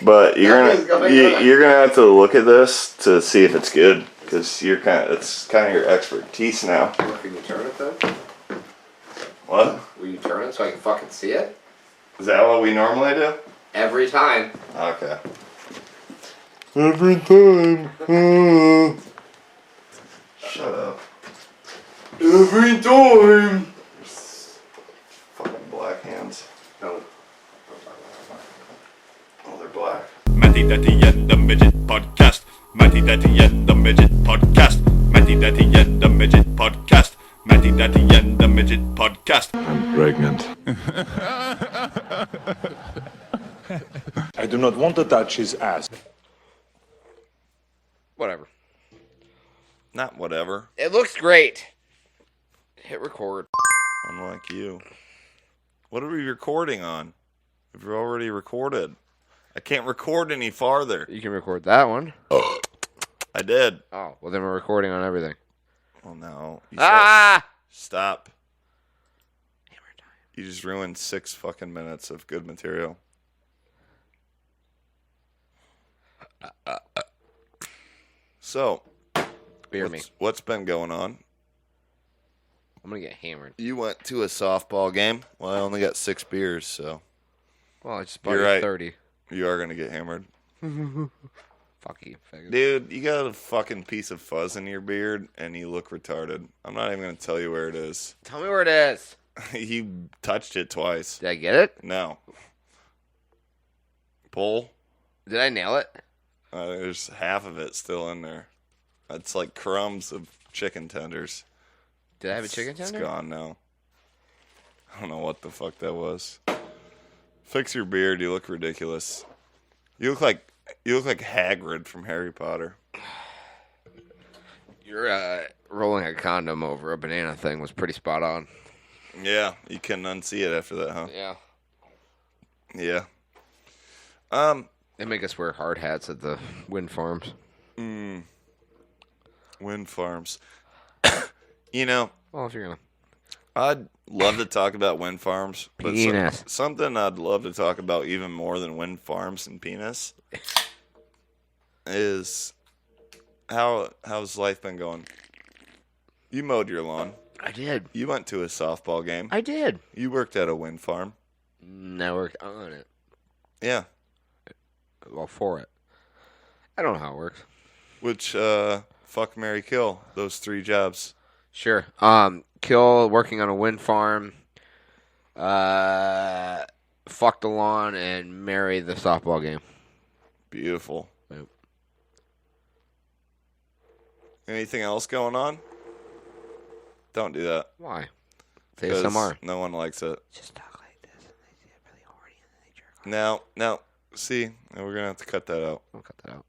But you're gonna have to look at this to see if it's good, because it's kind of your expertise now. Can you turn it then? What? Will you turn it so I can fucking see it? Is that what we normally do? Every time. Okay. Every time. Shut up. Every time. Fucking black hands. No. Oh, they're black. Matty Daddy and the Midget Podcast. Matty Daddy and the Midget Podcast. Matty Daddy and the Midget Podcast. Matty Daddy and the Midget Podcast. I'm pregnant. I do not want to touch his ass. Whatever. Not whatever. It looks great. Hit record. Unlike you. What are we recording on? If you're already recorded. I can't record any farther. You can record that one. I did. Oh, well then we're recording on everything. Oh no. Stop. Hammer time. You just ruined 6 fucking minutes of good material. So, Beer me. what's been going on? I'm gonna get hammered. You went to a softball game. Well, I only got 6 beers, so Well, I just bought You're you right. 30. you are gonna get hammered. Fuck you, faggot. Dude, you got a fucking piece of fuzz in your beard, and you look retarded. I'm not even gonna tell you where it is. Tell me where it is. You touched it twice. Did I get it? No. Pull. Did I nail it? There's half of it still in there. That's like crumbs of chicken tenders. Did I have a chicken tender? It's gone now. I don't know what the fuck that was. Fix your beard. You look ridiculous. You look like Hagrid from Harry Potter. Your rolling a condom over a banana thing was pretty spot on. Yeah, you couldn't unsee it after that, huh? Yeah. Yeah. They make us wear hard hats at the wind farms. Wind farms. You know, Well, if you're gonna. I'd love to talk about wind farms, but Penis. something I'd love to talk about even more than wind farms and penis is how's life been going? You mowed your lawn. I did. You went to a softball game. I did. You worked at a wind farm. I worked on it. Yeah. Well, for it. I don't know how it works. Which, fuck, marry, kill. Those 3 jobs. Sure. Kill working on a wind farm. Fuck the lawn and marry the softball game. Beautiful. Yep. Anything else going on? Don't do that. Why? 'Cause ASMR. no one likes it. Just talk like this, and they get really horny, and then they jerk off. Now, see, we're gonna have to cut that out. I'll cut that out.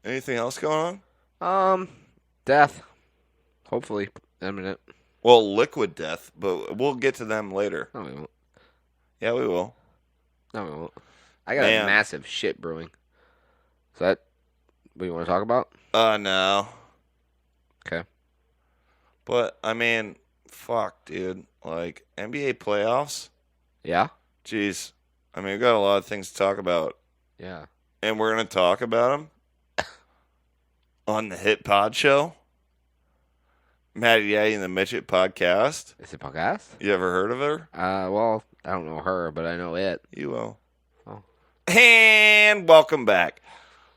Anything else going on? Death. Hopefully imminent. Well, liquid death, but we'll get to them later. No, we won't. Yeah, we will. No, we won't. I got Man. a massive shit brewing. Is that what you want to talk about? No. Okay. But, I mean, fuck, dude. Like, NBA playoffs? Yeah? Jeez. I mean, we've got a lot of things to talk about. Yeah. And we're going to talk about them on the Hit Pod Show. Maddie Daddy and the Midget Podcast. Is it podcast? You ever heard of her? Well, I don't know her, but I know it. You will. Oh. And welcome back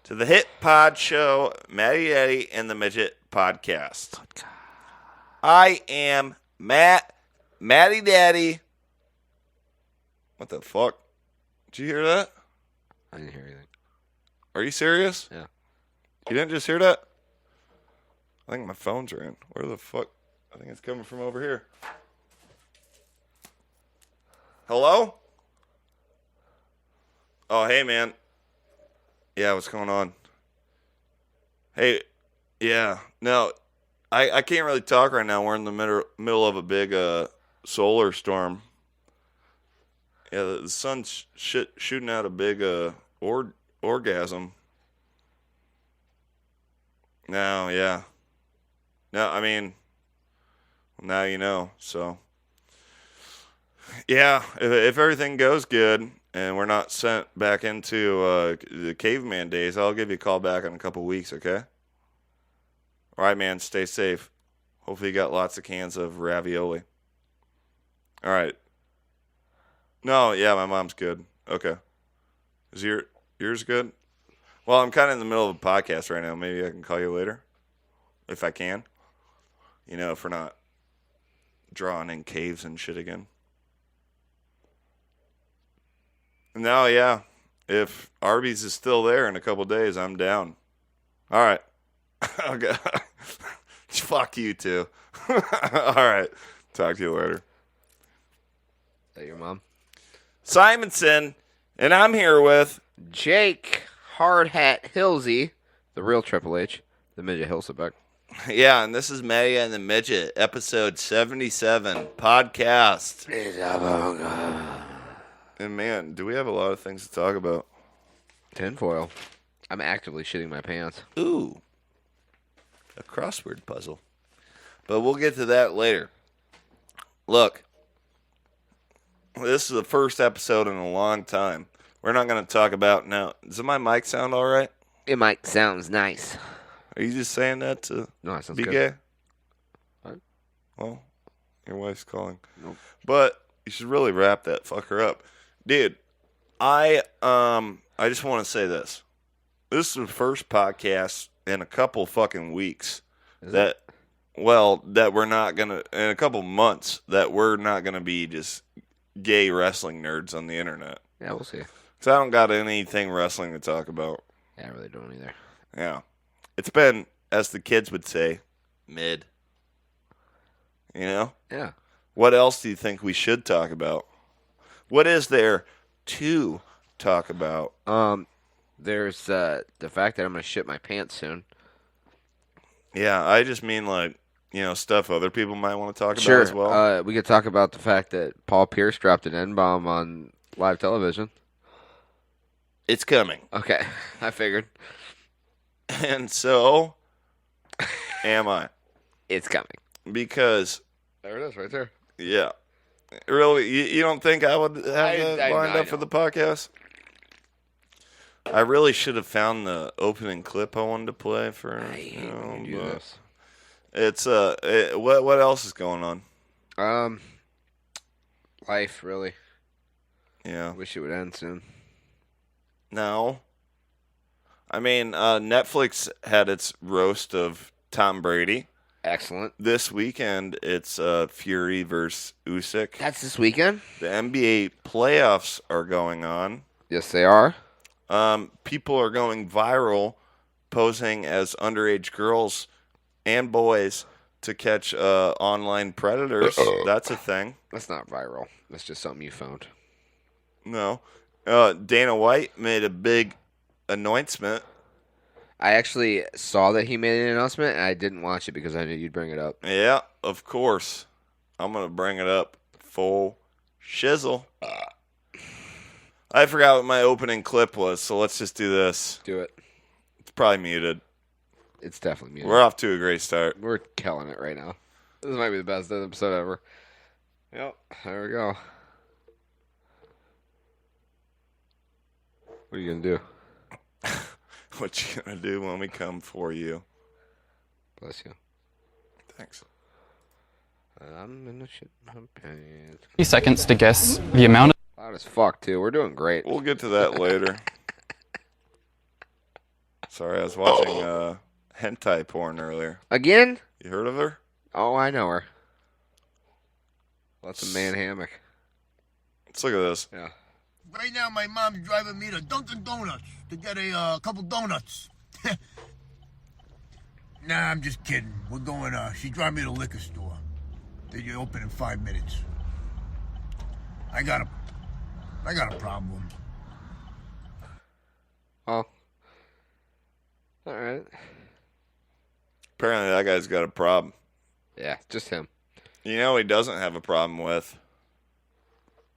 to the Hit Pod Show, Maddie Daddy and the Midget Podcast. I am Maddie Daddy. What the fuck? Did you hear that? I didn't hear anything. Are you serious? Yeah. You didn't just hear that? I think my phone's ringing. Where the fuck? I think it's coming from over here. Hello? Oh, hey, man. Yeah, what's going on? Hey, yeah. No, I can't really talk right now. We're in the middle of a big solar storm. Yeah, the sun's shooting out a big orgasm. No, yeah. No, I mean, now you know. So, yeah, if everything goes good, and we're not sent back into the caveman days, I'll give you a call back in a couple weeks, okay? All right, man. Stay safe. Hopefully you got lots of cans of ravioli. All right. No, yeah, my mom's good. Okay. Is yours good? Well, I'm kind of in the middle of a podcast right now. Maybe I can call you later if I can. You know, if we're not drawing in caves and shit again. No, yeah. If Arby's is still there in a couple days, I'm down. All right. Okay. Fuck you too. All right. Talk to you later. Is that your mom? Simonson, and I'm here with Jake Hard Hat Hillsy, the real Triple H, the midget Hilsebeck. yeah, and this is Matty and the Midget, episode 77, podcast. And man, do we have a lot of things to talk about? Tinfoil. I'm actively shitting my pants. Ooh, a crossword puzzle. But we'll get to that later. Look, this is the first episode in a long time. We're not going to talk about now. Does my mic sound all right? It might sounds nice. Are you just saying that to No, that sounds be good. gay? What? Well, your wife's calling. Nope. But you should really wrap that fucker up. Dude, I just want to say this. This is the first podcast in a couple fucking weeks that we're not going to, in a couple months, that we're not going to be just gay wrestling nerds on the internet. Yeah, we'll see. Because I don't got anything wrestling to talk about. Yeah, I really don't either. Yeah. It's been, as the kids would say, mid. You know? Yeah. What else do you think we should talk about? What is there to talk about? There's the fact that I'm gonna shit my pants soon. Yeah, I just mean like, you know, stuff other people might want to talk about as well. We could talk about the fact that Paul Pierce dropped an N-bomb on live television. It's coming. Okay, I figured. And so am I. It's coming. Because, There it is, right there. yeah. Really, you don't think I would have that lined up for the podcast? I really should have found the opening clip I wanted to play for. This. It's what else is going on? Life really. Yeah. Wish it would end soon. No. I mean, Netflix had its roast of Tom Brady. Excellent. This weekend, it's Fury versus Usyk. That's this weekend. The NBA playoffs are going on. Yes, they are. People are going viral, posing as underage girls and boys to catch online predators. That's a thing. That's not viral. That's just something you found. No. Dana White made a big announcement. I actually saw that he made an announcement, and I didn't watch it because I knew you'd bring it up. Yeah, of course. I'm going to bring it up full shizzle. I forgot what my opening clip was, so let's just do this. Do it. It's probably muted. It's definitely muted. We're off to a great start. We're killing it right now. This might be the best episode ever. Yep, there we go. What are you going to do? What you going to do when we come for you? Bless you. Thanks. I'm in the shit my pants. 30 seconds to guess the amount Loud as fuck, too. We're doing great. We'll get to that later. Sorry, I was watching hentai porn earlier. Again? You heard of her? Oh, I know her. That's a man hammock. Let's look at this. Yeah. Right now, my mom's driving me to Dunkin' Donuts to get a couple donuts. Nah, I'm just kidding. We're going, she's driving me to the liquor store. They open in 5 minutes. I got a problem. Oh. All right. Apparently that guy's got a problem. Yeah, just him. You know he doesn't have a problem with?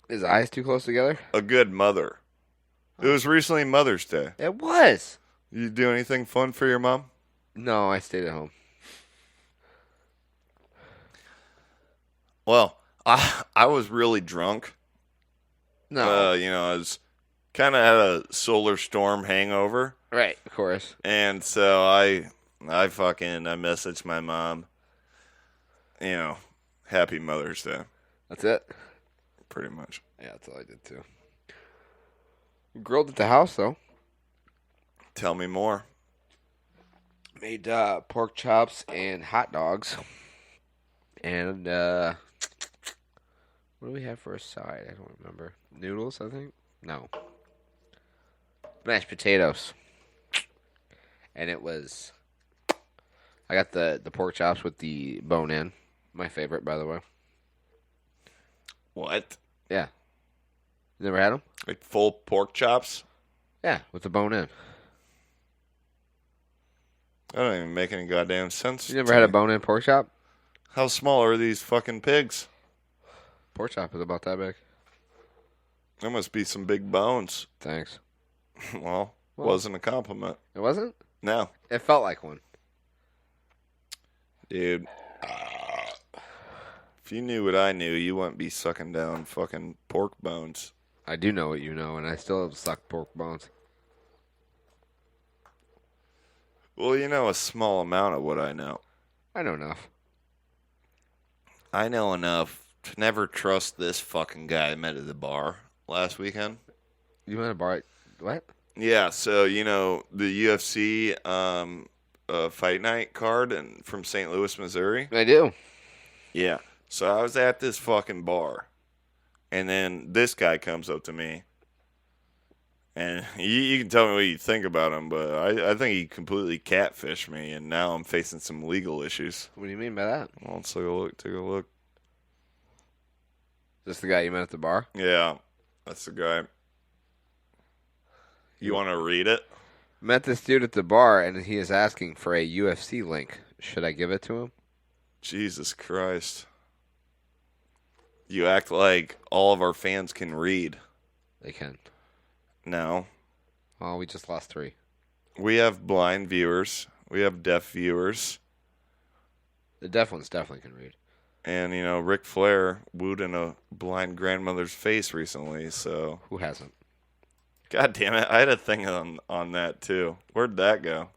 His eyes too close together? A good mother. It was recently Mother's Day. It was. You do anything fun for your mom? No, I stayed at home. Well, I was really drunk. No. You know, I was kind of had a solar storm hangover. Right, of course. And so I messaged my mom, happy Mother's Day, That's it. pretty much. Yeah, that's all I did too. Grilled at the house though. Tell me more. Made pork chops and hot dogs. And what do we have for a side? I don't remember. Noodles, I think? No. Mashed potatoes. And it was... I got the pork chops with the bone in. My favorite, by the way. What? Yeah. You never had them? Like full pork chops? Yeah, with the bone in. That don't even make any goddamn sense. You never to had a me. bone in pork chop? How small are these fucking pigs? Pork chop is about that big. There must be some big bones. Thanks. Well, wasn't a compliment. It wasn't? No. It felt like one. Dude. If you knew what I knew, you wouldn't be sucking down fucking pork bones. I do know what you know, and I still suck pork bones. Well, you know a small amount of what I know. I know enough. I know enough to never trust this fucking guy I met at the bar last weekend. You want to bar it? What? Yeah, so the UFC fight night card from St. Louis, Missouri. I do. Yeah. So I was at this fucking bar, and then this guy comes up to me, and you can tell me what you think about him, but I think he completely catfished me, and now I'm facing some legal issues. What do you mean by that? Well, let's take a look. Take a look. Is this the guy you met at the bar? Yeah, that's the guy. You want to read it? Met this dude at the bar, and he is asking for a UFC link. Should I give it to him? Jesus Christ. You act like all of our fans can read. They can. No. Well, we just lost 3. We have blind viewers. We have deaf viewers. The deaf ones definitely can read. And, Ric Flair wooed in a blind grandmother's face recently, so... Who hasn't? God damn it, I had a thing on that, too. Where'd that go?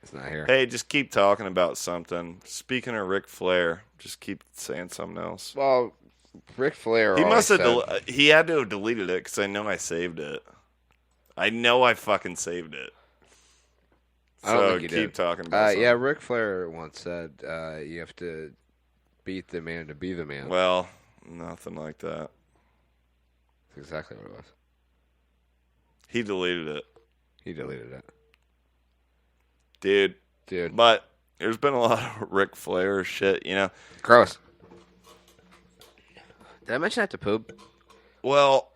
It's not here. Hey, just keep talking about something. Speaking of Ric Flair, just keep saying something else. Well, Ric Flair. He must have. He had to have deleted it because I know I saved it. I know I fucking saved it. I don't think he keep did. talking about something. Yeah, Ric Flair once said you have to beat the man to be the man. Well, nothing like that. That's exactly what it was. He deleted it. He deleted it. Dude. But there's been a lot of Ric Flair shit, Gross. Did I mention I have to poop? Well,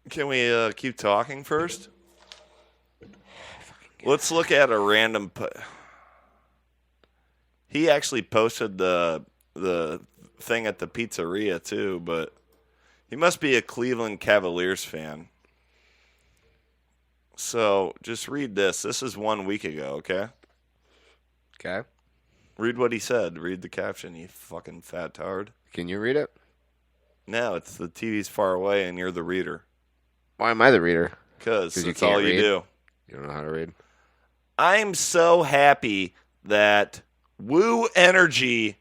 can we keep talking first? Let's look at a random... He actually posted the thing at the pizzeria, too, but he must be a Cleveland Cavaliers fan. So, just read this. This is 1 week ago, okay? Okay. Read what he said. Read the caption, you fucking fat tard. Can you read it? No, it's the TV's far away and you're the reader. Why am I the reader? Because you that's can't all you read? do. You don't know how to read? I'm so happy that Woo Energy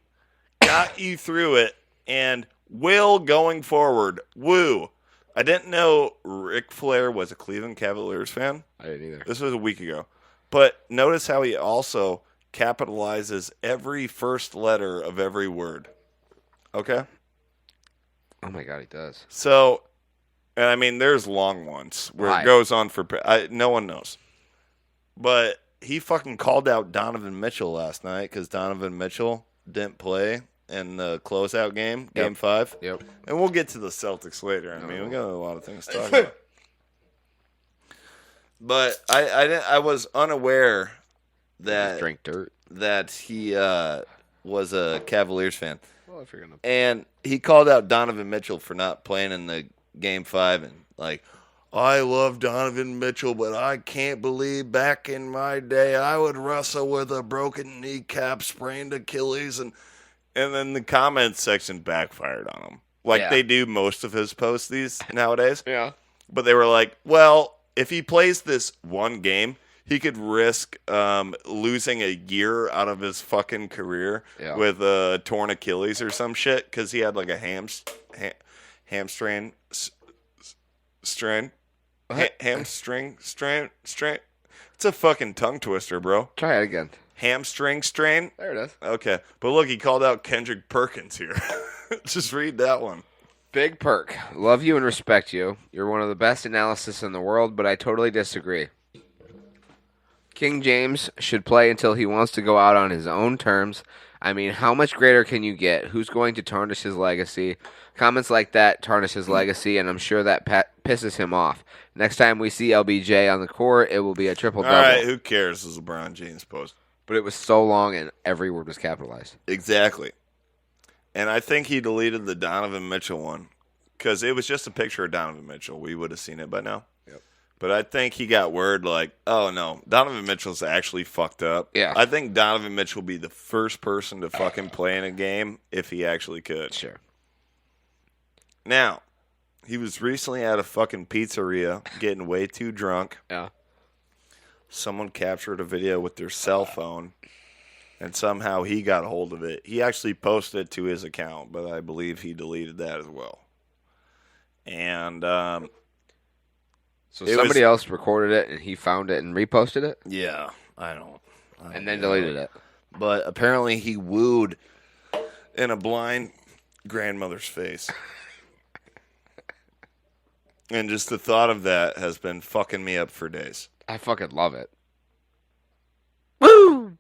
got you through it and will going forward. Woo. I didn't know Ric Flair was a Cleveland Cavaliers fan. I didn't either. This was a week ago. But notice how he also capitalizes every first letter of every word. Okay? Oh my god, he does. So, and I mean, there's long ones where Why? it goes on for... no one knows. But he fucking called out Donovan Mitchell last night because Donovan Mitchell didn't play in the closeout game, Game 5. Yep. And we'll get to the Celtics later. I mean, we got a lot of things to talk about. But I was unaware that Drink dirt. that he was a Cavaliers fan. Well, if you're gonna. And he called out Donovan Mitchell for not playing in the Game 5 and like, I love Donovan Mitchell, but I can't believe back in my day I would wrestle with a broken kneecap, sprained Achilles, and then the comments section backfired on him. Like Yeah. they do most of his posts nowadays. Yeah. But they were like, well, if he plays this one game, he could risk losing a year out of his fucking career with a torn Achilles or some shit because he had like a hamstring strain. Hamstring strain. It's a fucking tongue twister, bro. Try it again. Hamstring strain. There it is. Okay, but look, he called out Kendrick Perkins here. Just read that one. Big Perk. Love you and respect you. You're one of the best analysts in the world, but I totally disagree. King James should play until he wants to go out on his own terms. I mean, how much greater can you get? Who's going to tarnish his legacy? Comments like that tarnish his legacy, and I'm sure that pisses him off. Next time we see LBJ on the court, it will be a triple-double. All right, who cares? This is LeBron James post. But it was so long, and every word was capitalized. Exactly. And I think he deleted the Donovan Mitchell one because it was just a picture of Donovan Mitchell. We would have seen it by now. Yep. But I think he got word like, oh, no, Donovan Mitchell's actually fucked up. Yeah. I think Donovan Mitchell will be the first person to fucking play in a game if he actually could. Sure. Now, he was recently at a fucking pizzeria getting way too drunk. Yeah. Someone captured a video with their cell phone, and somehow he got a hold of it. He actually posted it to his account, but I believe he deleted that as well. And so somebody else recorded it, and he found it and reposted it? Yeah, I don't and then deleted it. But apparently he wooed in a blind grandmother's face. And just the thought of that has been fucking me up for days. I fucking love it. Woo!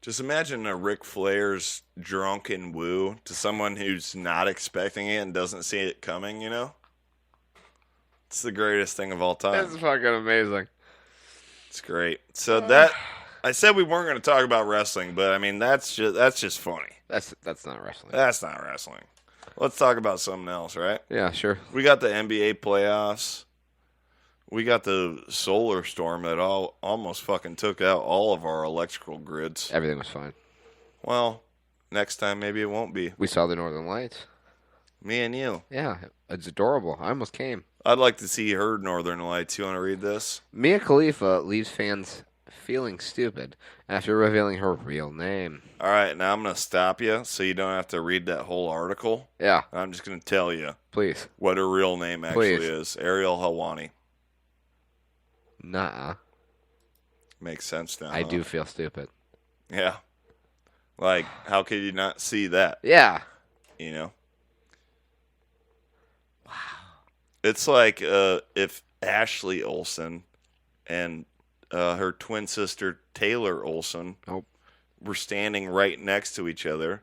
Just imagine a Ric Flair's drunken woo to someone who's not expecting it and doesn't see it coming, you know? It's the greatest thing of all time. That's fucking amazing. It's great. So that I said we weren't going to talk about wrestling, but I mean that's just funny. That's not wrestling. That's not wrestling. Let's talk about something else, right? Yeah, sure. We got the NBA playoffs. We got the solar storm that almost fucking took out all of our electrical grids. Everything was fine. Well, next time maybe it won't be. We saw the Northern Lights. Me and you. Yeah, it's adorable. I almost came. I'd like to see her Northern Lights. You want to read this? Mia Khalifa leaves fans feeling stupid after revealing her real name. All right, now I'm going to stop you so you don't have to read that whole article. Yeah. I'm just going to tell you. Please. What her real name actually is. Ariel Helwani. Nuh-uh. Makes sense now. I do feel stupid. Yeah. Like, how could you not see that? Yeah. You know? Wow. It's like if Ashley Olsen and her twin sister Taylor Olsen were standing right next to each other,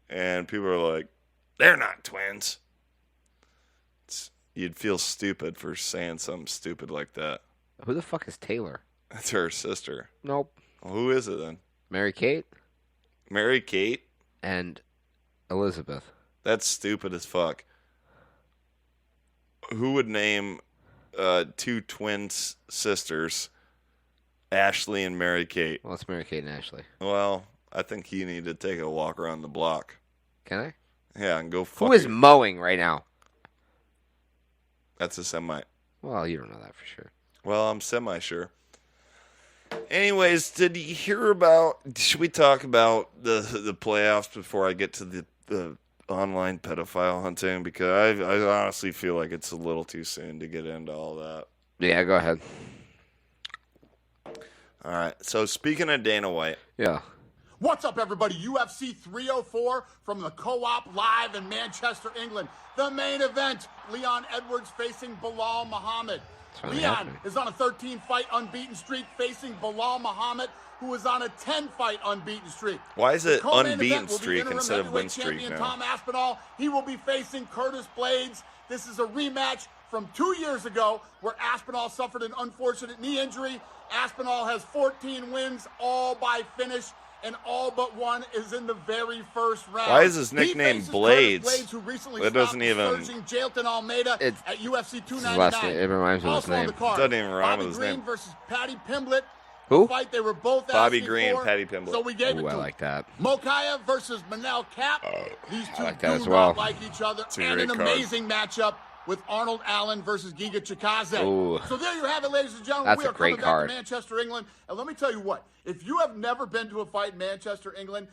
and people are like, they're not twins. You'd feel stupid for saying something stupid like that. Who the fuck is Taylor? That's her sister. Nope. Well, who is it then? Mary Kate? Mary Kate? And Elizabeth. That's stupid as fuck. Who would name two twin sisters, Ashley and Mary Kate? Well, it's Mary Kate and Ashley. Well, I think you need to take a walk around the block. Can I? Yeah, and go fuck Who is mowing right now? That's a semi. Well, you don't know that for sure. Well, I'm semi-sure. Anyways, did you hear about... Should we talk about the playoffs before I get to the online pedophile hunting? Because I honestly feel like it's a little too soon to get into all that. Yeah, go ahead. All right. So, speaking of Dana White... Yeah. What's up, everybody? UFC 304 from the Co-op live in Manchester, England. The main event, Leon Edwards facing Bilal Muhammad. Leon is on a 13-fight unbeaten streak facing Bilal Muhammad, who is on a 10-fight unbeaten streak. Why is it unbeaten streak streak instead of win streak now? Tom Aspinall, he will be facing Curtis Blades. This is a rematch from 2 years ago where Aspinall suffered an unfortunate knee injury. Aspinall has 14 wins, all by finish, and all but one is in the very first round. Why is his nickname Blades? Blades, who recently that doesn't even. Jailton Almeida at UFC 299. Last name, it reminds me of his name. Doesn't even rhyme with his Green name. versus Patty Pimblett. Who? Fight they were both Bobby asking Green, for, Patty Pimblett. So we gave it to I him. like that. Mokaya versus Manel Cap. These two like do that as not well. like each other. Two And an great cards. amazing matchup. with Arnold Allen versus Giga Chikadze. Ooh. So there you have it, ladies and gentlemen. That's we a are great coming card. back to Manchester, England. And let me tell you what, if you have never been to a fight in Manchester, England,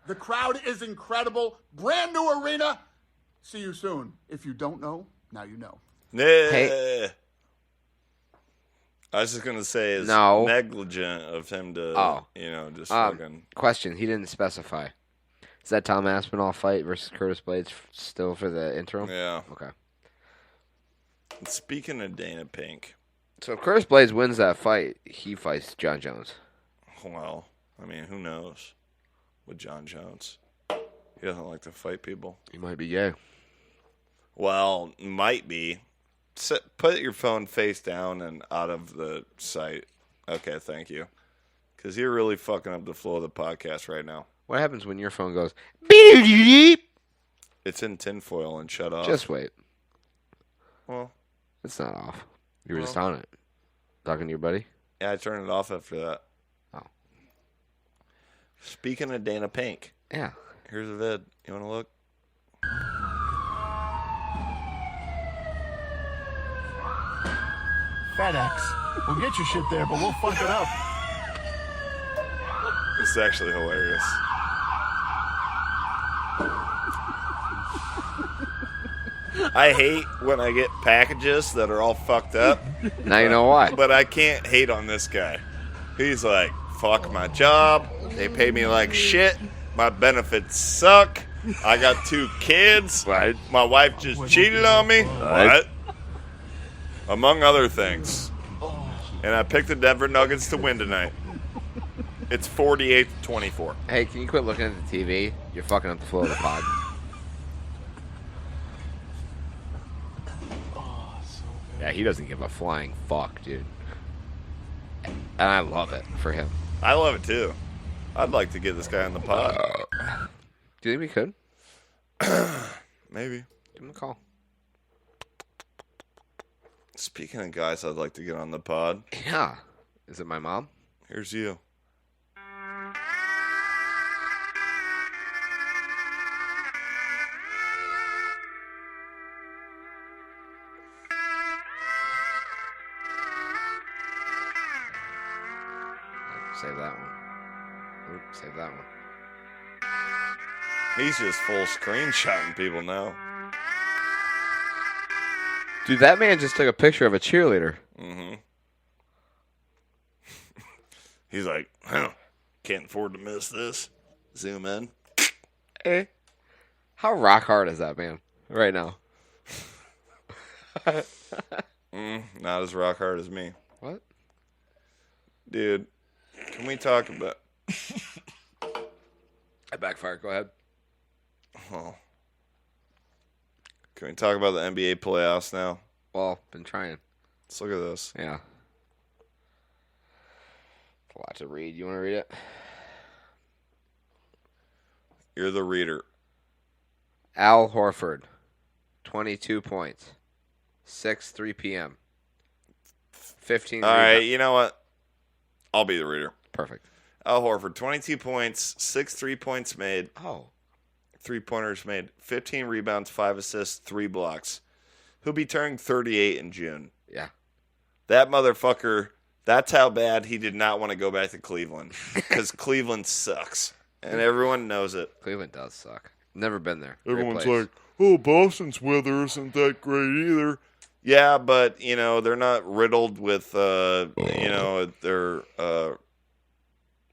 the crowd is incredible. Brand new arena. See you soon. If you don't know, now you know. Hey. I was just gonna say it's negligent of him to, just fucking. Question: he didn't specify. Is that Tom Aspinall fight versus Curtis Blades still for the interim? Yeah. Okay. Speaking of Dana Pink. So if Curtis Blades wins that fight, he fights John Jones. Well, I mean, who knows with John Jones? He doesn't like to fight people. He might be gay. Well, might be. Put your phone face down and out of the sight. Okay, thank you. Because you're really fucking up the flow of the podcast right now. What happens when your phone goes beep? It's in tinfoil and shut off. Just wait. Well, it's not off. You were just on it. Talking to your buddy? Yeah, I turned it off after that. Oh. Speaking of Dana Pink. Yeah. Here's a vid. You want to look? FedEx. We'll get your shit there, but we'll fuck it up. It's actually hilarious. I hate when I get packages that are all fucked up. Now you know why. But I can't hate on this guy. He's like, fuck my job. They pay me like shit. My benefits suck. I got 2 kids. Right. My wife just cheated on me. What? Among other things. And I picked the Denver Nuggets to win tonight. It's 48-24. Hey, can you quit looking at the TV? You're fucking up the flow of the pod. Yeah, he doesn't give a flying fuck, dude. And I love it for him. I love it too. I'd like to get this guy on the pod. Do you think we could? Maybe. Give him a call. Speaking of guys I'd like to get on the pod. Yeah. Is it my mom? Here's you. Save that one. Oop, save that one. He's just full screenshotting people now. Dude, that man just took a picture of a cheerleader. Mm-hmm. He's like, can't afford to miss this. Zoom in. Hey. How rock hard is that man right now? Not as rock hard as me. What? Dude, can we talk about... I backfired. Go ahead. Oh. Can we talk about the NBA playoffs now? Well, been trying. Let's look at this. Yeah. A lot to read. You want to read it? You're the reader. Al Horford, 22 points. 6:03 p.m. 15. All right, you know what? I'll be the reader. Perfect. Al Horford, 22 points, 6 3-points made. Oh. 3-pointers made, 15 rebounds, 5 assists, 3 blocks. He'll be turning 38 in June. Yeah. That motherfucker, that's how bad he did not want to go back to Cleveland. Because Cleveland sucks. And everyone knows it. Cleveland does suck. Never been there. Everyone's like, oh, Boston's weather isn't that great either. Yeah, but, they're not riddled with, they're...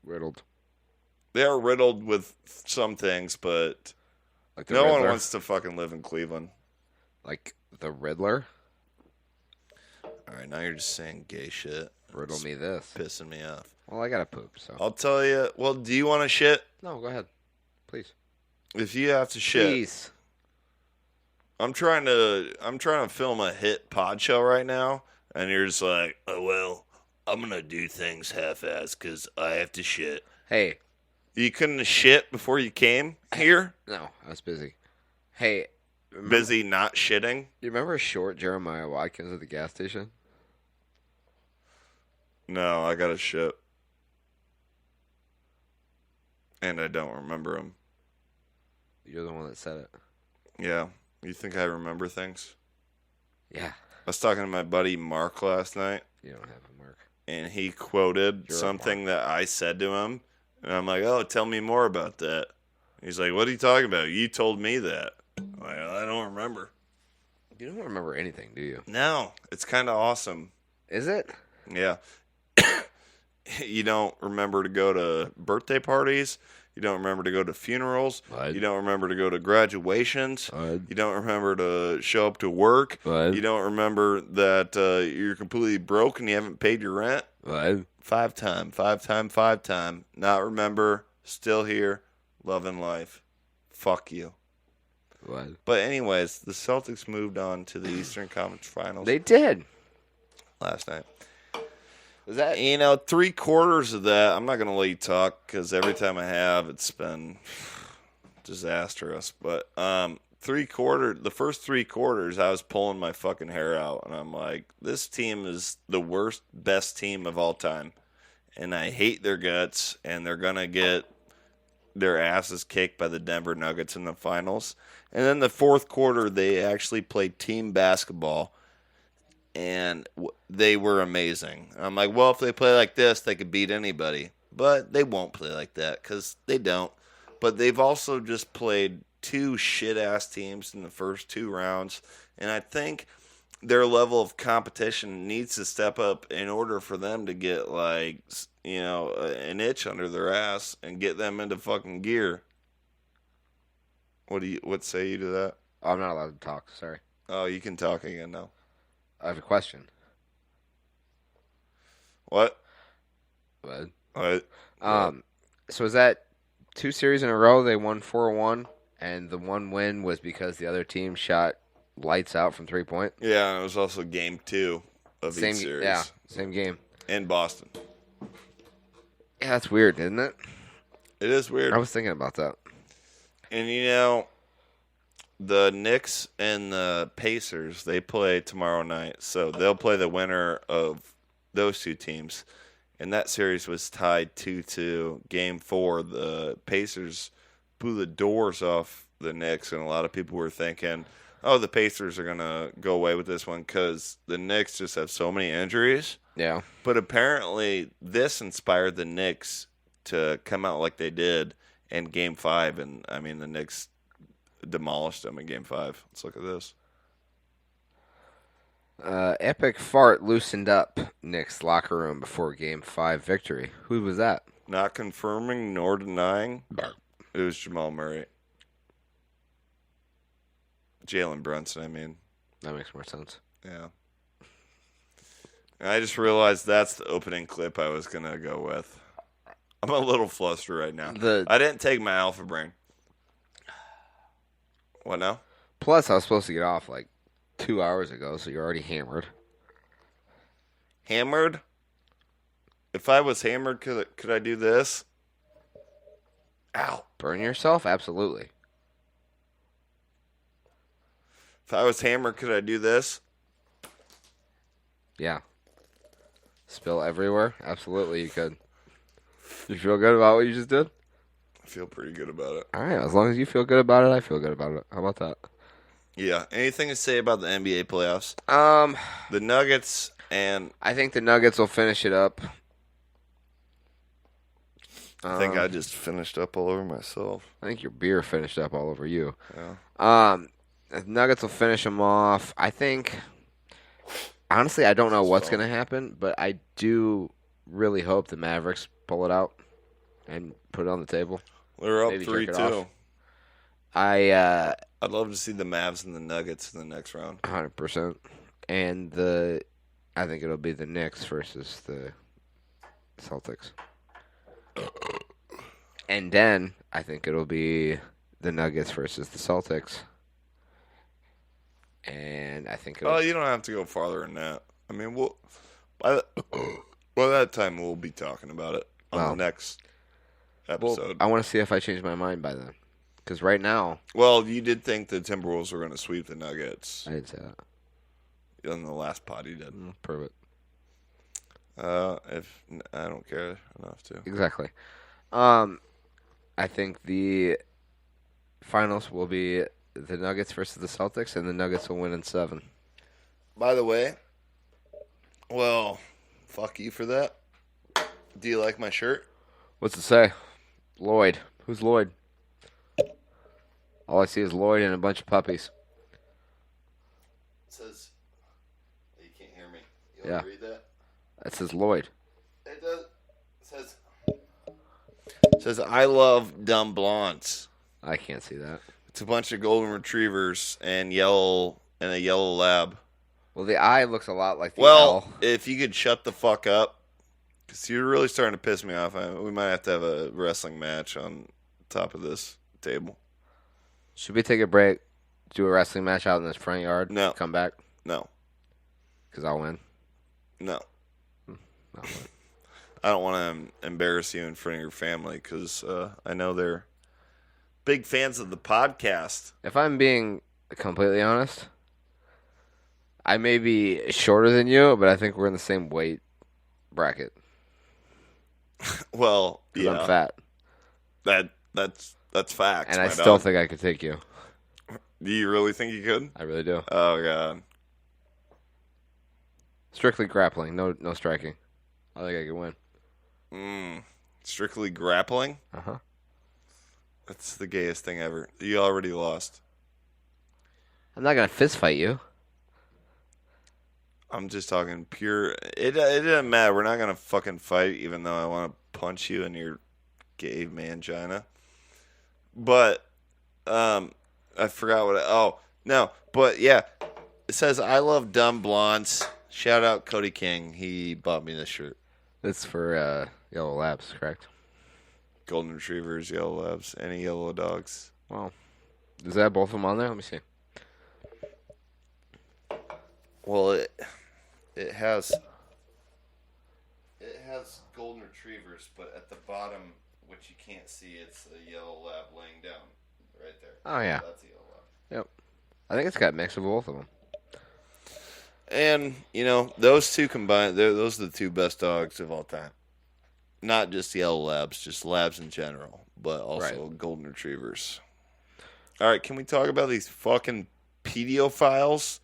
riddled. They are riddled with some things, but like the no Riddler? one wants to fucking live in Cleveland. Like the Riddler? All right, now you're just saying gay shit. Riddle me this. Pissing me off. Well, I gotta poop, so. I'll tell you. Well, do you want to shit? No, go ahead. Please. If you have to shit. Please. I'm trying to film a hit pod show right now, and you're just like, oh, well, I'm going to do things half-assed because I have to shit. Hey. You couldn't shit before you came here? No, I was busy. Hey. Busy not shitting? You remember short Jeremiah Watkins at the gas station? No, I got to shit. And I don't remember him. You're the one that said it. Yeah. You think I remember things? Yeah. I was talking to my buddy Mark last night, You don't have a mark. and he quoted You're a something that I said to him, and I'm like, "Oh, tell me more about that." He's like, "What are you talking about? You told me that." I'm like, I don't remember. You don't remember anything, do you? No, it's kind of awesome. Is it? Yeah. You don't remember to go to birthday parties. You don't remember to go to funerals. What? You don't remember to go to graduations. What? You don't remember to show up to work. What? You don't remember that you're completely broke and you haven't paid your rent. What? 5 time. Not remember. Still here. Loving life. Fuck you. What? But anyways, the Celtics moved on to the Eastern Conference Finals They did. last night. Was that? 3/4 of that, I'm not going to let you talk because every time I have, it's been disastrous. But the first 3/4, I was pulling my fucking hair out. And I'm like, this team is the best team of all time. And I hate their guts. And they're going to get their asses kicked by the Denver Nuggets in the finals. And then the fourth quarter, they actually played team basketball. And they were amazing. I'm like, well, if they play like this, they could beat anybody. But they won't play like that because they don't. But they've also just played 2 shit-ass teams in the first 2 rounds. And I think their level of competition needs to step up in order for them to get, like, an itch under their ass and get them into fucking gear. What say you to that? Oh, I'm not allowed to talk. Sorry. Oh, you can talk again now. I have a question. What? What? So is that 2 series in a row they won 4-1, and the one win was because the other team shot lights out from 3-point? Yeah, and it was also game 2 of each series. Yeah, same game. In Boston. Yeah, that's weird, isn't it? It is weird. I was thinking about that. And the Knicks and the Pacers, they play tomorrow night. So they'll play the winner of those 2 teams. And that series was tied 2-2. Game 4, the Pacers blew the doors off the Knicks. And a lot of people were thinking, oh, the Pacers are going to go away with this one because the Knicks just have so many injuries. Yeah. But apparently this inspired the Knicks to come out like they did in Game 5. And, I mean, the Knicks demolished them in Game 5. Let's look at this. Epic fart loosened up Knicks locker room before Game 5 victory. Who was that? Not confirming nor denying. It was Jamal Murray. Jalen Brunson, I mean. That makes more sense. Yeah. And I just realized that's the opening clip I was going to go with. I'm a little flustered right now. I didn't take my Alpha Brain. What now? Plus, I was supposed to get off like 2 hours ago, so you're already hammered. Hammered? If I was hammered, could I do this? Ow. Burn yourself? Absolutely. If I was hammered, could I do this? Yeah. Spill everywhere? Absolutely, you could. You feel good about what you just did? I feel pretty good about it. All right, as long as you feel good about it, I feel good about it. How about that? Yeah. Anything to say about the NBA playoffs? The Nuggets and... I think the Nuggets will finish it up. I think I just finished up all over myself. I think your beer finished up all over you. Yeah. The Nuggets will finish them off. I think... Honestly, I don't know what's going to happen, but I do really hope the Mavericks pull it out and put it on the table. They're up Maybe jerk it 3-2. off. I'd love to see the Mavs and the Nuggets in the next round. 100%. And I think it'll be the Knicks versus the Celtics. And then I think it'll be the Nuggets versus the Celtics. And I think you don't have to go farther than that. I mean, by that time we'll be talking about it on the next episode. I want to see if I change my mind by then. Because right now... Well, you did think the Timberwolves were going to sweep the Nuggets. I didn't say that. In the last pod you did. Prove it. If I don't care enough to. Exactly. I think the finals will be the Nuggets versus the Celtics, and the Nuggets will win in 7. By the way, well, fuck you for that. Do you like my shirt? What's it say? Lloyd. Who's Lloyd? All I see is Lloyd and a bunch of puppies. It says, you can't hear me. You Yeah. want to read that? That says Lloyd. It does. It says, I love dumb blondes. I can't see that. It's a bunch of golden retrievers and a yellow lab. Well, the eye looks a lot like the Well, L. if you could shut the fuck up, because you're really starting to piss me off. We might have to have a wrestling match on top of this table. Should we take a break, do a wrestling match out in this front yard? No. Come back? No. Because I'll win? No. I'll win. I don't want to embarrass you in front of your family because I know they're big fans of the podcast. If I'm being completely honest, I may be shorter than you, but I think we're in the same weight bracket. Well, 'Cause yeah, I'm fat. That's facts. And I my still dog. think I could take you. Do you really think you could? I really do. Oh god. Strictly grappling, no striking. I think I could win. Strictly grappling? Uh-huh. That's the gayest thing ever. You already lost. I'm not going to fist fight you. I'm just talking pure. It doesn't matter. We're not gonna fucking fight, even though I want to punch you in your gay mangina. But I forgot what. Oh no, but yeah, it says I love dumb blondes. Shout out Cody King. He bought me this shirt. It's for yellow labs, correct? Golden retrievers, yellow labs, any yellow dogs. Well, is that both of them on there? Let me see. Well, it has golden retrievers, but at the bottom, which you can't see, it's a yellow lab laying down right there. Oh, yeah. That's a yellow lab. Yep. I think it's got a mix of both of them. And, those two combined, those are the two best dogs of all time. Not just yellow labs, just labs in general, but also golden retrievers. All right, can we talk about these fucking pedophiles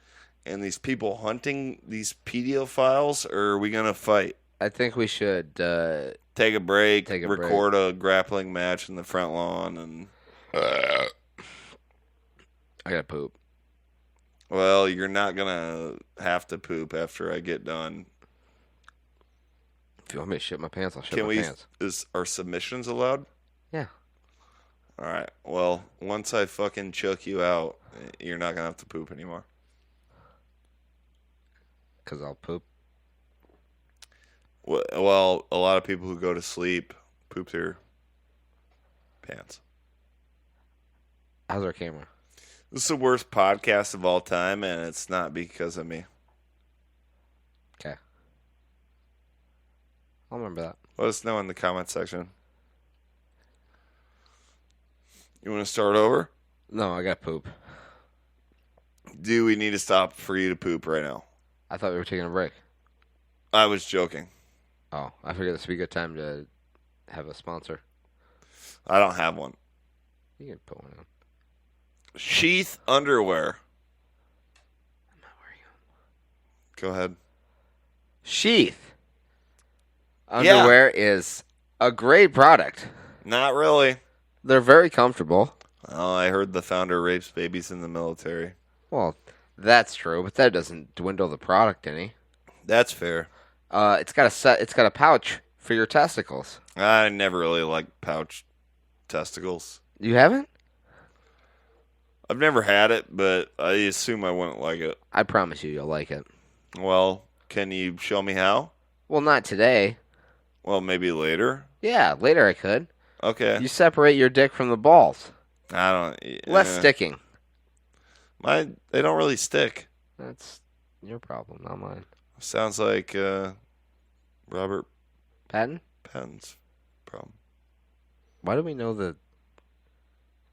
and these people hunting these pedophiles, or are we going to fight? I think we should Take a break, Take a record a grappling match in the front lawn, and... I gotta poop. Well, you're not going to have to poop after I get done. If you want me to shit my pants, I'll shit my pants. Are submissions allowed? Yeah. All right. Well, once I fucking choke you out, you're not going to have to poop anymore. Because I'll poop. Well, a lot of people who go to sleep poop their pants. How's our camera? This is the worst podcast of all time, and it's not because of me. Okay. I'll remember that. Let us know in the comment section. You want to start over? No, I got poop. Do we need to stop for you to poop right now? I thought we were taking a break. I was joking. Oh, I figured this would be a good time to have a sponsor. I don't have one. You can put one on. Sheath underwear. I'm not wearing them. Go ahead. Sheath underwear is a great product. Not really. They're very comfortable. Oh, I heard the founder rapes babies in the military. Well, that's true, but that doesn't dwindle the product any. That's fair. It's got a pouch for your testicles. I never really liked pouch testicles. You haven't? I've never had it, but I assume I wouldn't like it. I promise you'll like it. Well, can you show me how? Well, not today. Well, maybe later. Yeah, later I could. Okay. You separate your dick from the balls. I don't. Less sticking. They don't really stick. That's your problem, not mine. Sounds like Robert Patton? Penn's problem. Why do we know the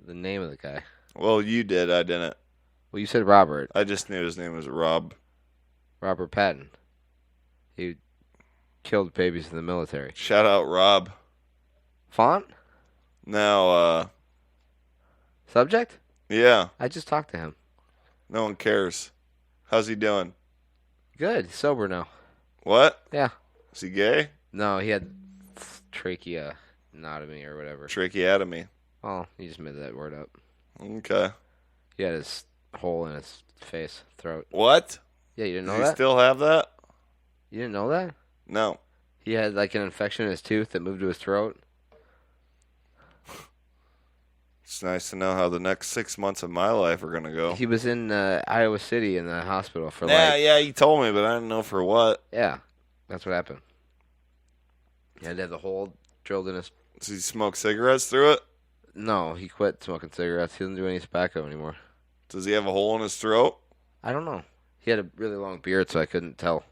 name of the guy? Well, you did. I didn't. Well, you said Robert. I just knew his name was Rob. Robert Patton. He killed babies in the military. Shout out Rob. Font? Now, Subject? yeah. I just talked to him. No one cares. How's he doing? Good. He's sober now. What? Yeah. Is he gay? No, he had tracheotomy or whatever. Tracheotomy. Oh, he just made that word up. Okay. He had his hole in his face, throat. What? Yeah, you didn't know Does he that? still have that? You didn't know that? No. He had like an infection in his tooth that moved to his throat. It's nice to know how the next 6 months of my life are gonna go. He was in Iowa City in the hospital for Yeah, you told me, but I didn't know for what. Yeah, that's what happened. He had to have the hole drilled in his... Does he smoke cigarettes through it? No, he quit smoking cigarettes. He doesn't do any tobacco anymore. Does he have a hole in his throat? I don't know. He had a really long beard, so I couldn't tell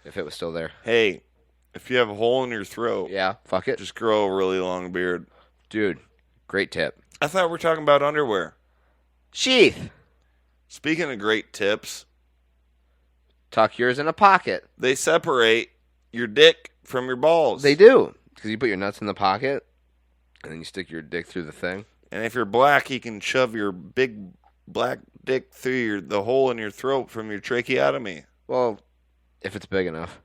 if it was still there. Hey, if you have a hole in your throat, Yeah, fuck it. just grow a really long beard. Dude, great tip. I thought we were talking about underwear. Sheath. Speaking of great tips, Tuck yours in a pocket. they separate your dick from your balls. They do. Because you put your nuts in the pocket, and then you stick your dick through the thing. And if you're black, you can shove your big black dick through the hole in your throat from your tracheotomy. Well, if it's big enough.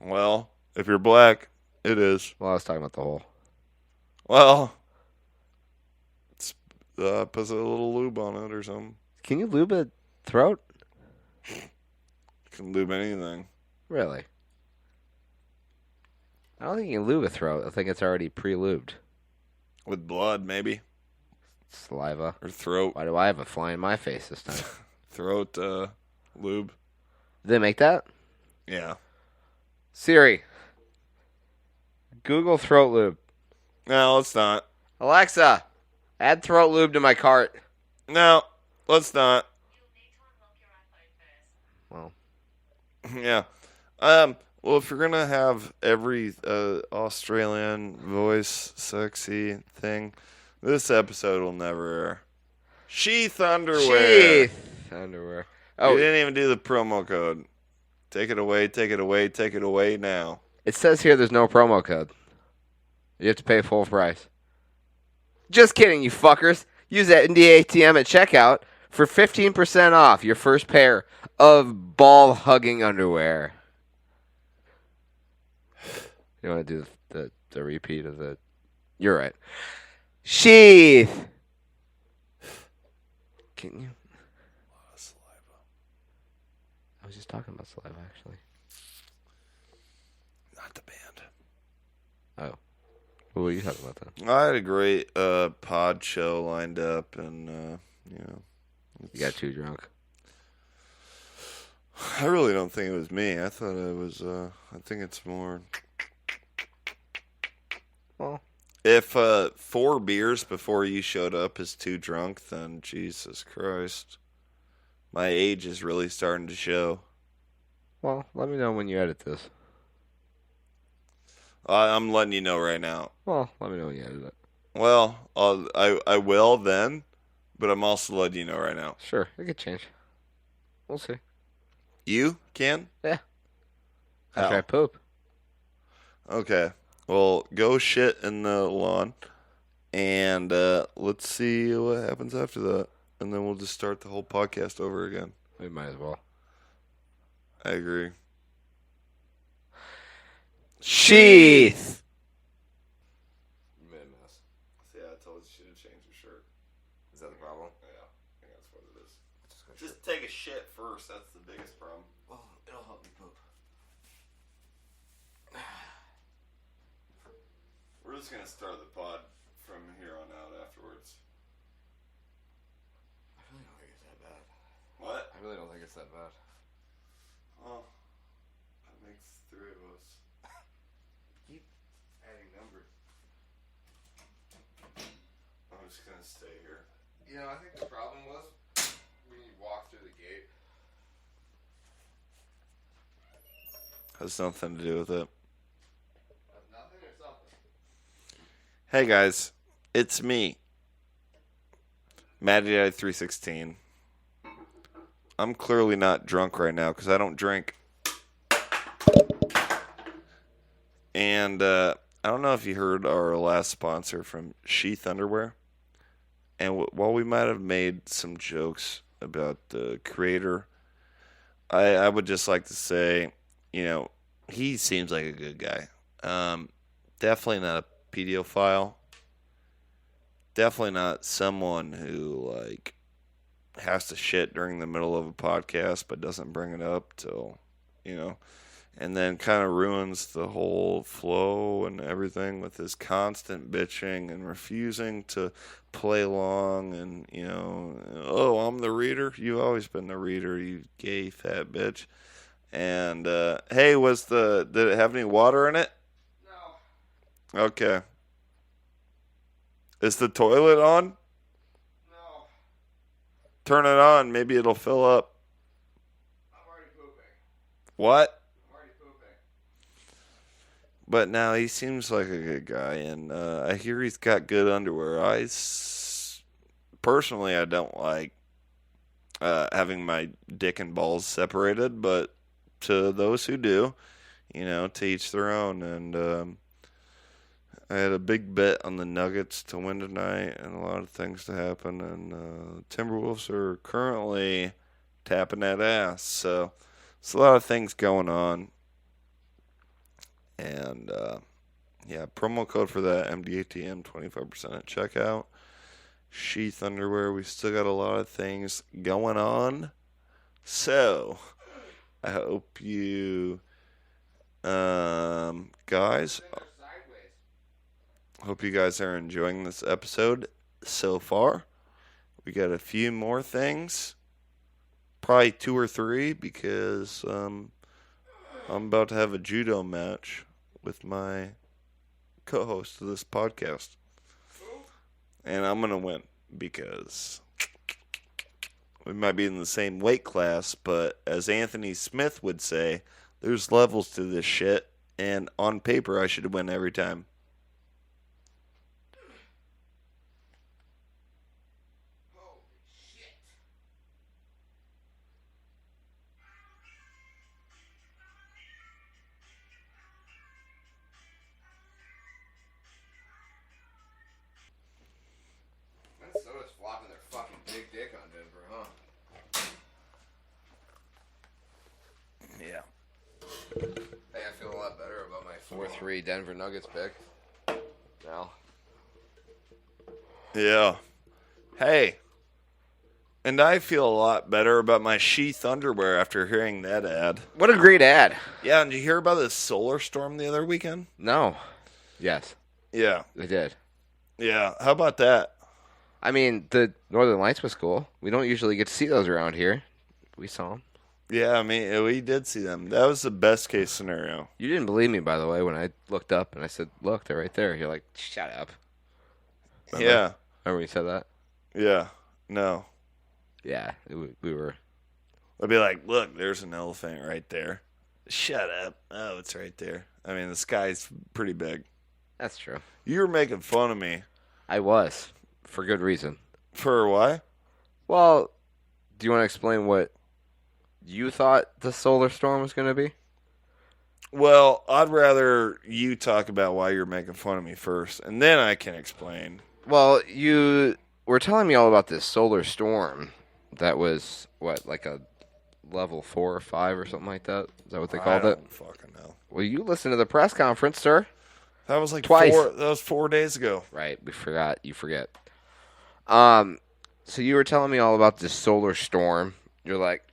Well, if you're black, it is. Well, I was talking about the hole. Well, it's, put a little lube on it or something. Can you lube a throat? You can lube anything. Really? I don't think you can lube a throat. I think it's already pre-lubed. With blood, maybe. Saliva. Or throat. Why do I have a fly in my face this time? Throat lube. Did they make that? Yeah. Siri. Google throat lube. No, let's not. Alexa, add throat lube to my cart. No, let's not. Well, Yeah. Well, if you're gonna have every Australian voice sexy thing, this episode will never air. Sheath underwear. Sheath underwear. Oh, Oh, you didn't even do the promo code. Take it away, take it away, take it away now. it says here there's no promo code. You have to pay full price. Just kidding, you fuckers. Use that NDATM at checkout for 15% off your first pair of ball-hugging underwear. You want to do the repeat of the... You're right. Sheath! Can you... I was just talking about saliva, actually. Not the band. Oh. What were you talking about then? I had a great pod show lined up, and You got too drunk. I really don't think it was me. I thought it was. I think it's more. Well, If 4 beers before you showed up is too drunk, then Jesus Christ, my age is really starting to show. well, let me know when you edit this. I'm letting you know right now. Well, let me know when you edit it. Well, I will then, but I'm also letting you know right now. Sure, it could change. We'll see. You can? Yeah. After How? I poop. Okay. Well, go shit in the lawn, and let's see what happens after that, and then we'll just start the whole podcast over again. We might as well. I agree. Sheath! You made a mess. Yeah, I told you she should have changed her shirt. Is that the problem? Yeah, I think that's what it is. Just take a shit first. That's the biggest problem. Well, it'll help me poop. We're just gonna start the pod from here on out afterwards. I really don't think it's that bad. What? I really don't think it's that bad. Oh, that makes 3 of us. Keep adding numbers. I'm just gonna stay here. You know, I think the problem was when you walk through the gate. Has nothing to do with it. Nothing or something? Hey guys, it's me, Matty Daddy 316. I'm clearly not drunk right now because I don't drink. And I don't know if you heard our last sponsor from Sheath Underwear. And while we might have made some jokes about the creator I would just like to say, he seems like a good guy. Definitely not a pedophile. Definitely not someone who has to shit during the middle of a podcast but doesn't bring it up till, and then kind of ruins the whole flow and everything with his constant bitching and refusing to play along and, oh, I'm the reader. You've always been the reader, you gay fat bitch. And, hey, did it have any water in it? No. Okay. Is the toilet on? No. Turn it on. Maybe it'll fill up. I'm already pooping. What? I'm already pooping. But now he seems like a good guy, and I hear he's got good underwear. Personally, I don't like having my dick and balls separated, but to those who do, to each their own. And I had a big bet on the Nuggets to win tonight and a lot of things to happen. And Timberwolves are currently tapping that ass. So it's a lot of things going on. And promo code for that, MDATM, 25% at checkout. Sheath underwear. We still got a lot of things going on. So I hope you guys are enjoying this episode so far. We got a few more things, probably 2 or 3, because I'm about to have a judo match with my co-host of this podcast, and I'm gonna win because we might be in the same weight class, but as Anthony Smith would say, there's levels to this shit, and on paper, I should win every time. Holy shit. Minnesota's flopping their fucking big dick on Denver, huh? Yeah. Hey, I feel a lot better about my 4-3 Denver Nuggets pick. Now. Yeah. Hey. And I feel a lot better about my sheath underwear after hearing that ad. What a great ad. Yeah, and did you hear about the solar storm the other weekend? No. Yes. Yeah. They did. Yeah. How about that? I mean, the Northern Lights was cool. We don't usually get to see those around here. We saw them. Yeah, I mean, we did see them. That was the best case scenario. You didn't believe me, by the way, when I looked up and I said, look, they're right there. You're like, shut up. Remember? Yeah. Remember when you said that? Yeah. No. Yeah, we were. I'd be like, look, there's an elephant right there. Shut up. Oh, it's right there. I mean, the sky's pretty big. That's true. You were making fun of me. I was, for good reason. For why? Well, do you want to explain what you thought the solar storm was going to be? Well, I'd rather you talk about why you're making fun of me first, and then I can explain. Well, you were telling me all about this solar storm that was, what, like a level 4 or 5 or something like that? Is that what they called I it? don't fucking know. Well, you listened to the press conference, sir. That was like Twice. That was 4 days ago. Right, we forgot. You forget. So you were telling me all about this solar storm. You're like,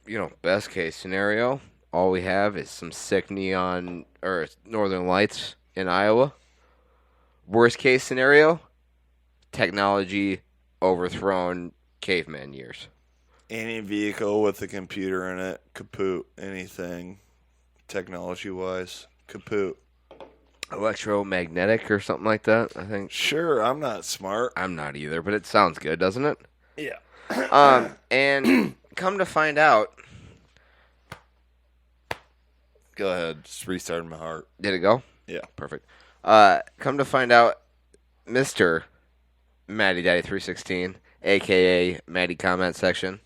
best case scenario, all we have is some sick neon or northern lights in Iowa. Worst case scenario, technology overthrown caveman years. Any vehicle with a computer in it, kaput. Anything, technology-wise, kaput. Electromagnetic or something like that, I think. Sure, I'm not smart. I'm not either, but it sounds good, doesn't it? Yeah. And come to find out. Go ahead. Just restarted my heart. Did it go? Yeah. Perfect. Come to find out, Mr. Matty Daddy 316, a.k.a. Matty Comment Section.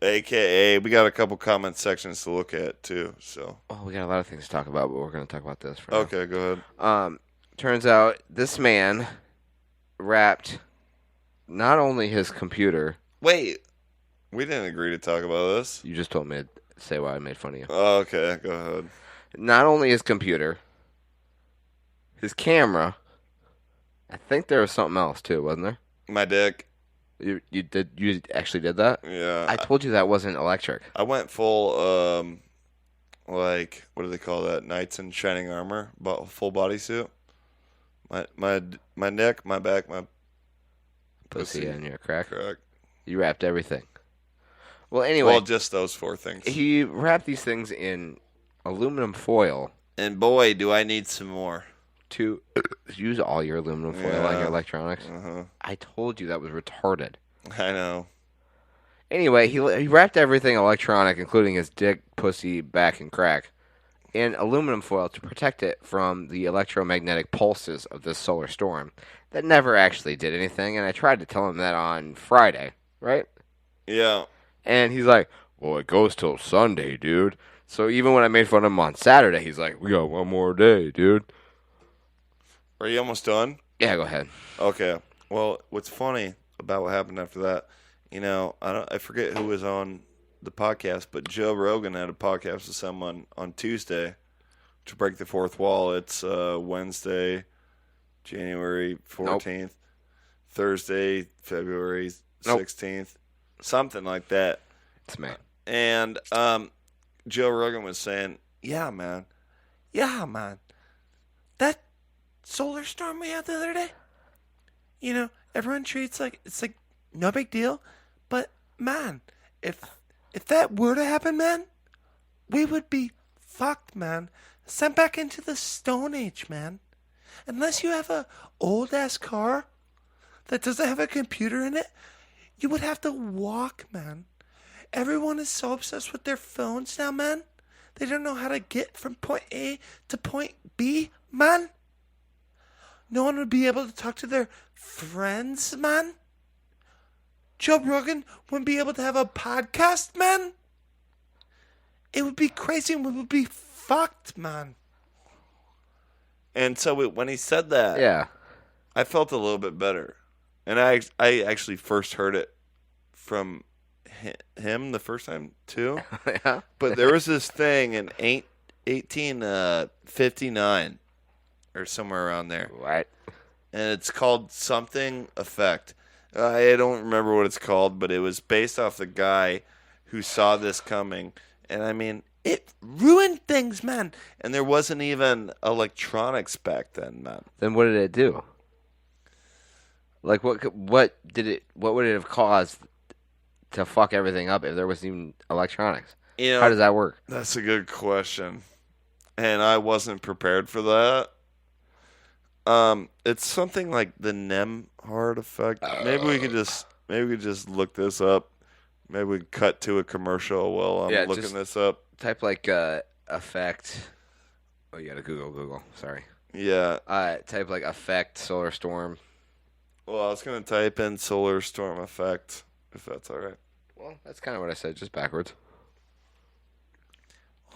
AKA, we got a couple comment sections to look at, too. So. Oh, we got a lot of things to talk about, but we're going to talk about this for now. Okay, go ahead. Turns out this man wrapped not only his computer. Wait. We didn't agree to talk about this. You just told me say why I made fun of you. Oh, okay, go ahead. Not only his computer, his camera. I think there was something else too, wasn't there? My dick. You actually did that? Yeah. I told you that wasn't electric. I went full, like, what do they call that? Knights in shining armor, full bodysuit. My neck, my back, my Pussy and your crack. Correct. You wrapped everything. Well, anyway. Well, just those 4 things. He wrapped these things in aluminum foil. And boy, do I need some more. To use all your aluminum foil on your electronics. Uh-huh. I told you that was retarded. I know. Anyway, he wrapped everything electronic, including his dick, pussy, back, and crack, in aluminum foil to protect it from the electromagnetic pulses of this solar storm that never actually did anything. And I tried to tell him that on Friday, right? Yeah. And he's like, well, it goes till Sunday, dude. So even when I made fun of him on Saturday, he's like, we got one more day, dude. Are you almost done? Yeah, go ahead. Okay. Well, what's funny about what happened after that, I forget who was on the podcast, but Joe Rogan had a podcast with someone on Tuesday to break the fourth wall. It's Wednesday, January 14th, Nope. Thursday, February 16th, something like that. It's me. And Joe Rogan was saying, yeah, man, that solar storm we had the other day, everyone treats it's like no big deal, but man, if that were to happen, man, we would be fucked, man. Sent back into the Stone Age, man. Unless you have a old ass car that doesn't have a computer in it, you would have to walk, man. Everyone is so obsessed with their phones now, man. They don't know how to get from point A to point B, man. No one would be able to talk to their friends, man. Joe Rogan wouldn't be able to have a podcast, man. It would be crazy and we would be fucked, man. And so when he said that, Yeah. I felt a little bit better. And I actually first heard it from him the first time, too. Yeah. But there was this thing in 1859 or somewhere around there. What? And it's called something effect. I don't remember what it's called, but it was based off the guy who saw this coming. And I mean, it ruined things, man. And there wasn't even electronics back then, man. Then what did it do? Like what would it have caused to fuck everything up if there wasn't even electronics? How does that work? That's a good question. And I wasn't prepared for that. It's something like the Nemhard effect. Maybe we could just look this up. Maybe we could cut to a commercial while I'm looking this up. Type like effect. Oh, you gotta Google. Sorry. Yeah. Type like effect solar storm. Well, I was gonna type in solar storm effect, if that's all right. Well, that's kind of what I said, just backwards.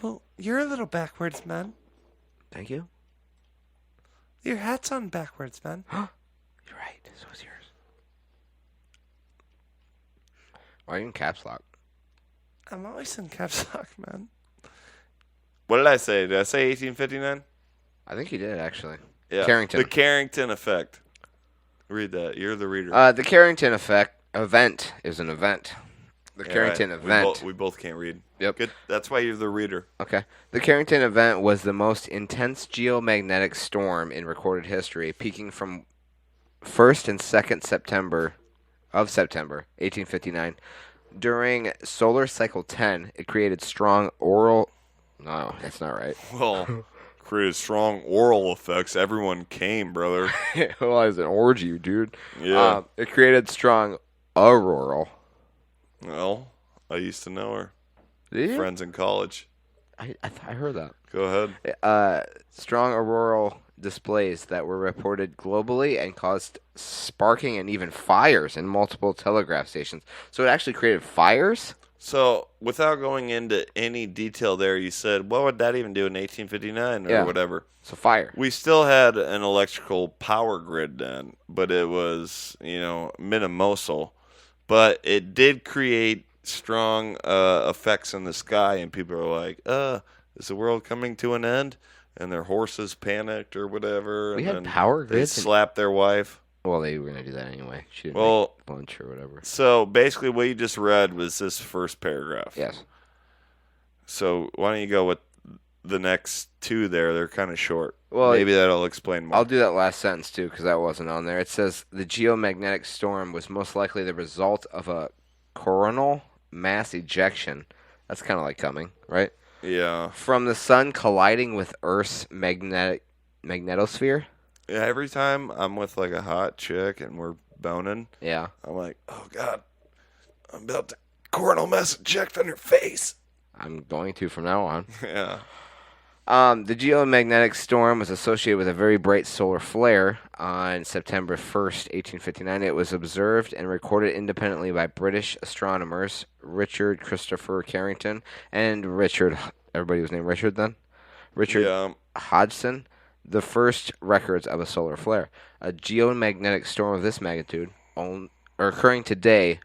Well, you're a little backwards, man. Thank you. Your hat's on backwards, man. You're right. So is yours. Why are you in caps lock? I'm always in caps lock, man. What did I say? Did I say 1859? I think you did, actually. Yeah. Carrington. The Carrington effect. Read that. You're the reader. The Carrington event is an event. The Carrington right. event. We both can't read. Yep. Good. That's why you're the reader. Okay. The Carrington event was the most intense geomagnetic storm in recorded history, peaking from 1st and 2nd September 1859. During solar cycle 10, it created strong auroral... No, that's not right. Well, created strong oral effects. Everyone came, brother. Well, it's an orgy, dude. Yeah. It created strong auroral... Well, I used to know her. Did you? Friends in college. I heard that. Go ahead. Strong auroral displays that were reported globally and caused sparking and even fires in multiple telegraph stations. So it actually created fires? So, without going into any detail there, you said, what would that even do in 1859 or whatever? So fire. We still had an electrical power grid then, but it was, minimosal. But it did create strong effects in the sky, and people are like, is the world coming to an end? And their horses panicked or whatever. We and had then power they grids and- slapped their wife. Well, they were gonna do that anyway. She didn't Well, make lunch or whatever. So basically, what you just read was this first paragraph. Yes. So why don't you go with the next two there? They're kind of short. Well, maybe that'll explain more. I'll do that last sentence too because that wasn't on there. It says the geomagnetic storm was most likely the result of a coronal mass ejection. That's kind of like coming, right? Yeah. From the sun colliding with Earth's magnetosphere. Yeah. Every time I'm with like a hot chick and we're boning, Yeah. I'm like, oh god, I'm about to coronal mass eject on your face. I'm going to from now on. Yeah. The geomagnetic storm was associated with a very bright solar flare on September 1st, 1859. It was observed and recorded independently by British astronomers Richard Christopher Carrington and Richard. Everybody was named Richard then? Richard Hodgson. The first records of a solar flare. A geomagnetic storm of this magnitude, occurring today,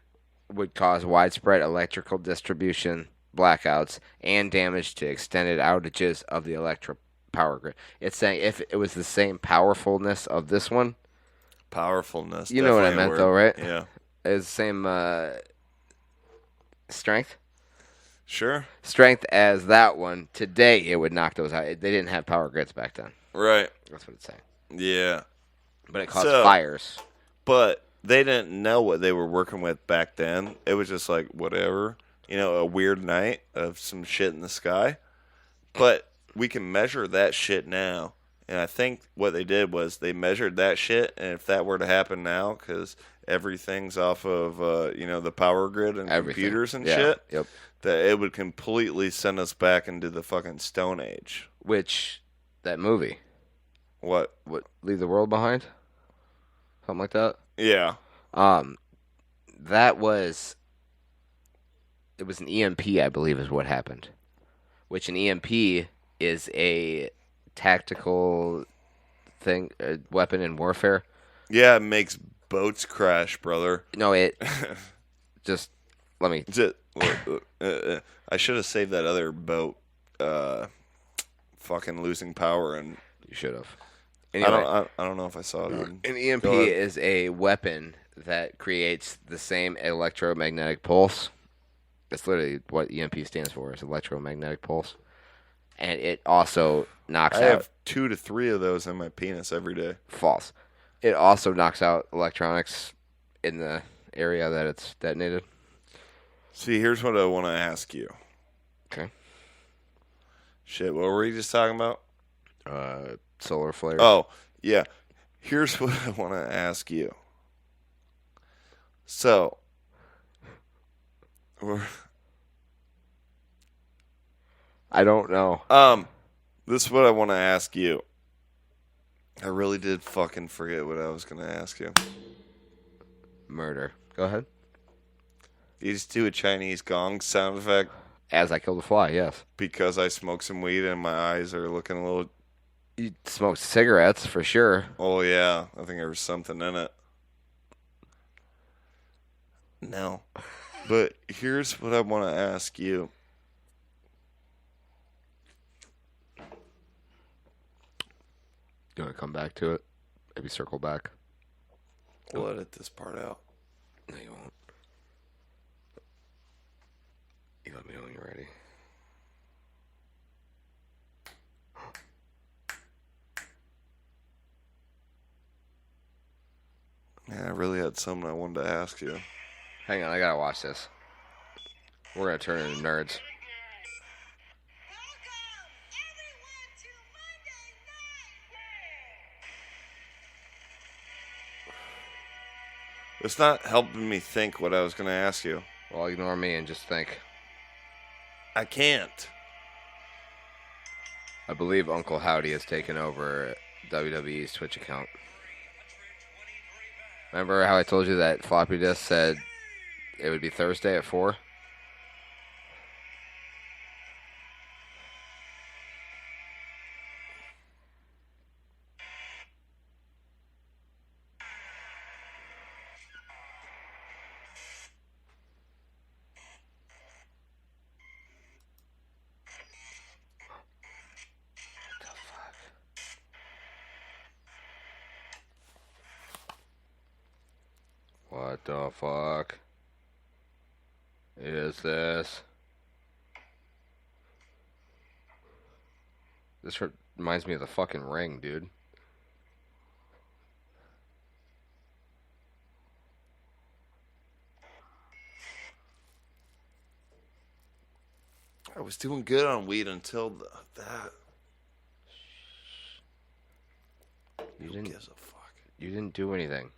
would cause widespread electrical distribution blackouts and damage to extended outages of the electric power grid. It's saying if it was the same powerfulness of this one. Powerfulness. You know what I meant, though, right? Yeah. It's the same strength? Sure. Strength as that one. Today, it would knock those out. They didn't have power grids back then. Right. That's what it's saying. Yeah. But it caused fires. But they didn't know what they were working with back then. It was just like, whatever. You know, a weird night of some shit in the sky. But we can measure that shit now. And I think what they did was they measured that shit. And if that were to happen now, because everything's off of, the power grid and computers and shit, Yep. that it would completely send us back into the fucking Stone Age. Which, that movie. What? Leave the World Behind? Something like that? Yeah. That was... It was an EMP, I believe, is what happened. Which an EMP is a tactical thing, a weapon in warfare. Yeah, it makes boats crash, brother. No, it... just... Let me... I should have saved that other boat fucking losing power. And you should have. Anyway, I don't know if I saw it. An EMP is a weapon that creates the same electromagnetic pulse. That's literally what EMP stands for, is electromagnetic pulse. And it also knocks out... I have 2 to 3 of those in my penis every day. False. It also knocks out electronics in the area that it's detonated. See, here's what I want to ask you. Okay. Shit, what were you just talking about? Solar flares. Oh, yeah. Here's what I want to ask you. So, I don't know. This is what I want to ask you. I really did fucking forget what I was going to ask you. Murder. Go ahead. You just do a Chinese gong sound effect? As I killed a fly, yes. Because I smoked some weed and my eyes are looking a little... You smoked cigarettes, for sure. Oh, yeah. I think there was something in it. No. But here's what I want to ask you. You want to come back to it? Maybe circle back. We'll edit this part out. No, you won't. You let me know when you're ready. Man, I really had something I wanted to ask you. Hang on, I gotta watch this. We're gonna turn into nerds. It's not helping me think what I was going to ask you. Well, ignore me and just think. I can't. I believe Uncle Howdy has taken over WWE's Twitch account. Remember how I told you that floppy disk said it would be Thursday at 4? What the fuck is this? This reminds me of the fucking Ring, dude. I was doing good on weed until that. You Who didn't gives a fuck? You didn't do anything.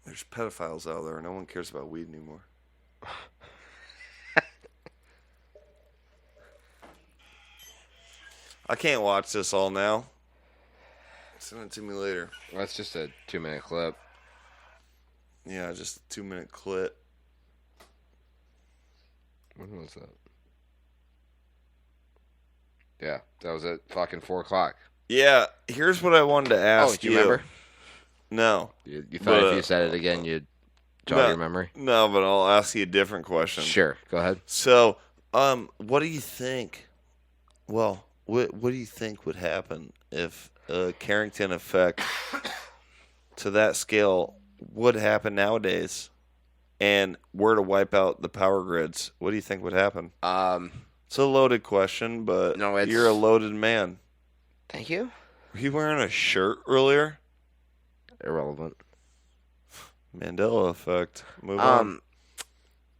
There's pedophiles out there. No one cares about weed anymore. I can't watch this all now. Send it to me later. That's just a 2-minute clip. Yeah, just a 2-minute clip. When was that? Yeah, that was at fucking 4 o'clock. Yeah, here's what I wanted to ask do you remember? No. You thought if you said it again, you'd jog your memory? No, but I'll ask you a different question. Sure, go ahead. So, what do you think? Well, what do you think would happen if a Carrington effect to that scale would happen nowadays, and were to wipe out the power grids? What do you think would happen? It's a loaded question, but no, you're a loaded man. Thank you. Were you wearing a shirt earlier? Irrelevant. Mandela effect. Move on.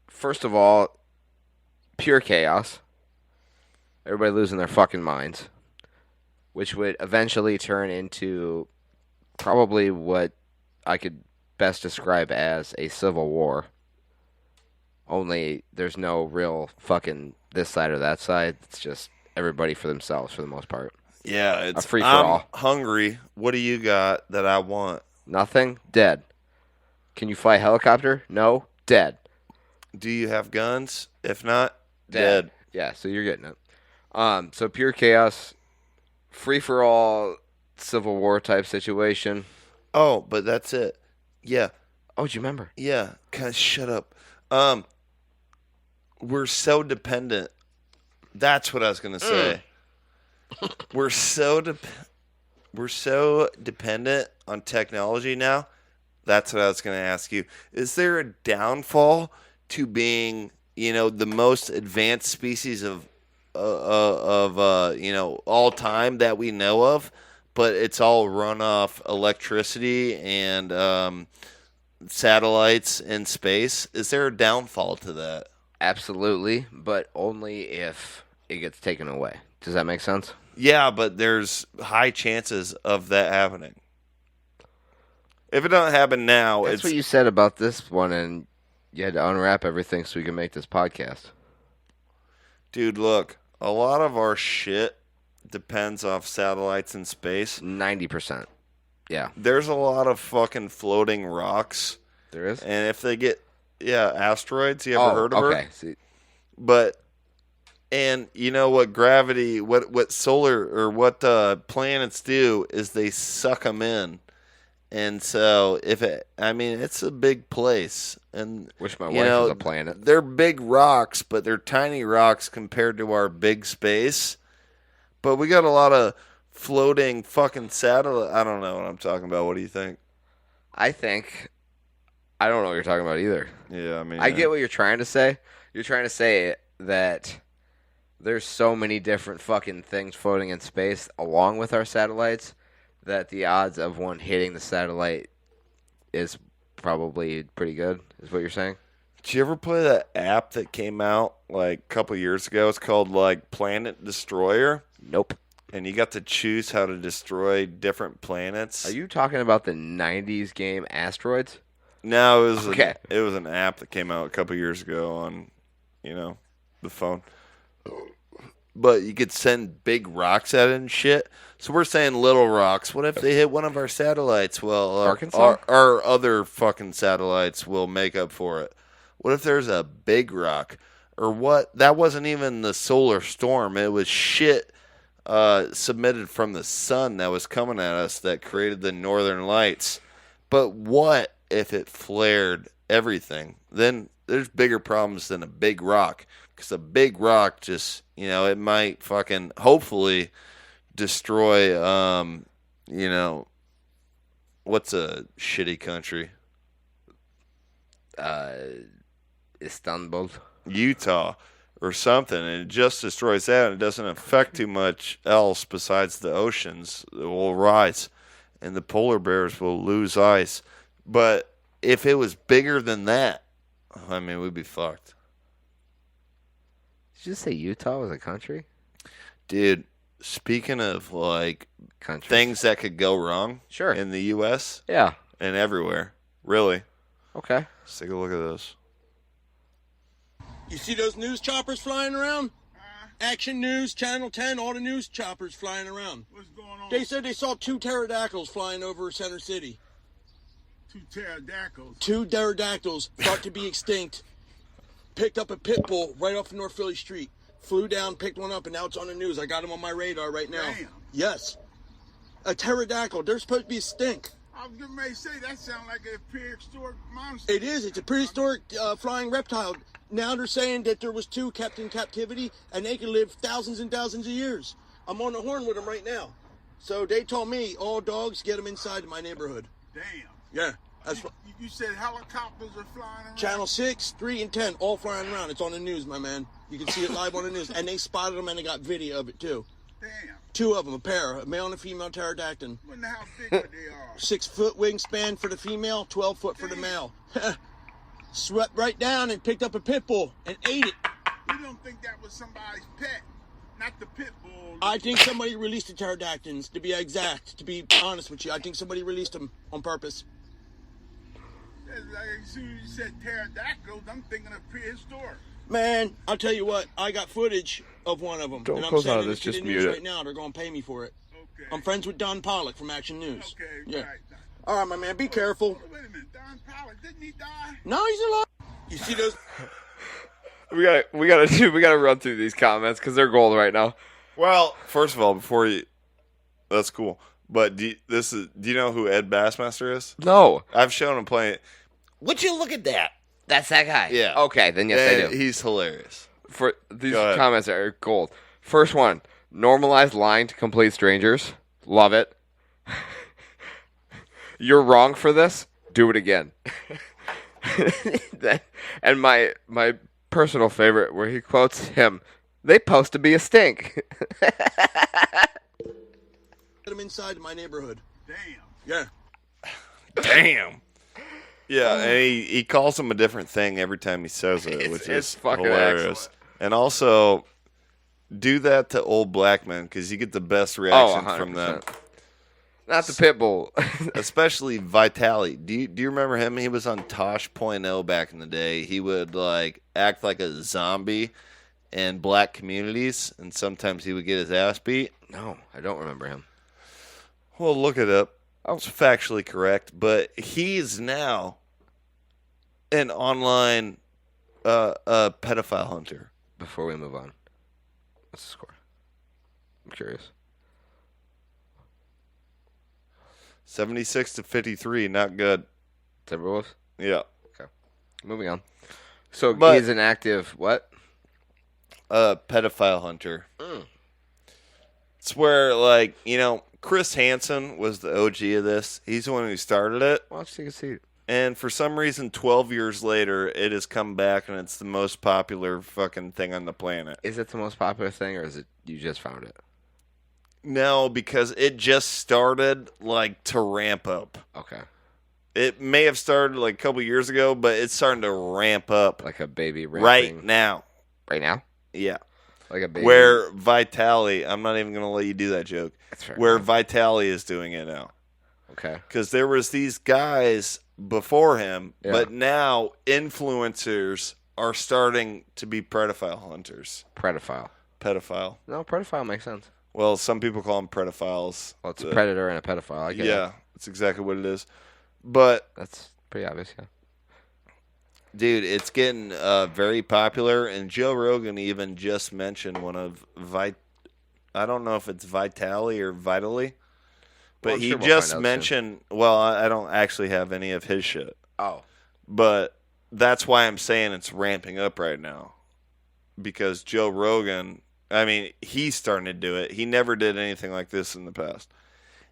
First of all, pure chaos. Everybody losing their fucking minds, which would eventually turn into probably what I could best describe as a civil war. Only there's no real fucking this side or that side. It's just everybody for themselves for the most part. Yeah, it's a free for all. I'm hungry. What do you got that I want? Nothing. Dead. Can you fly a helicopter? No. Dead. Do you have guns? If not, dead. Yeah, so you're getting it. So pure chaos, free for all, civil war type situation. Oh, but that's it. Yeah. Oh, do you remember? Yeah. Guys, shut up. We're so dependent. That's what I was gonna say. We're so dependent on technology now. That's what I was gonna ask you. Is there a downfall to being, the most advanced species of all time that we know of, but it's all run off electricity and satellites in space? Is there a downfall to that? Absolutely, but only if it gets taken away. Does that make sense? Yeah, but there's high chances of that happening. If it doesn't happen now, That's what you said about this one, and you had to unwrap everything so we can make this podcast. Dude, look, a lot of our shit depends off satellites in space. 90%. Yeah. There's a lot of fucking floating rocks. There is? And if they get, asteroids, you ever heard of her? Okay. See. And you know what gravity, what solar, or what planets do is they suck them in. And so, it's a big place. And wish my wife was a planet. They're big rocks, but they're tiny rocks compared to our big space. But we got a lot of floating fucking satellite. I don't know what I'm talking about. What do you think? I don't know what you're talking about either. Yeah, I get what you're trying to say. You're trying to say that there's so many different fucking things floating in space along with our satellites that the odds of one hitting the satellite is probably pretty good, is what you're saying? Did you ever play that app that came out like a couple years ago? It's called Planet Destroyer. Nope. And you got to choose how to destroy different planets. Are you talking about the 90s game Asteroids? No, it was an app that came out a couple years ago on, the phone. But you could send big rocks at it and shit. So we're saying little rocks. What if they hit one of our satellites? Well, our other fucking satellites will make up for it. What if there's a big rock? Or what? That wasn't even the solar storm. It was shit submitted from the sun that was coming at us that created the northern lights. But what if it flared everything? Then there's bigger problems than a big rock. Because a big rock just, it might fucking hopefully destroy, what's a shitty country? Istanbul. Utah or something, and it just destroys that, and it doesn't affect too much else besides the oceans that will rise, and the polar bears will lose ice. But if it was bigger than that, I mean, we'd be fucked. Did you just say Utah was a country? Dude, speaking of, like, Countries. things that could go wrong Sure. in the U.S. Yeah. and everywhere, really. Okay. Let's take a look at this. You see those news choppers flying around? Action News, Channel 10, all the news choppers flying around. What's going on? They said they saw 2 pterodactyls flying over Center City. 2 pterodactyls. 2 pterodactyls thought to be extinct. Picked up a pit bull right off North Philly Street. Flew down, picked one up, and now it's on the news. I got him on my radar right now. Damn. Yes. A pterodactyl. They're supposed to be extinct. I was getting ready to say, that sounds like a prehistoric monster. It is. It's a prehistoric flying reptile. Now they're saying that there was 2 kept in captivity, and they can live thousands and thousands of years. I'm on the horn with them right now. So they told me, all dogs, get them inside my neighborhood. Damn. Yeah. That's what, You said helicopters are flying around? Channel 6, 3, and 10, all flying around. It's on the news, my man. You can see it live on the news. And they spotted them, and they got video of it, too. Damn. 2 of them, a pair, a male and a female pterodactyl. Wonder how big they are. 6-foot wingspan for the female, 12 foot for the male. Swept right down and picked up a pit bull and ate it. You don't think that was somebody's pet? Not the pit bull. I think somebody released the pterodactyls, to be exact, to be honest with you. I think somebody released them on purpose. Like, as soon as you said pterodactyls, I'm thinking of prehistoric. Man, I'll tell you what, I got footage of one of them. Don't and I'm close out sending of this, it to just the mute news it. right now. They're going to pay me for it. Okay. I'm friends with Don Pollock from Action News. Okay, Yeah. right. All right, my man, be careful. Wait a minute, Don Pollock, didn't he die? No, he's alive. You see those? We gotta run through these comments because they're gold right now. Well, first of all, that's cool. But do you know who Ed Bassmaster is? No. I've shown him playing it. Would you look at that? That's that guy. Yeah. Okay, then yes, I do. He's hilarious. For these Go ahead. comments are gold. First one, normalize lying to complete strangers. Love it. You're wrong for this. Do it again. And my personal favorite, where he quotes him, "They post to be a stink." Get them inside my neighborhood. Damn. Yeah. Damn. Yeah, and he calls him a different thing every time he says it, which it's is fucking hilarious. excellent. And also, do that to old black men because you get the best reactions from them. 100%. Not the pit bull. Especially Vitali. Do you remember him? He was on Tosh.0 back in the day. He would like act like a zombie in black communities, and sometimes he would get his ass beat. No, I don't remember him. Well, look it up. It's factually correct, but he's now an online pedophile hunter. Before we move on, what's the score? I'm curious. 76-53, not good. Timberwolves? Yeah. Okay. Moving on. So But- he's an active what? Pedophile hunter. It's where, like, Chris Hansen was the OG of this. He's the one who started it. Why don't you take a seat? And for some reason, 12 years later, it has come back, and it's the most popular fucking thing on the planet. Is it the most popular thing, or is it you just found it? No, because it just started, like, to ramp up. Okay. It may have started, like, a couple years ago, but it's starting to ramp up Like a baby ramping. right now. Right now? Yeah. Like a baby. Where Vitali, I'm not even going to let you do that joke, That's fair where enough. Vitali is doing it now. Okay. Because there was these guys before him, Yeah. but now influencers are starting to be pedophile hunters. Pedophile. No, pedophile makes sense. Well, some people call them pedophiles. Well, it's a predator and a pedophile. I get it. Yeah, that's exactly what it is. But, That's pretty obvious, yeah. dude, it's getting very popular, and Joe Rogan even just mentioned one of I don't know if it's Vitali or Vitally, but Well, I'm he sure we'll just find out mentioned, well, I don't actually have any of his shit. Oh. But that's why I'm saying it's ramping up right now. Because Joe Rogan, I mean, he's starting to do it. He never did anything like this in the past.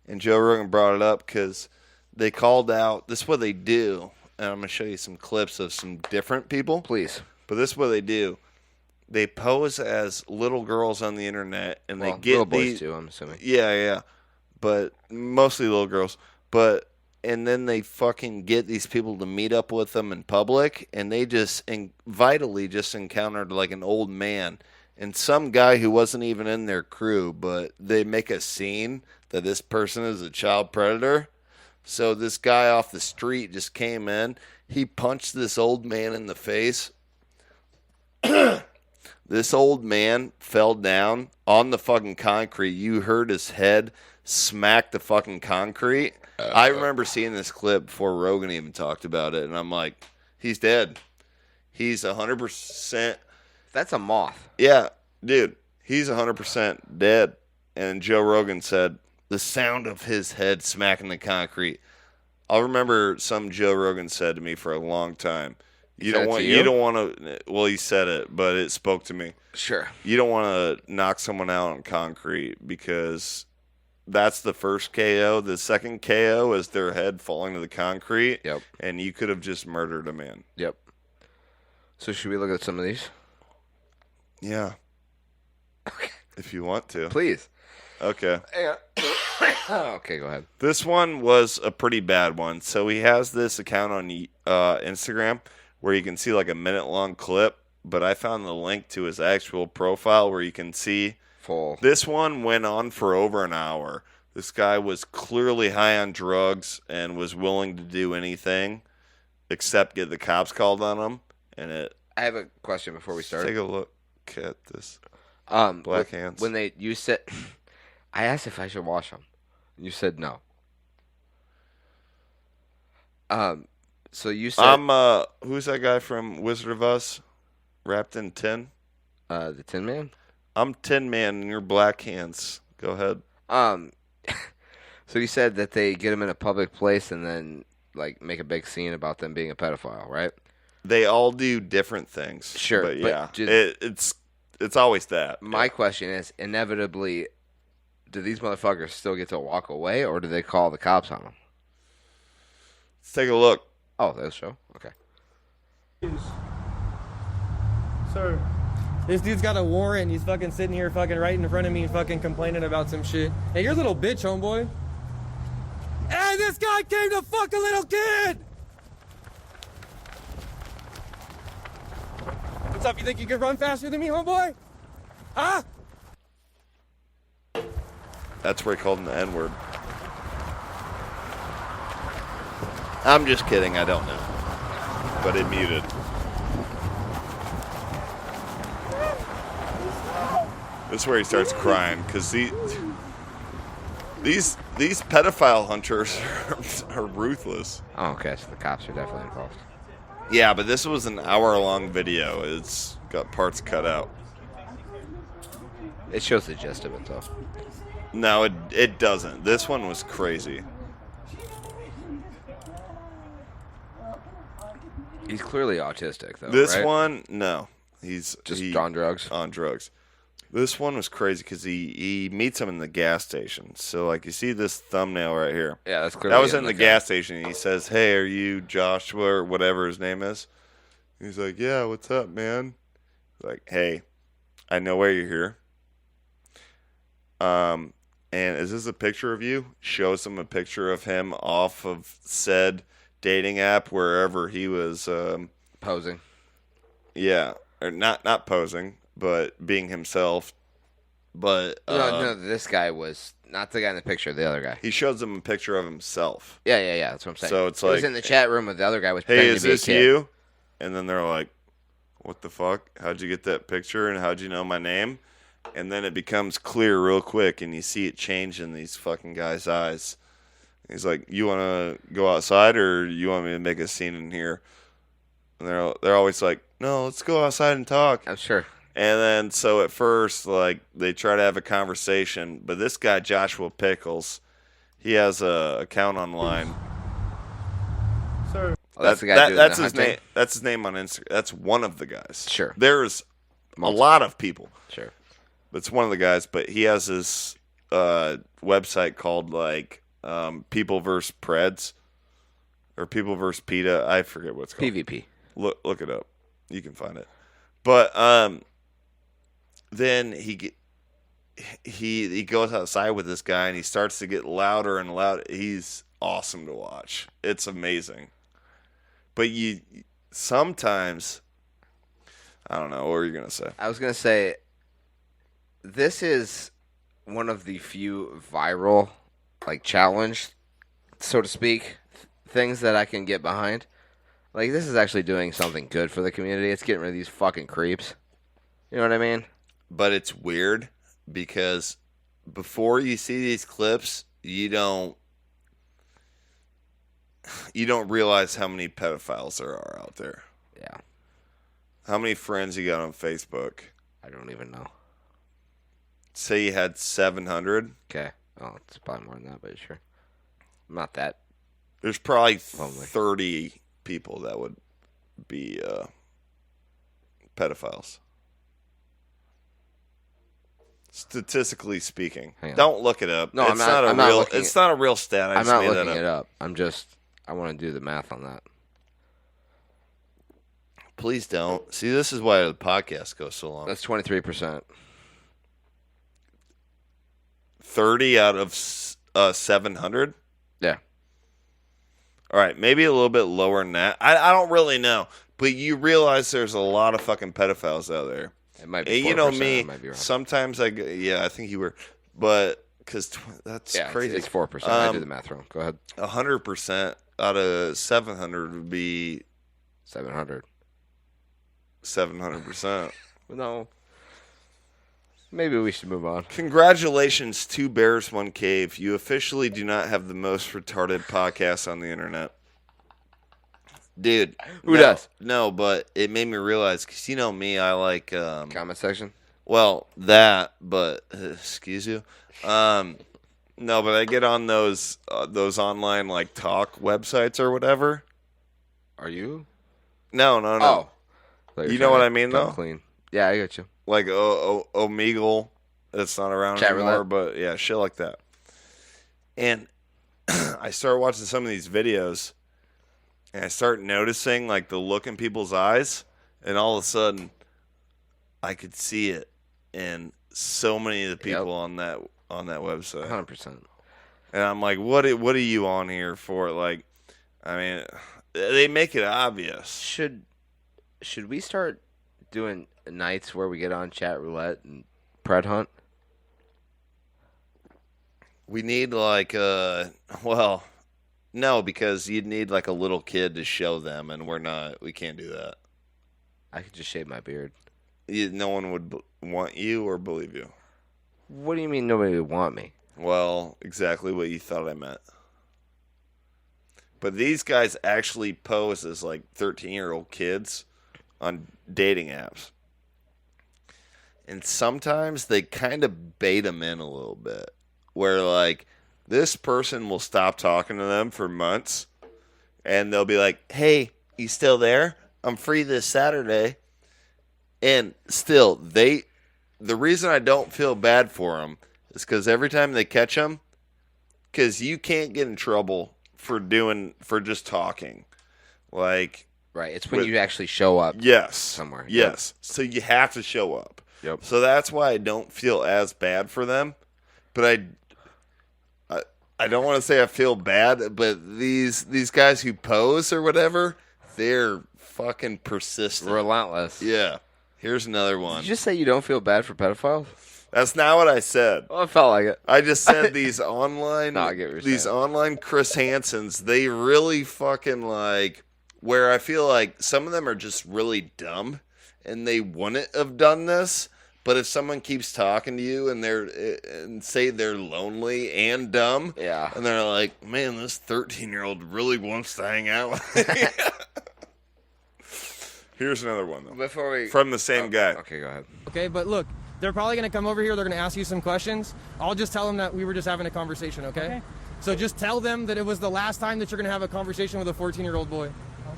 and Joe Rogan brought it up because they called out. This is what they do, and I'm going to show you some clips of some different people. Please. But this is what they do. They pose as little girls on the internet, and they get little boys these, too, I'm assuming. Yeah, but mostly little girls. And then they fucking get these people to meet up with them in public, and they just vitally just encountered like an old man and some guy who wasn't even in their crew, but they make a scene that this person is a child predator. So this guy off the street just came in. He punched this old man in the face. This old man fell down on the fucking concrete. You heard his head smack the fucking concrete. I remember seeing this clip before Rogan even talked about it, and I'm like, he's dead. He's 100%. That's a moth. Yeah, dude, he's 100% dead. And Joe Rogan said the sound of his head smacking the concrete. I'll remember something Joe Rogan said to me for a long time. You don't want to. Well, he said it, but it spoke to me. Sure. You don't want to knock someone out on concrete because that's the first KO. The second KO is their head falling to the concrete. Yep. And you could have just murdered a man. Yep. So should we look at some of these? Yeah. Okay. If you want to. Please. Okay. Okay, go ahead. This one was a pretty bad one. So he has this account on Instagram where you can see like a minute-long clip, but I found the link to his actual profile where you can see full. This one went on for over an hour. This guy was clearly high on drugs and was willing to do anything except get the cops called on him. And I have a question before we start. Take a look at this. Black hands. When you said, I asked if I should wash them. You said no. So you said who's that guy from Wizard of Oz? Wrapped in tin? The Tin Man? I'm Tin Man and you're Black Hands. Go ahead. So you said that they get him in a public place and then like make a big scene about them being a pedophile, right? They all do different things. Sure, but yeah, just, it's always that. My question is, inevitably, do these motherfuckers still get to walk away, or do they call the cops on them? Let's take a look. Oh, they'll show. Okay. Sir, this dude's got a warrant and he's fucking sitting here fucking right in front of me and fucking complaining about some shit. Hey, you're a little bitch, homeboy. Hey, this guy came to fuck a little kid! What's up, you think you can run faster than me, homeboy? Huh? That's where he called him the N-word. I'm just kidding, I don't know. But it muted. This is where he starts crying, because these pedophile hunters are ruthless. Oh, okay, so the cops are definitely involved. Yeah, but this was an hour-long video. It's got parts cut out. It shows the gist of it, though. No, it doesn't. This one was crazy. He's clearly autistic, though. This right? one, no. He's just on drugs. On drugs. This one was crazy because he meets him in the gas station. So, like, you see this thumbnail right here. Yeah, that's clearly. That was in the gas station. And he says, "Hey, are you Joshua or whatever his name is?" He's like, "Yeah, what's up, man?" Like, "Hey, I know why you're here. And is this a picture of you?" Shows him a picture of him off of said dating app wherever he was posing. Yeah, or not posing, but being himself. But no, this guy was not the guy in the picture. The other guy. He shows them a picture of himself. Yeah. That's what I'm saying. So it's he like was in the chat room with the other guy. Was hey, is to be this a kid. you? And then they're like, "What the fuck? How'd you get that picture? And how'd you know my name?" And then it becomes clear real quick, and you see it change in these fucking guys' eyes. He's like, "You want to go outside, or you want me to make a scene in here?" And they're always like, "No, let's go outside and talk." I'm sure. And then so at first, like they try to have a conversation, but this guy Joshua Pickles, he has a account online. Sir, that's the guy. That's his name. That's his name on Instagram. That's one of the guys. Sure. There's a lot of people. Sure. But it's one of the guys. But he has his website called like People vs. Preds or People vs. PETA. I forget what it's called. PvP. Look it up. You can find it. But then he goes outside with this guy and he starts to get louder and louder. He's awesome to watch. It's amazing. But you sometimes, I don't know. What were you gonna say? I was gonna say, this is one of the few viral, like challenge, so to speak, things that I can get behind. Like, this is actually doing something good for the community. It's getting rid of these fucking creeps. You know what I mean? But it's weird because before you see these clips, you don't realize how many pedophiles there are out there. Yeah. How many friends you got on Facebook? I don't even know. Say you had 700. Okay. Oh, it's probably more than that, but sure. Not that. There's probably lonely. 30 people that would be pedophiles. Statistically speaking. Don't look it up. No, it's I'm not. I'm not looking it's not a real stat. I'm not looking it up. I want to do the math on that. Please don't. See, this is why the podcast goes so long. That's 23%. 30 out of 700? Yeah. All right, maybe a little bit lower than that. I don't really know. But you realize there's a lot of fucking pedophiles out there. It might be 4%. You know me, I might be wrong. sometimes I think you were. But, because that's crazy. It's 4%. I did the math wrong. Go ahead. 100% out of 700 would be 700. 700%. No. Maybe we should move on. Congratulations, 2 Bears, 1 Cave. You officially do not have the most retarded podcast on the internet. Dude. Who does? No, but it made me realize, because you know me, I like... comment section? Well, that, but... excuse you. No, but I get on those online, like, talk websites or whatever. Are you? No. Oh. You know what I mean, though? Clean. Yeah, I get you. Like Omegle, that's not around Chat anymore, roulette. but yeah, shit like that. And I started watching some of these videos, and I start noticing like the look in people's eyes, and all of a sudden, I could see it in so many of the people on that website. 100%. And I'm like, what are you on here for? Like, I mean, they make it obvious. Should we start doing nights where we get on chat roulette and pred hunt? We need like well, no, because you'd need like a little kid to show them, and we can't do that. I could just shave my beard. No one would want you or believe you. What do you mean nobody would want me? Well, exactly what you thought I meant. But these guys actually pose as like 13-year-old kids on dating apps. And sometimes they kind of bait them in a little bit. Where like this person will stop talking to them for months. And they'll be like, hey, you still there? I'm free this Saturday. And still, the reason I don't feel bad for them is because every time they catch them, because you can't get in trouble for just talking. Like... Right, it's when you actually show up somewhere. Yes, so you have to show up. Yep. So that's why I don't feel as bad for them. But I don't want to say I feel bad, but these guys who pose or whatever, they're fucking persistent. Relentless. Yeah. Here's another one. Did you just say you don't feel bad for pedophiles? That's not what I said. Well, it felt like it. I just said these online No, I get what you're saying. online Chris Hansons, they really fucking like... Where I feel like some of them are just really dumb, and they wouldn't have done this. But if someone keeps talking to you and say they're lonely and dumb, yeah, and they're like, "Man, this 13-year-old really wants to hang out with me." Here's another one though. From the same guy. Okay, go ahead. Okay, but look, they're probably gonna come over here. They're gonna ask you some questions. I'll just tell them that we were just having a conversation. Okay. So just tell them that it was the last time that you're gonna have a conversation with a 14-year-old boy.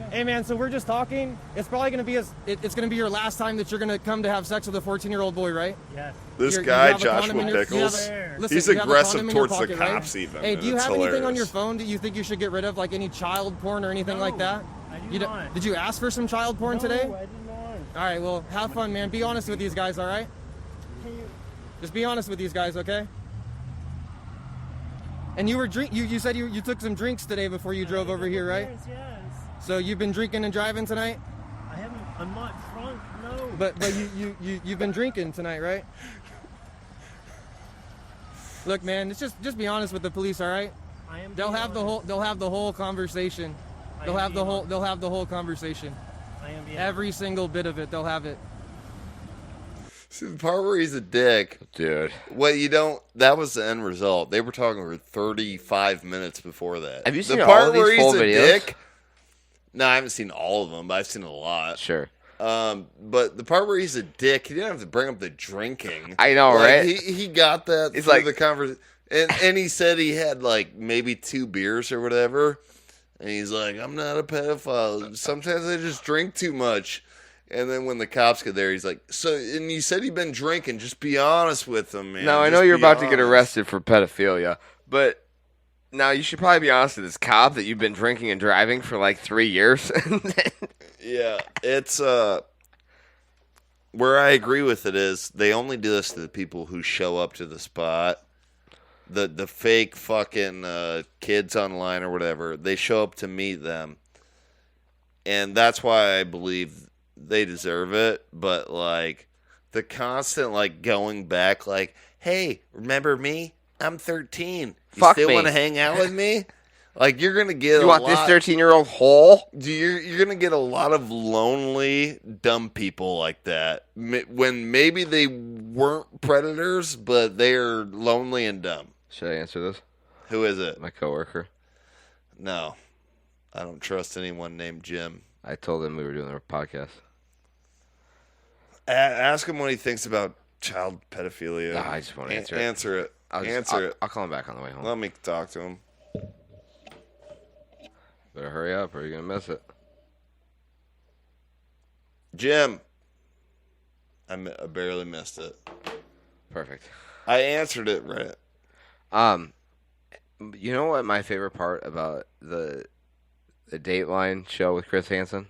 Hey man, so we're just talking. It's probably gonna be it's gonna be your last time that you're gonna come to have sex with a 14-year-old boy, right? Yes. This You guy, have a condom Joshua in your- you have Pickles, a- listen, he's you have a aggressive condom in your towards the pocket, right? cops even. Hey, do you It's have anything on hilarious. your phone that you think you should get rid of, like any child porn or anything like that? I do You d- not. Did you ask for some child porn today? No, I did not. All right, well, have fun, man. Be honest with these guys, all right? Just be honest with these guys, okay? And you were you said you took some drinks today before you drove over here, right? Yes, yes. So you've been drinking and driving tonight? I haven't. I'm not drunk. No. But you've been drinking tonight, right? Look, man, it's just be honest with the police, all right? I am. They'll being have honest. the whole conversation. I They'll am have the being whole honest. they'll have the whole conversation. I am being Every single bit of it, they'll have it. See, the part where he's a dick, Dude. well, you don't. That was the end result. They were talking for 35 minutes before that. Have you seen the all part of these where full he's a videos? dick? No, I haven't seen all of them, but I've seen a lot. Sure. But the part where he's a dick, he didn't have to bring up the drinking. I know, Like, right? He got that. He's through like- the conversation, and he said he had like maybe 2 beers or whatever, and he's like, "I'm not a pedophile. Sometimes I just drink too much." And then when the cops get there, he's like, "So," and you said you've been drinking. Just be honest with them, man. Now, I Just know you're be about to get honest." arrested for pedophilia, but now you should probably be honest with this cop that you've been drinking and driving for like 3 years. Yeah, it's where I agree with it is they only do this to the people who show up to the spot. The fake fucking kids online or whatever, they show up to meet them. And that's why I believe they deserve it. But like the constant like going back like, "Hey, remember me? I'm 13. You Fuck still me." want to hang out with me?" Like you're gonna get You a want lot, this 13-year-old hole? you're gonna get a lot of lonely, dumb people like that. When maybe they weren't predators, but they are lonely and dumb. Should I answer this? Who is it? My coworker. No, I don't trust anyone named Jim. I told him we were doing a podcast. Ask him what he thinks about child pedophilia. Nah, I just won't answer it. Answer it. Answer it. I'll call him back on the way home. Let me talk to him. Better hurry up or you're going to miss it. Jim. I barely missed it. Perfect. I answered it right. You know what my favorite part about the Dateline show with Chris Hansen?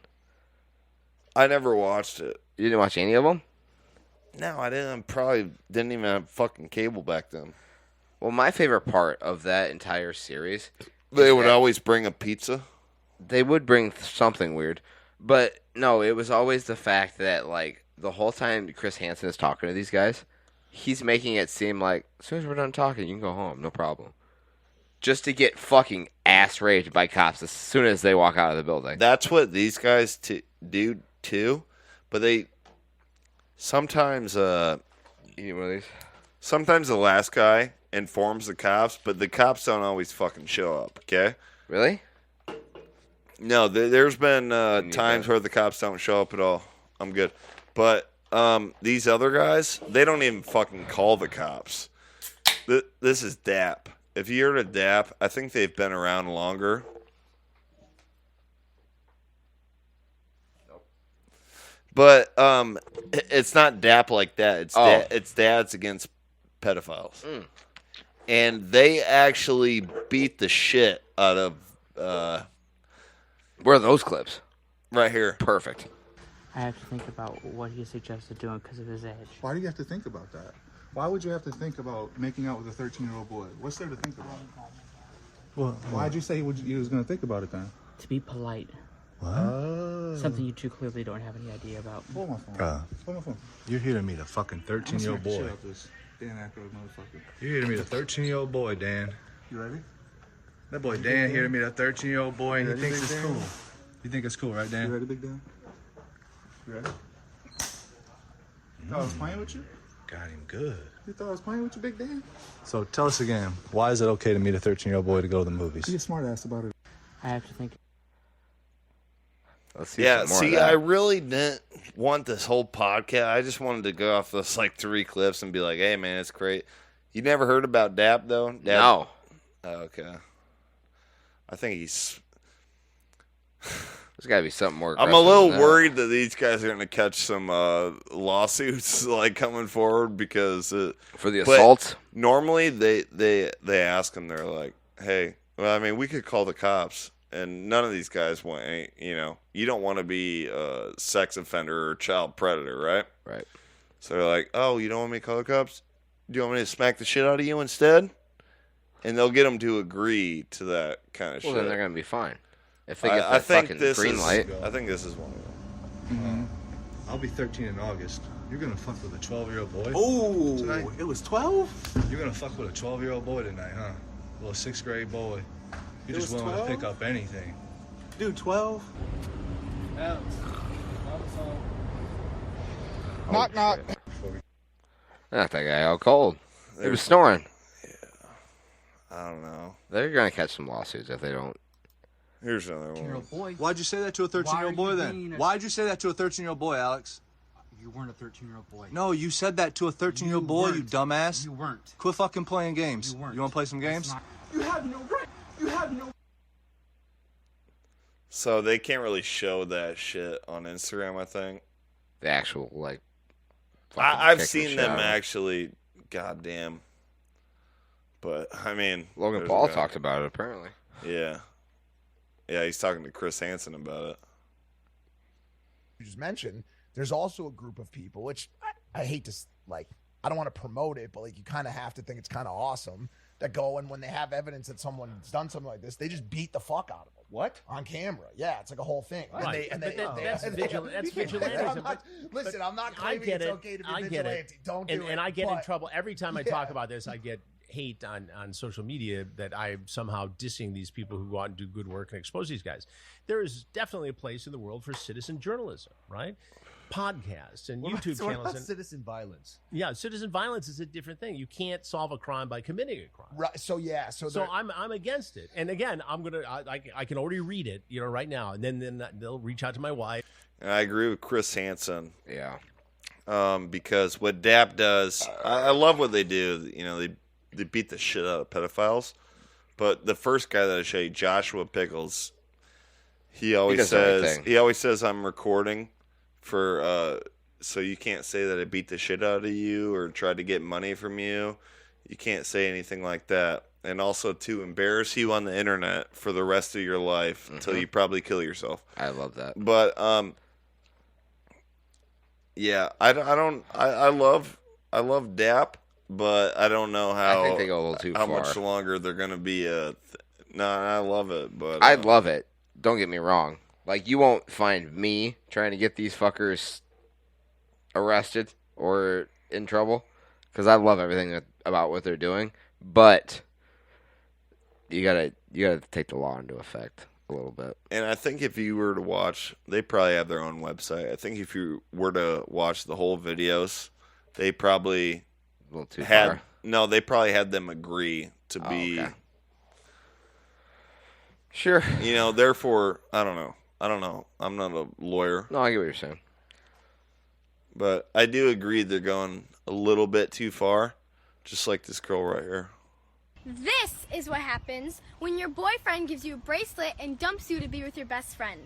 I never watched it. You didn't watch any of them? No, I didn't. Probably didn't even have fucking cable back then. Well, my favorite part of that entire series, They would always bring a pizza. they would bring something weird, but no, it was always the fact that like the whole time Chris Hansen is talking to these guys, he's making it seem like as soon as we're done talking, you can go home, no problem. Just to get fucking ass raped by cops as soon as they walk out of the building. That's what these guys do too, but they sometimes You need one of these? sometimes the last guy informs the cops, but the cops don't always fucking show up. Okay. Really? No, there's been need times that. where the cops don't show up at all. I'm good. But these other guys, they don't even fucking call the cops. This is DAP. If you heard of DAP, I think they've been around longer. But it's not DAP like that. It's Dads Against Pedophiles. And they actually beat the shit out of Where are those clips? right here. Perfect. I have to think about what he suggested doing because of his age. Why do you have to think about that? Why would you have to think about making out with a 13-year-old boy? What's there to think about? Well, why'd you say he was going to think about it then? To be polite. What? Something you two clearly don't have any idea about. Hold my phone. Hold my phone. You're here to meet a fucking 13-year-old boy. Dan Aykroyd motherfucker. You're here to meet a 13-year-old boy, Dan. You ready? That boy Dan here to meet a 13-year-old boy, and he thinks it's cool. You think it's cool, right, Dan? You ready, Big Dan? You ready? Thought I was playing with you? Got him good. You thought I was playing with you, Big Dan? So tell us again, why is it okay to meet a 13-year-old boy to go to the movies? Be a smart ass about it. I have to think. Let's see Yeah, some more of see, that. I really didn't want this whole podcast. I just wanted to go off those like 3 clips and be like, "Hey, man, it's great." You never heard about DAP though? DAP? No. Oh, okay. I think he's. There's got to be something more. I'm a little worried that these guys are going to catch some lawsuits like coming forward because for the assaults. Normally they ask them. They're like, "Hey, well, I mean, we could call the cops." And none of these guys want any, you don't want to be a sex offender or child predator, right? Right. So they're like, oh, you don't want me to call the cops? Do you want me to smack the shit out of you instead? And they'll get them to agree to that kind of shit. Well, then they're going to be fine. If they get that fucking green light. I think this is one of them. Mm-hmm. I'll be 13 in August. You're going to fuck with a 12-year-old boy? Oh, tonight? It was 12? You're going to fuck with a 12-year-old boy tonight, huh? A little 6th grade boy. You're just willing 12? to pick up anything. Dude, 12? Knock, knock. Not that guy out cold. He was snoring. Yeah. I don't know. They're going to catch some lawsuits if they don't. Here's another one. Why'd you say that to a 13-year-old boy then? Why'd you say that to a 13-year-old boy, Alex? You weren't a 13-year-old boy. No, you said that to a 13-year-old boy, you dumbass. You weren't. Quit fucking playing games. You weren't. You want to play some games? You have no right. You have no. So they can't really show that shit on Instagram, I think. The actual, like... I've seen them actually, goddamn. But, I mean... Logan Paul talked about it, apparently. Yeah. Yeah, he's talking to Chris Hansen about it. You just mentioned, there's also a group of people, which I hate to, like, I don't want to promote it, but, like, you kind of have to think it's kind of awesome, that go and when they have evidence that someone's done something like this, they just beat the fuck out of them. What? On camera. Yeah, it's like a whole thing. Right. That's vigilantism. Listen, I'm not claiming it's okay to be I get vigilante. it. Don't do it. And I get in but- trouble every time I talk about this. I get hate on social media that I'm somehow dissing these people who go out and do good work and expose these guys. There is definitely a place in the world for citizen journalism, right? Podcasts and YouTube What channels. about And, citizen violence? yeah, citizen violence is a different thing. You can't solve a crime by committing a crime. Right. So yeah. So I'm against it. And again, I can already read it, right now. And then they'll reach out to my wife. And I agree with Chris Hansen. Yeah. Because what Mdatm does, I love what they do. They beat the shit out of pedophiles. But the first guy that I show you, Joshua Pickles, he always says I'm recording for so you can't say that I beat the shit out of you or tried to get money from you. You can't say anything like that. And also to embarrass you on the internet for the rest of your life until you probably kill yourself. I love that. But yeah, I love Mdatm, but I don't know how. I think they go a little too how far. much longer they're gonna be no, I love it, but I love it. Don't get me wrong. Like, you won't find me trying to get these fuckers arrested or in trouble, because I love everything about what they're doing. But you gotta take the law into effect a little bit. And I think if you were to watch, they probably have their own website. I think if you were to watch the whole videos, they probably a little too far. No, they probably had them agree to be. Okay. Sure. Therefore, I don't know. I'm not a lawyer. No, I get what you're saying. But I do agree they're going a little bit too far, just like this girl right here. This is what happens when your boyfriend gives you a bracelet and dumps you to be with your best friend.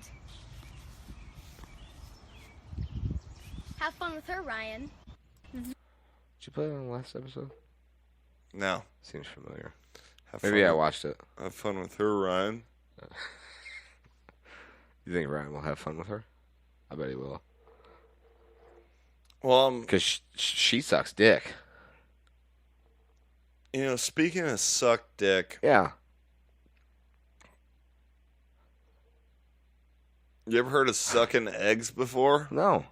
Have fun with her, Ryan. Did you play it on the last episode? No. Seems familiar. Maybe I watched it. Have fun with her, Ryan. You think Ryan will have fun with her? I bet he will. Well, because she sucks dick. Speaking of suck dick. Yeah. You ever heard of sucking eggs before? No.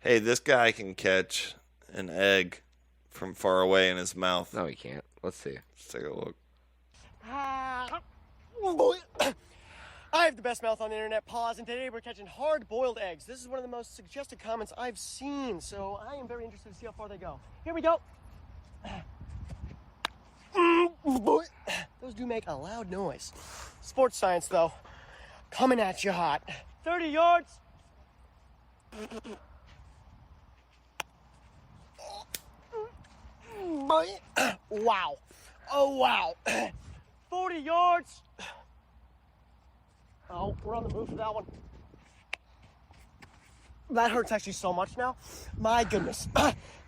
Hey, this guy can catch an egg from far away in his mouth. No, he can't. Let's see. Let's take a look. I have the best mouth on the internet, Pause, and today we're catching hard-boiled eggs. This is one of the most suggested comments I've seen, so I am very interested to see how far they go. Here we go. Those do make a loud noise. Sports science, though, coming at you hot. 30 yards. Wow. Oh, wow. 40 yards. Oh, we're on the move for that one. That hurts actually so much now. My goodness.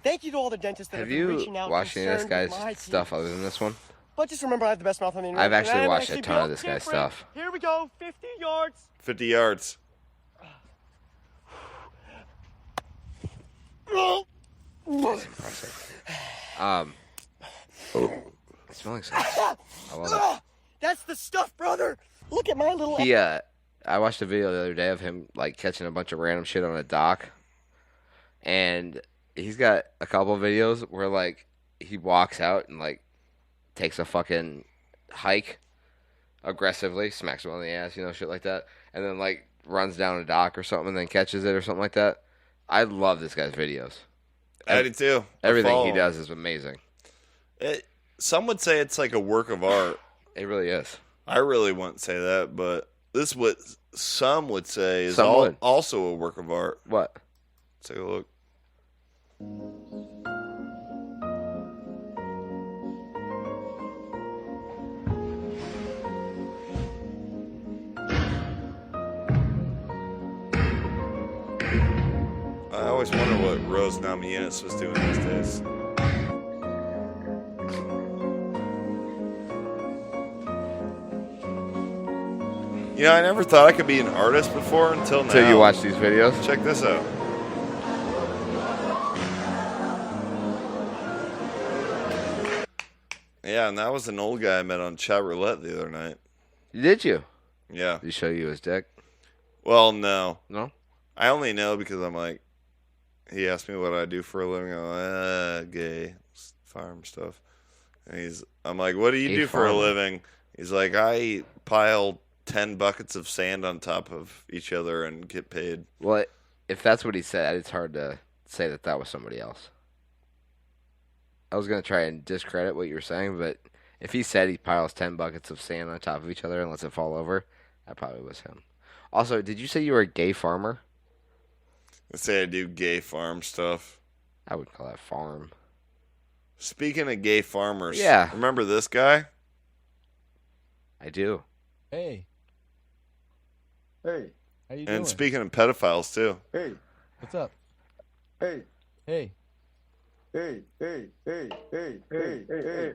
Thank you to all the dentists that have, Have been you reaching out. watched any of this concerned with guy's my stuff teeth. other than this one? But just remember, I have the best mouth on the internet. I've actually and I'm watched a ton of built this guy's different. stuff. Here we go, 50 yards. 50 yards. That's impressive. Smelling sauce. I love That's the stuff, brother. Look at my little. it. I watched a video the other day of him like catching a bunch of random shit on a dock, and he's got a couple of videos where like he walks out and like takes a fucking hike aggressively, smacks him on the ass, shit like that, and then like runs down a dock or something and then catches it or something like that. I love this guy's videos. I do too. Everything he does is amazing. Some would say it's like a work of art. It really is. I really wouldn't say that, but this is what some would say is also a work of art. What? Let's take a look. I always wonder what Rose Namajunas was doing these days. I never thought I could be an artist before until now. Until you watch these videos? Check this out. Yeah, and that was an old guy I met on chat roulette the other night. Did you? Yeah. Did he show you his dick? Well, no. No? I only know because I'm like, he asked me what I do for a living. I'm like, gay farm stuff. And I'm like, what do you do for a living? He's like, I pile 10 buckets of sand on top of each other and get paid. Well, if that's what he said, it's hard to say that was somebody else. I was going to try and discredit what you were saying, but if he said he piles 10 buckets of sand on top of each other and lets it fall over, that probably was him. Also, did you say you were a gay farmer? I say I do gay farm stuff. I would call that farm. Speaking of gay farmers, yeah. Remember this guy? I do. Hey. Hey. How you doing? And speaking of pedophiles, too. Hey. What's up? Hey. Hey. Hey, hey, hey, hey, hey, hey,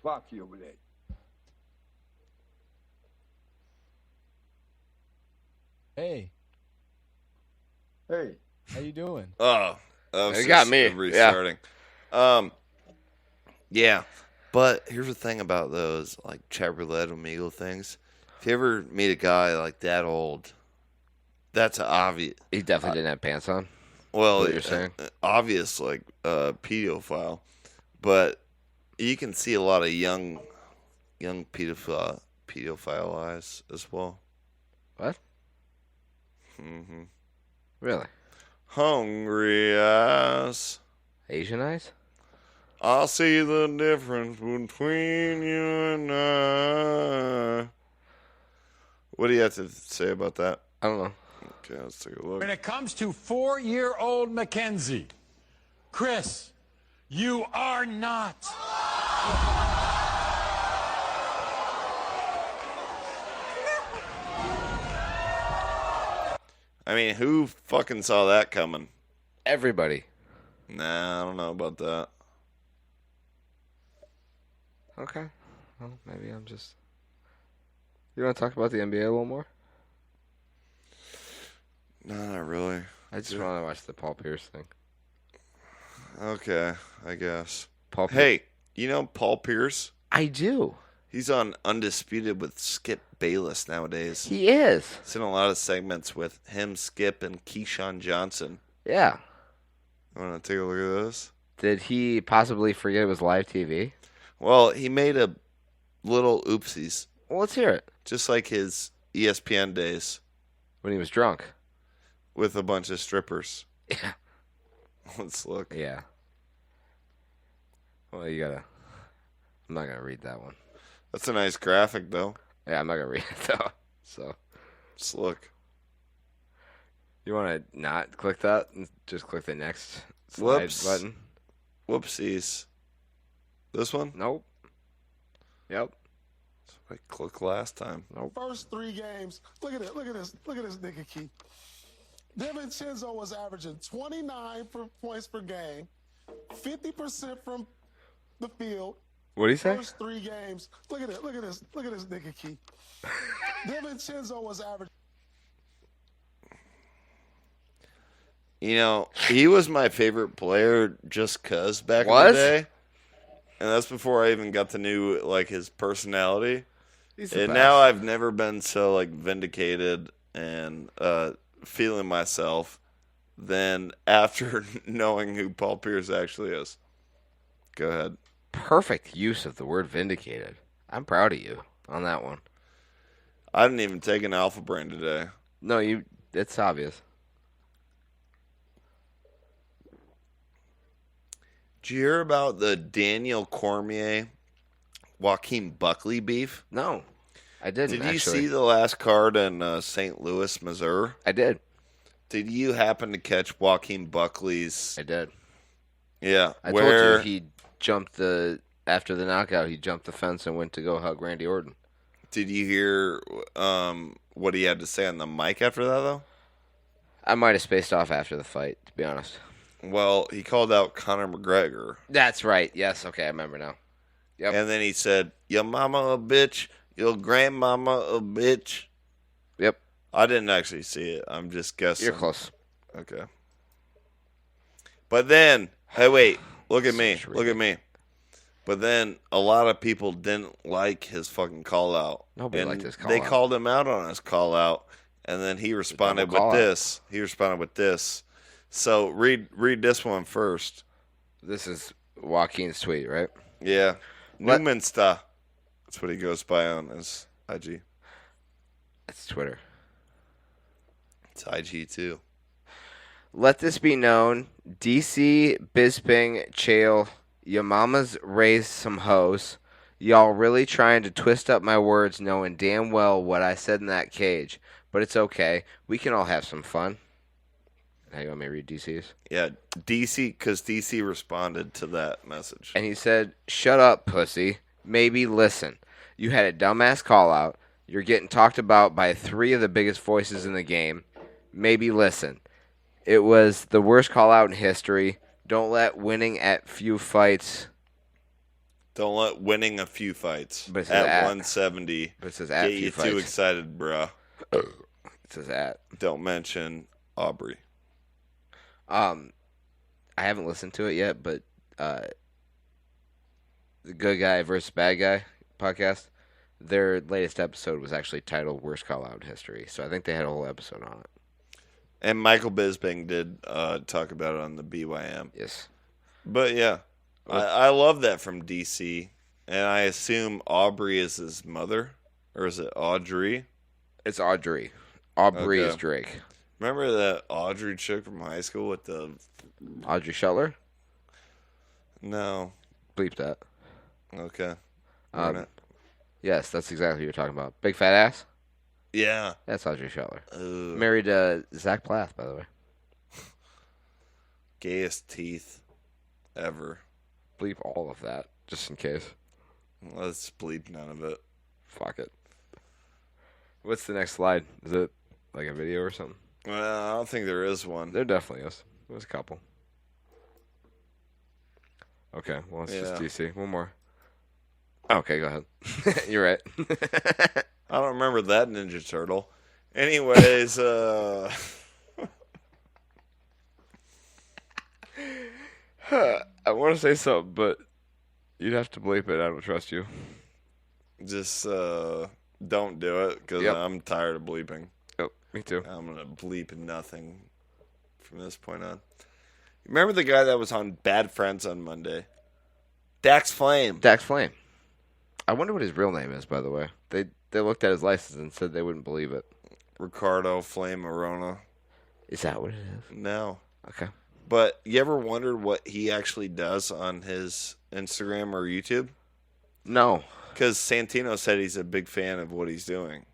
Fuck you with it. Hey. Hey. How you doing? Oh, it got me. Restarting. Yeah, but here's the thing about those like chat roulette Omegle things. If you ever meet a guy like that old, that's obvious. He definitely didn't have pants on. Well, what you're saying? Obvious, like pedophile, but you can see a lot of young pedophile eyes as well. What? Mm-hmm. Really? Hungry eyes. Asian eyes? I see the difference between you and I. What do you have to say about that? I don't know. Okay, let's take a look. When it comes to 4-year-old Mackenzie, Chris, you are not. I mean, who fucking saw that coming? Everybody. Nah, I don't know about that. Okay. Well, maybe I'm just... You want to talk about the NBA a little more? No, not really. I just want to watch the Paul Pierce thing. Okay, I guess. Paul Hey, you know Paul Pierce? I do. He's on Undisputed with Skip Bayless nowadays. He is. It's in a lot of segments with him, Skip, and Keyshawn Johnson. Yeah. You want to take a look at this? Did he possibly forget it was live TV? Well, he made a little oopsies. Well, let's hear it. Just like his ESPN days. When he was drunk. With a bunch of strippers. Yeah. Let's look. Yeah. Well, you gotta... I'm not gonna read that one. That's a nice graphic, though. Yeah, I'm not gonna read it, though. So... Just look. You want to not click that and just click the next slide button? Whoopsies. This one? Nope. Yep. That's what I clicked last time. Nope. First 3 games. Look at it. Look at this. Look at this nigga Key. DiVincenzo was averaging 29 points per game, 50% from the field. What did he say? First 3 games. Look at it. Look at this. Look at this nigga Key. DiVincenzo was averaging. You know, he was my favorite player just cause back in the day. And that's before I even got to know, like, his personality. He's the And best. now I've never been so, like, vindicated and feeling myself than after knowing who Paul Pierce actually is. Go ahead. Perfect use of the word vindicated. I'm proud of you on that one. I didn't even take an Alpha Brain today. No, it's obvious. Did you hear about the Daniel Cormier, Joaquin Buckley beef? No, I didn't. Did you actually. see the last card in St. Louis, Missouri? I did. Did you happen to catch Joaquin Buckley's? I did. Yeah, I told you he jumped after the knockout. He jumped the fence and went to go hug Randy Orton. Did you hear what he had to say on the mic after that, though? I might have spaced off after the fight, to be honest. Well, he called out Conor McGregor. That's right. Yes. Okay, I remember now. Yep. And then he said, "Your mama a bitch, your grandmama a bitch." Yep. I didn't actually see it. I'm just guessing. You're close. Okay. But then, hey, wait. Look at me. Look at me. But then a lot of people didn't like his fucking call out. Nobody and liked his call They out. called him out on his call out, and then he responded with call out. this. He responded with this. So read this one first. This is Joaquin's tweet, right? Yeah. Let- Newmansta. That's what he goes by on his IG. It's Twitter. It's IG too. Let this be known, DC, Bisping, Chael, your mama's raised some hoes. Y'all really trying to twist up my words knowing damn well what I said in that cage. But it's okay. We can all have some fun. How you want me to read DC's? Yeah, DC, because DC responded to that message. And he said, shut up, pussy. Maybe listen. You had a dumbass call out. You're getting talked about by 3 of the biggest voices in the game. Maybe listen. It was the worst call out in history. Don't let winning at few fights. Don't let winning a few fights But it says at at. 170 But it says at get few you fights. too excited, bruh. It says at. Don't mention Aubrey. I haven't listened to it yet, but the Good Guy versus Bad Guy podcast, their latest episode was actually titled Worst Call Out in History. So I think they had a whole episode on it. And Michael Bisping did talk about it on the BYM. Yes. But yeah, I love that from DC. And I assume Aubrey is his mother. Or is it Audrey? It's Audrey. Aubrey Okay. is Drake. Remember that Audrey chick from high school with the... Audrey Shuttler? No. Bleep that. Okay. Run it. Yes, that's exactly what you're talking about. Big fat ass? Yeah. That's Audrey Shuttler. Ugh. Married Zach Plath, by the way. Gayest teeth ever. Bleep all of that, just in case. Let's bleep none of it. Fuck it. What's the next slide? Is it like a video or something? Well, I don't think there is one. There definitely is. There's a couple. Okay, well, it's just Yeah. DC. One more. Okay, go ahead. You're right. I don't remember that Ninja Turtle. Anyways, I want to say something, but you'd have to bleep it. I don't trust you. just don't do it because Yep. I'm tired of bleeping. Yep, me too. I'm going to bleep nothing from this point on. Remember the guy that was on Bad Friends on Monday? Dax Flame. Dax Flame. I wonder what his real name is, by the way. They looked at his license and said they wouldn't believe it. Ricardo Flame Arona. Is that what it is? No. Okay. But you ever wondered what he actually does on his Instagram or YouTube? No. Because Santino said he's a big fan of what he's doing.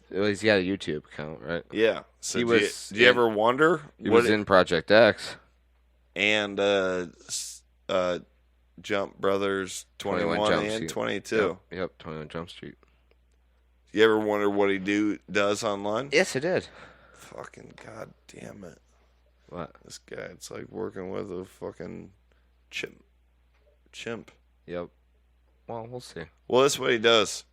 He's got a YouTube account, right? Yeah. So do you ever wonder? He was in Project X. And Jump Brothers 21 and Street. 22. Yep, 21 Jump Street. You ever wonder what he does online? Yes, I did. Fucking god damn it. What? This guy, it's like working with a fucking chimp. Yep. Well, we'll see. Well, that's what he does.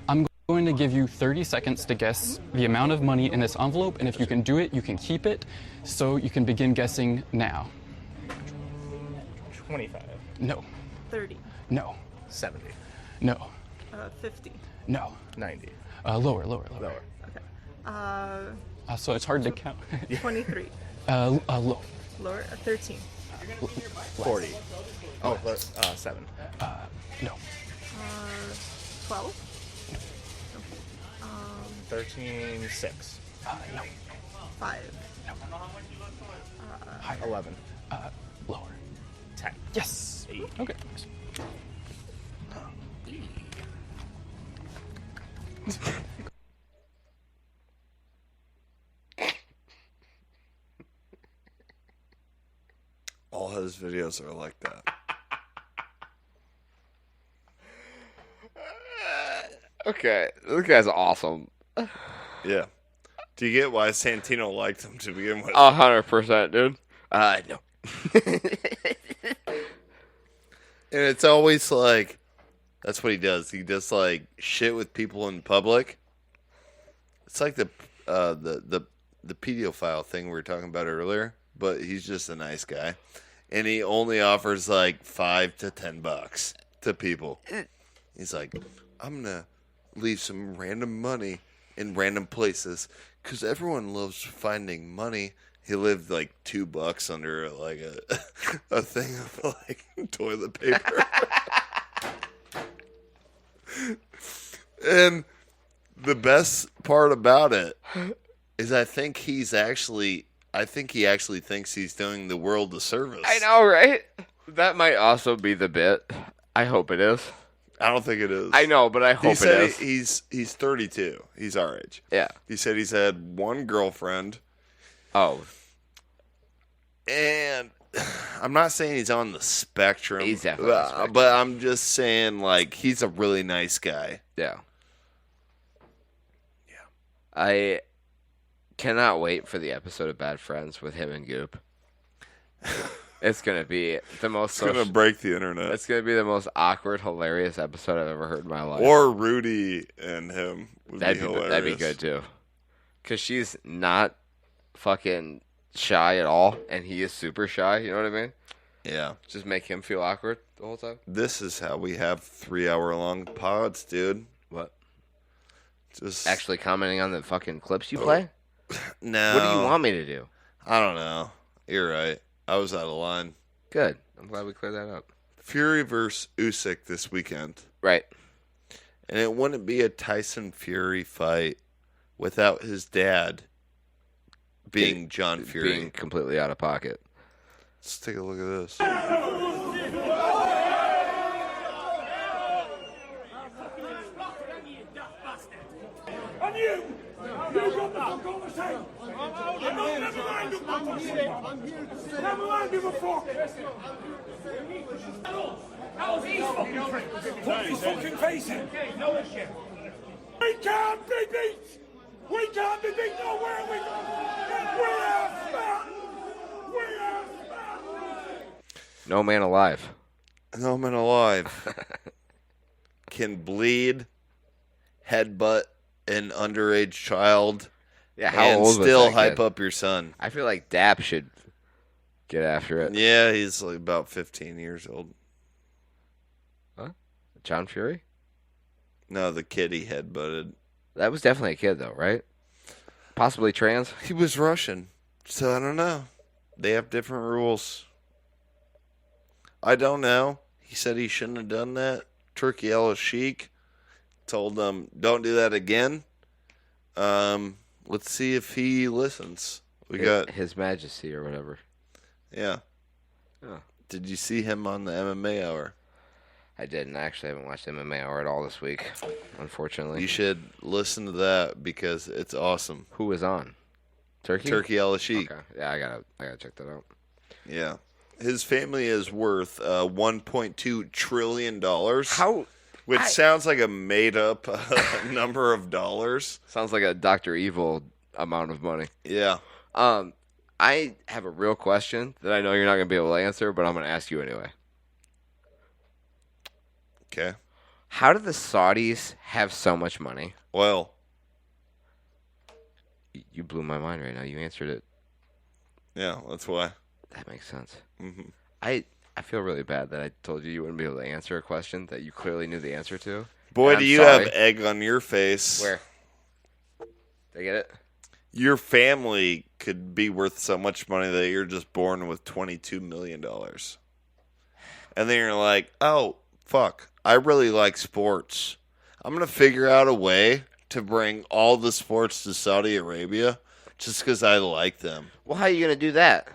I'm going to give you 30 seconds to guess the amount of money in this envelope, and if you can do it, you can keep it. So you can begin guessing now. 25. No. 30. No. 70. No. 50. No. 90. Lower. Okay. So it's hard to count. 23. Low. Lower. 13. 40. Oh, 7. No. 12. 13. 6. No. 5. Higher. 11. Lower. 10. Yes. 8. Okay. All his videos are like that. Okay, this guy's awesome. Yeah. Do you get why Santino liked him to begin with? 100%, dude. No. And it's always like, that's what he does. He does like shit with people in public. It's like the pedophile thing we were talking about earlier, but he's just a nice guy, and he only offers like $5 to $10 to people. He's like, I'm gonna leave some random money in random places because everyone loves finding money. He lived like $2 under like a thing of like toilet paper. And the best part about it is I think he actually thinks he's doing the world a service. I know, right? That might also be the bit. I hope it is. I don't think it is. I know, but I hope it is. He's 32. He's our age. Yeah. He said he's had one girlfriend. Oh. And I'm not saying he's on the spectrum. He's definitely on the spectrum. But I'm just saying, like, he's a really nice guy. Yeah. I cannot wait for the episode of Bad Friends with him and Goop. It's going to be the most... It's going to break the internet. It's going to be the most awkward, hilarious episode I've ever heard in my life. Or Rudy and him would be hilarious. That'd be good, too. Because she's not fucking shy at all, and he is super shy, you know what I mean? Yeah. Just make him feel awkward the whole time. This is how we have 3-hour-long pods, dude. What? Just actually commenting on the fucking clips you play? No. What do you want me to do? I don't know. You're right. I was out of line. Good. I'm glad we cleared that up. Fury versus Usyk this weekend. Right. And it wouldn't be a Tyson Fury fight without his dad being John Fury. Being completely out of pocket. Let's take a look at this. And you got the fuck on the table. Never mind the fuck on the table. Never mind the fuck. How's he fucking free? Put his fucking face in. We can't be beat. We can't be beat nowhere we go. We are Spartans. We are Spartans. No man alive. No man alive can bleed, headbutt an underage child, Yeah, how and old was still that hype kid? up your son. I feel like Dap should get after it. Yeah, he's like about 15 years old. Huh? John Fury? No, the kid he headbutted. That was definitely a kid, though, right? Possibly trans? He was Russian, so I don't know. They have different rules. I don't know. He said he shouldn't have done that. Turkey Al Sheik. Told him, don't do that again. Let's see if he listens. We got His Majesty or whatever. Yeah. Oh. Did you see him on the MMA Hour? I didn't. I actually haven't watched MMA Hour at all this week, unfortunately. You should listen to that because it's awesome. Who was on? Turkey? Turkey Al Sheik. Okay. Yeah, I gotta check that out. Yeah. His family is worth $1.2 trillion. Which sounds like a made-up number of dollars. Sounds like a Dr. Evil amount of money. Yeah. I have a real question that I know you're not going to be able to answer, but I'm going to ask you anyway. Okay. How do the Saudis have so much money? Well, you blew my mind right now. You answered it. Yeah, that's why. That makes sense. Mm-hmm. I feel really bad that I told you wouldn't be able to answer a question that you clearly knew the answer to. Boy, do you have egg on your face. Where? Did I get it? Your family could be worth so much money that you're just born with $22 million. And then you're like, oh, fuck, I really like sports. I'm going to figure out a way to bring all the sports to Saudi Arabia just because I like them. Well, how are you going to do that?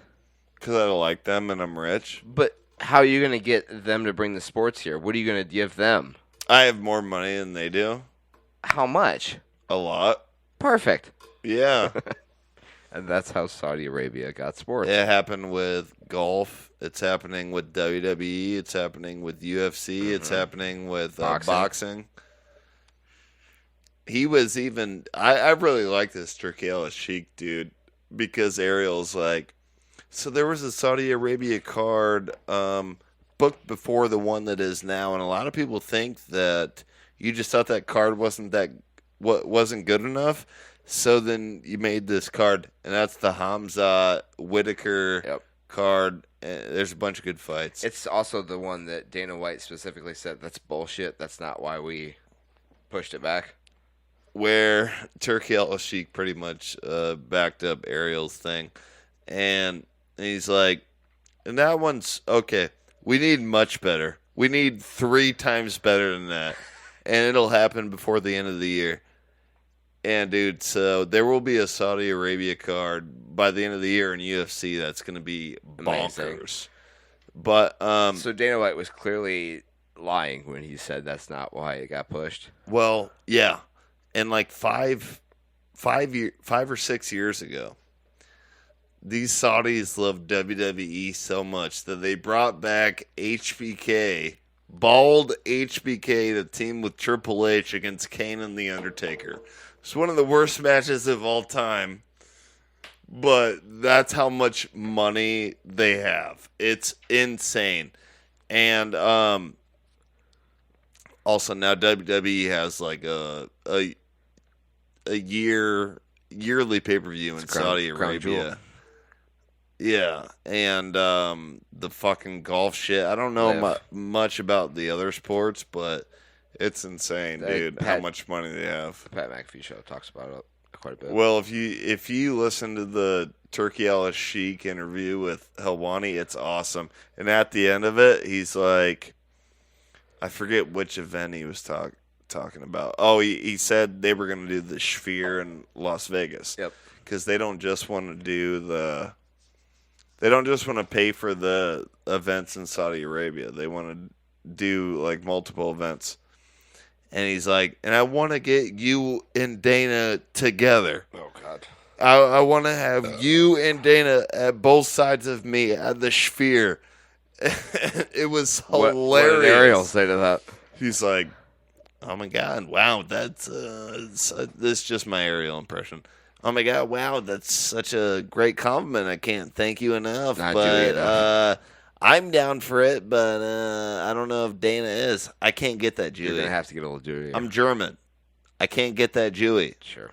Because I like them and I'm rich. But how are you going to get them to bring the sports here? What are you going to give them? I have more money than they do. How much? A lot. Perfect. Yeah. And that's how Saudi Arabia got sports. It happened with golf. It's happening with WWE. It's happening with UFC. It's happening with boxing. He was even... I really like this Turkey Al Sheik dude because Ariel's like, so there was a Saudi Arabia card booked before the one that is now, and a lot of people think that you just thought that card wasn't good enough. So then you made this card, and that's the Hamza Whitaker card. There's a bunch of good fights. It's also the one that Dana White specifically said, that's bullshit. That's not why we pushed it back. Where Turkey Al Sheik pretty much backed up Ariel's thing. And he's like, and that one's, okay, we need much better. We need 3 times better than that. And it'll happen before the end of the year. And, dude, so there will be a Saudi Arabia card by the end of the year in UFC that's going to be bonkers. But so Dana White was clearly lying when he said that's not why it got pushed. Well, yeah. And like 5 or 6 years ago, these Saudis loved WWE so much that they brought back HBK, bald HBK, to team with Triple H against Kane and The Undertaker. It's one of the worst matches of all time, but that's how much money they have. It's insane. And also now WWE has like a yearly pay-per-view in Saudi Arabia. Yeah, and the fucking golf shit. I don't know much about the other sports, but it's insane, dude, how much money they have. Pat McAfee show talks about it quite a bit. Well, if you listen to the Turkey Al Sheik interview with Helwani, it's awesome. And at the end of it, he's like, I forget which event he was talking about. Oh, he said they were going to do the Sphere in Las Vegas. Yep. Because they don't just want to they don't just want to pay for the events in Saudi Arabia. They want to do like multiple events. And he's like, and I want to get you and Dana together. Oh, God. I want to have you and Dana at both sides of me at the Sphere. It was hilarious. What did Ariel say to that? He's like, oh my God, wow, that's this is just my Ariel impression. Oh my God, wow, that's such a great compliment. I can't thank you enough. But I'm down for it, but I don't know if Dana is. I can't get that Jewy. You're gonna have to get a little Jewy. I'm German. I can't get that Jewy. Sure.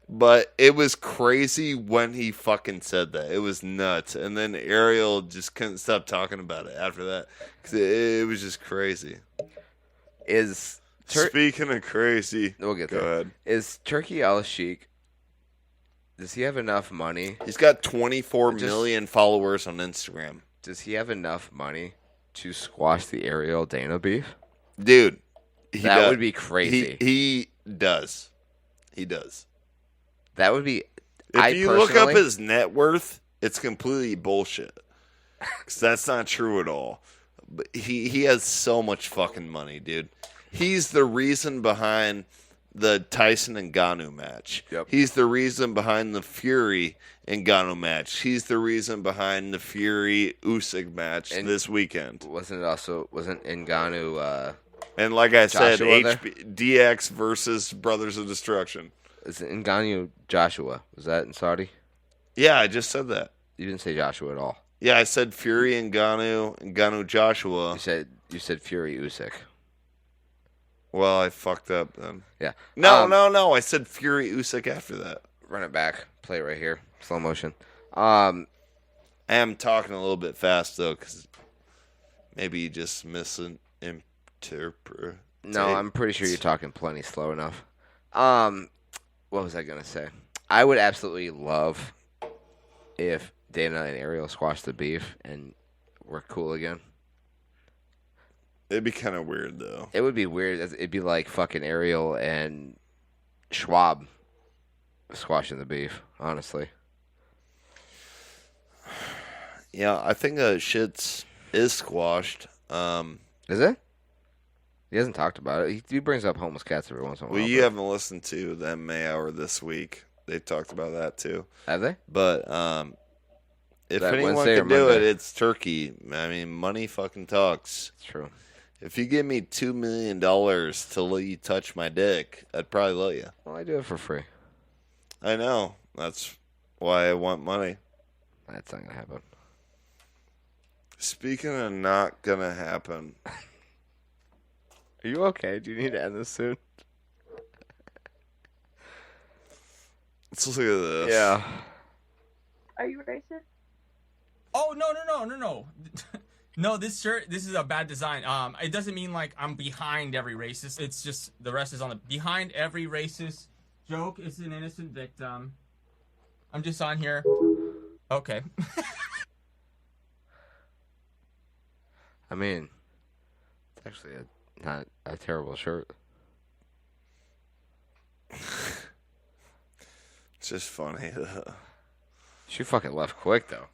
But it was crazy when he fucking said that. It was nuts. And then Ariel just couldn't stop talking about it after that. 'Cause it was just crazy. Speaking of crazy, we'll get go there. ahead. Is Turkey Al Sheik, does he have enough money? He's got 24 million followers on Instagram. Does he have enough money to squash the Ariel Dana beef? Dude, That would be crazy. He does. He does. That would be. If you look up his net worth, it's completely bullshit. 'Cause that's not true at all. But he has so much fucking money, dude. He's the reason behind the Tyson and Ngannou match. Yep. He's the reason behind the Fury and Ngannou match. He's the reason behind the Fury Usyk match this weekend. Wasn't Ngannou? And like I said, Joshua there? DX versus Brothers of Destruction. Is it Ngannou Joshua? Was that in Saudi? Yeah, I just said that. You didn't say Joshua at all. Yeah, I said Fury and Ngannou Joshua. You said Fury Usyk. Well, I fucked up then. Yeah. No. I said Fury Usyk after that. Run it back. Play it right here. Slow motion. I am talking a little bit fast though, because maybe you just misinterpret. No, I'm pretty sure you're talking plenty slow enough. What was I gonna say? I would absolutely love if Dana and Ariel squashed the beef and we're cool again. It'd be kind of weird though. It would be weird. It'd be like fucking Ariel and Schwab squashing the beef. Honestly. Yeah, I think shit's is squashed. Is it? He hasn't talked about it. He brings up homeless cats every once in a while. Well, you haven't listened to the MMA Hour this week. They talked about that too. Have they? But if that anyone Wednesday can or do Monday? it, it's Turkey. I mean, money fucking talks. It's true. If you give me $2 million to let you touch my dick, I'd probably let you. Well, I do it for free. I know. That's why I want money. That's not gonna happen. Speaking of not gonna happen. Are you okay? Do you need to end this soon? Let's look at this. Yeah. Are you racist? Oh no. No, this shirt, this is a bad design. It doesn't mean like I'm behind every racist. It's just the rest is on the behind every racist joke is an innocent victim. I'm just on here. Okay. I mean, it's actually not a terrible shirt. It's just funny. She fucking left quick though.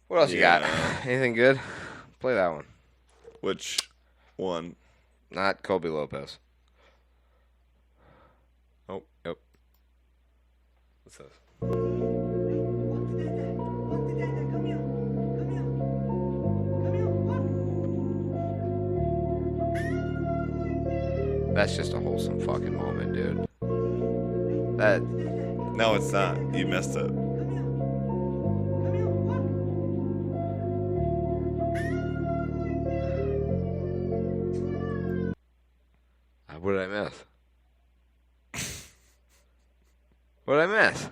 What else you got? Anything good? Play that one. Which one? Not Kobe Lopez. Oh, yep. What's this? That's just a wholesome fucking moment, dude. That. No, it's not. You missed it. What did I miss? What did I miss?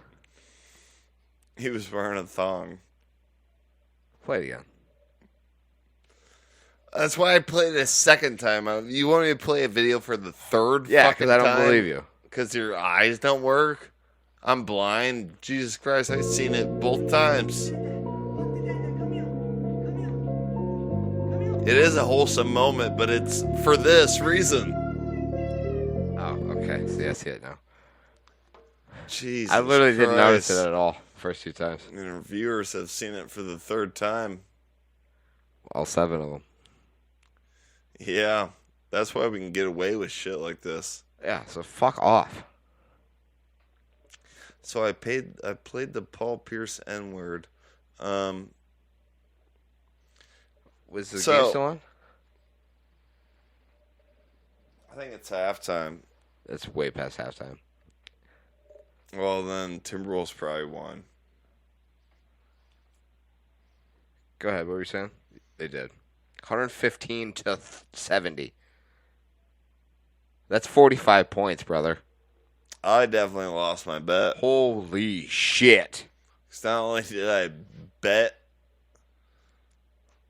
He was wearing a thong. Play it again. That's why I played it a second time. You want me to play a video for the third Yeah, fucking because I time? don't believe you. Because your eyes don't work? I'm blind. Jesus Christ, I've seen it both times. It is a wholesome moment, but it's for this reason. Oh, okay. See, I see it now. Jesus I literally didn't notice Christ. it at all first two times. And viewers have seen it for the third time. All 7 of them. Yeah, that's why we can get away with shit like this. Yeah, so fuck off. So I played the Paul Pierce N-word. Was the So- game still on? I think it's halftime. It's way past halftime. Well, then Timberwolves probably won. Go ahead. What were you saying? They did. 115 to 70. That's 45 points, brother. I definitely lost my bet. Holy shit. 'Cause not only did I bet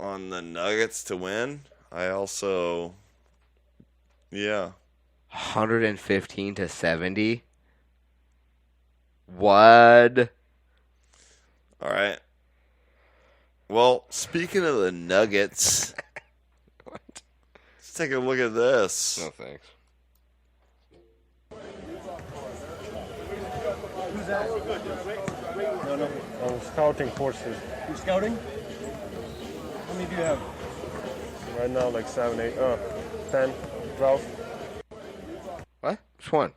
on the Nuggets to win, I also, yeah. 115 to 70. What? All right. Well, speaking of the Nuggets, let's take a look at this. No thanks. Who's that? No. I'm scouting horses. You're scouting? How many do you have? Right now, like 7, 8, 10, 12. What? Which one?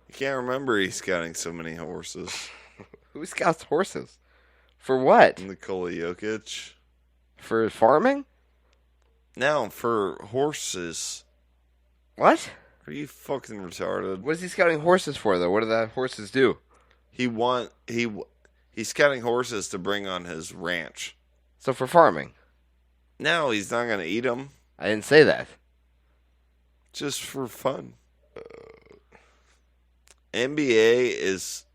You can't remember he's scouting so many horses. Who scouts horses? For what? Nikola Jokic. For farming? No, for horses. What? Are you fucking retarded? What is he scouting horses for, though? What do the horses do? He's scouting horses to bring on his ranch. So for farming? No, he's not going to eat them. I didn't say that. Just for fun. NBA is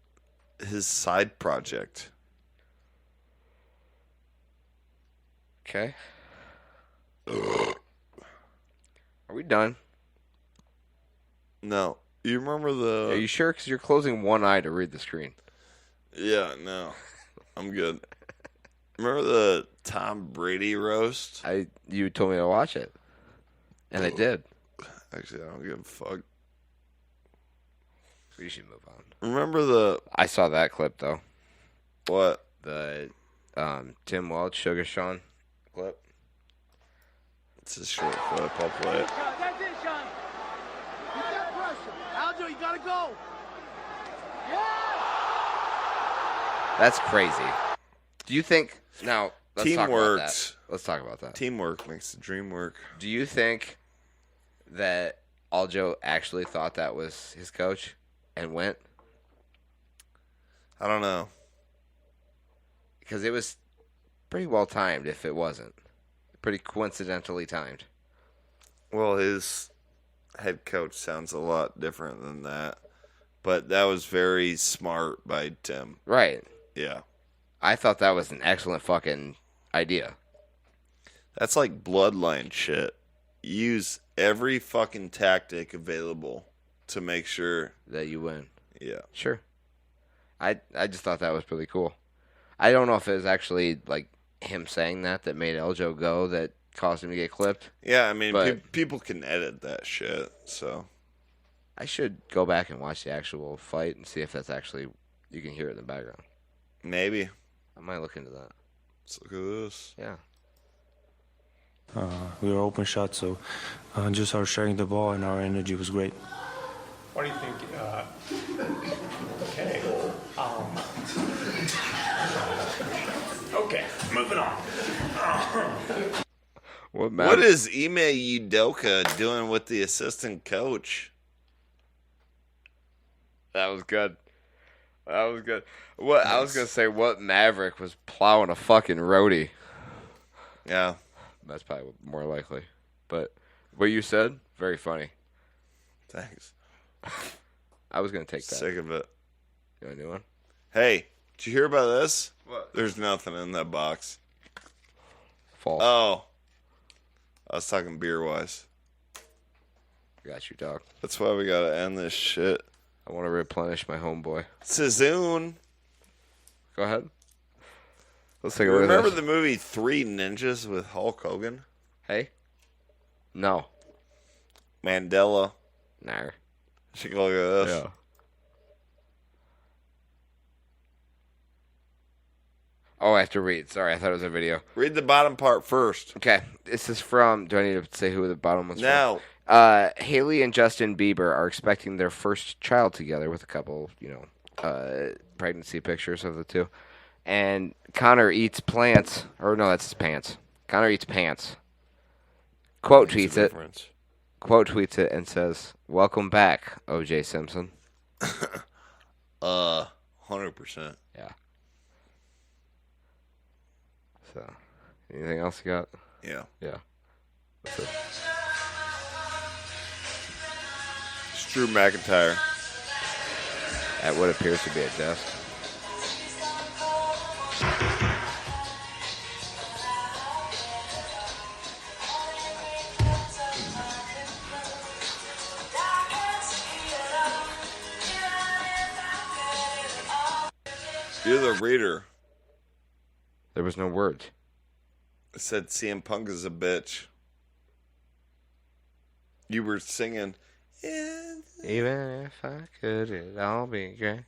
his side project. Okay. Are we done? No. You remember the... Are you sure? Because you're closing one eye to read the screen. Yeah, no. I'm good. Remember the Tom Brady roast? You told me to watch it. And I did. Actually, I don't give a fuck. We should move on. Remember the... I saw that clip, though. What? The Tim Welch, Sugar Sean clip. It's a short clip. I'll play it. That's it, Sean. Keep that pressure. Aljo, you gotta go. That's crazy. Do you think... Now, let's talk about that. Teamworks. Let's talk about that. Teamwork makes the dream work. Do you think that Aljo actually thought that was his coach and went? I don't know. Because it was pretty well timed if it wasn't. Pretty coincidentally timed. Well, his head coach sounds a lot different than that. But that was very smart by Tim. Right. Yeah. I thought that was an excellent fucking idea. That's like bloodline shit. Use every fucking tactic available to make sure that you win. Yeah. Sure. I just thought that was pretty cool. I don't know if it was actually like him saying that made Eljo go that caused him to get clipped. Yeah, I mean, but people can edit that shit, so. I should go back and watch the actual fight and see if that's actually, you can hear it in the background. Maybe. I might look into that. Let's look at this. Yeah. We were open shots, so just our sharing the ball and our energy was great. What do you think? Okay. Okay, moving on. What is Ime Udoka doing with the assistant coach? That was good. That was good. What I was gonna say, what Maverick was plowing a fucking roadie? Yeah, that's probably more likely. But what you said, very funny. Thanks. I was gonna take that. Sick of it. You want a new one? Hey, did you hear about this? What? There's nothing in that box. False. Oh, I was talking beer wise. Got you, dog. That's why we gotta end this shit. I want to replenish my homeboy. Sazzoon. Go ahead. Let's take a look at Remember this. the movie Three Ninjas with Hulk Hogan? Hey? No. Mandela. Nah. Take a look at this. Yeah. Oh, I have to read. Sorry, I thought it was a video. Read the bottom part first. Okay. This is from... Do I need to say who the bottom one's No. from? Haley and Justin Bieber are expecting their first child together with a couple, pregnancy pictures of the two. And Connor eats plants. Or no, that's his pants. Connor eats pants. Quote tweets it. Quote tweets it and says, "Welcome back, O.J. Simpson." 100%. Yeah. So, anything else you got? Yeah. Yeah. That's it. It's Drew McIntyre. At what appears to be a desk. You're the reader. There was no words. It said CM Punk is a bitch. You were singing. Even if I could, it'd all be great.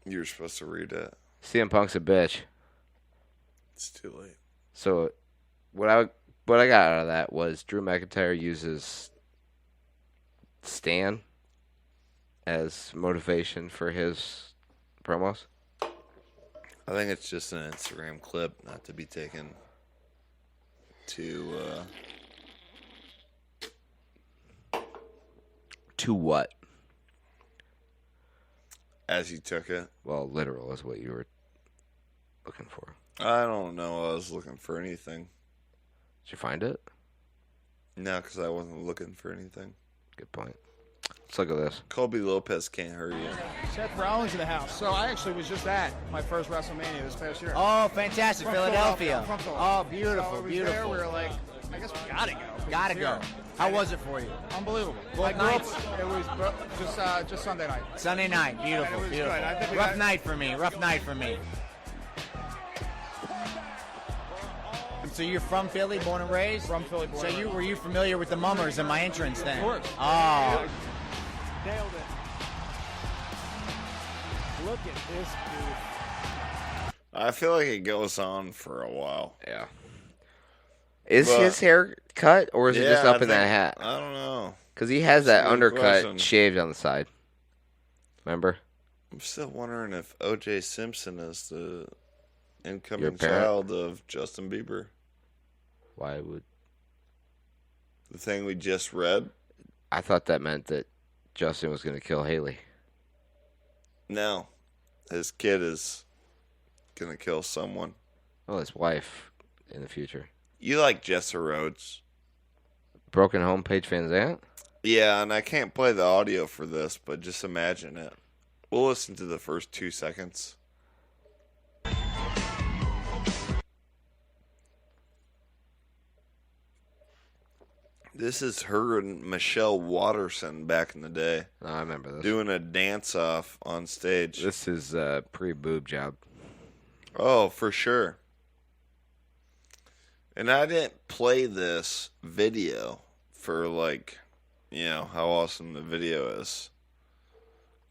You were supposed to read it. CM Punk's a bitch. It's too late. So, what I got out of that was Drew McIntyre uses Stan as motivation for his promos. I think it's just an Instagram clip, not to be taken to. To what? As you took it. Well, literal is what you were looking for. I don't know. I was looking for anything. Did you find it? No, because I wasn't looking for anything. Good point. Let's look at this. Colby Lopez can't hurt you. Seth Rollins in the house. So I actually was just at my first WrestleMania this past year. Oh, fantastic. From Philadelphia. From Oh, Philadelphia. beautiful, So we beautiful. There, we were like, I guess we gotta go. 'cause Gotta it's go. here. How was it for you? Unbelievable. Both I grew nights? Up, it was just Sunday night. Sunday night. And Beautiful, it was beautiful. good. I think we Rough got- night for me. Rough night for me. And so you're from Philly, born and raised? From Philly, born So and raised. were you familiar with the Mummers and my entrance then? Of course. Oh. Nailed it. Look at this dude. I feel like it goes on for a while. Yeah. Is But- his hair cut, or is it just Yeah, up I in that think- hat? I don't know. Because he has that That's a good undercut question. shaved on the side. Remember? I'm still wondering if O.J. Simpson is the Your incoming parent? child of Justin Bieber. Why would... The thing we just read? I thought that meant that Justin was going to kill Haley. No. His kid is going to kill someone. Oh, his wife in the future. You like Jessa Rhodes? Broken Home, Paige Van Zandt? Yeah, and I can't play the audio for this, but just imagine it. We'll listen to the first 2 seconds. This is her and Michelle Watterson back in the day. Oh, I remember this. Doing a dance-off on stage. This is pre-boob job. Oh, for sure. And I didn't play this video for, like, you know, how awesome the video is.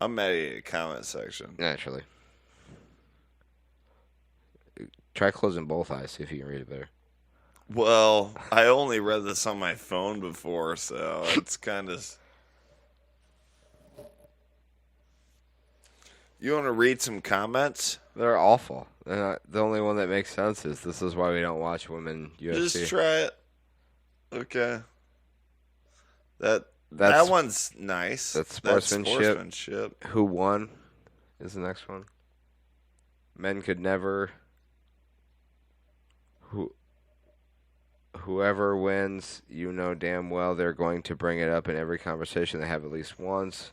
I'm mad at the comment section. Naturally. Try closing both eyes, see if you can read it better. Well, I only read this on my phone before, so it's kind of... You want to read some comments? They're awful. The only one that makes sense is this is why we don't watch women UFC. Just try it. Okay. That That's- one's nice. That's sportsmanship. sportsmanship. Who won is the next one. Men could never... Whoever wins, you know damn well they're going to bring it up in every conversation they have at least once.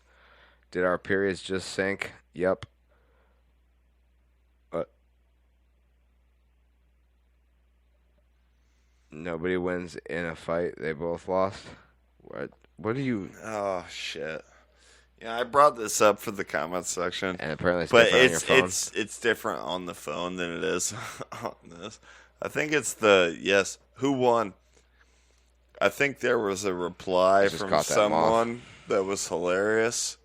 Did our periods just sink? Yep. Nobody wins in a fight. They both lost. What do you... Oh, shit. Yeah, I brought this up for the comments section. And apparently it's but different on your phone. it's different on the phone than it is on this. I think it's the, yes, who won? I think there was a reply I just from caught that moth. someone that was hilarious.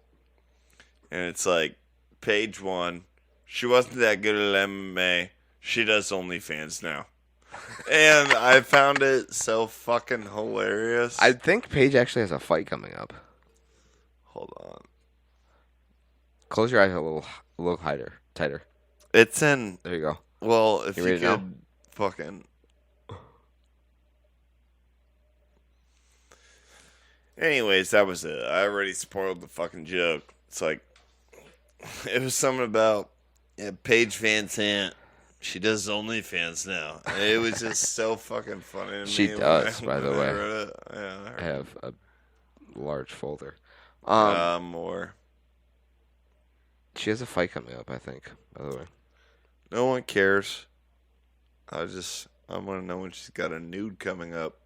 And it's like, page one, she wasn't that good at MMA. She does OnlyFans now. And I found it so fucking hilarious. I think Paige actually has a fight coming up. Hold on. Close your eyes a little tighter. It's in... There you go. Well, if you ready could to know? fucking... Anyways, that was it. I already spoiled the fucking joke. It's like... It was something about Paige Van Zandt. She does OnlyFans now. It was just so fucking funny to She me. does, when by the I way. read it. Yeah, I have a large folder. more. She has a fight coming up, I think, by the way. No one cares. I want to know when she's got a nude coming up.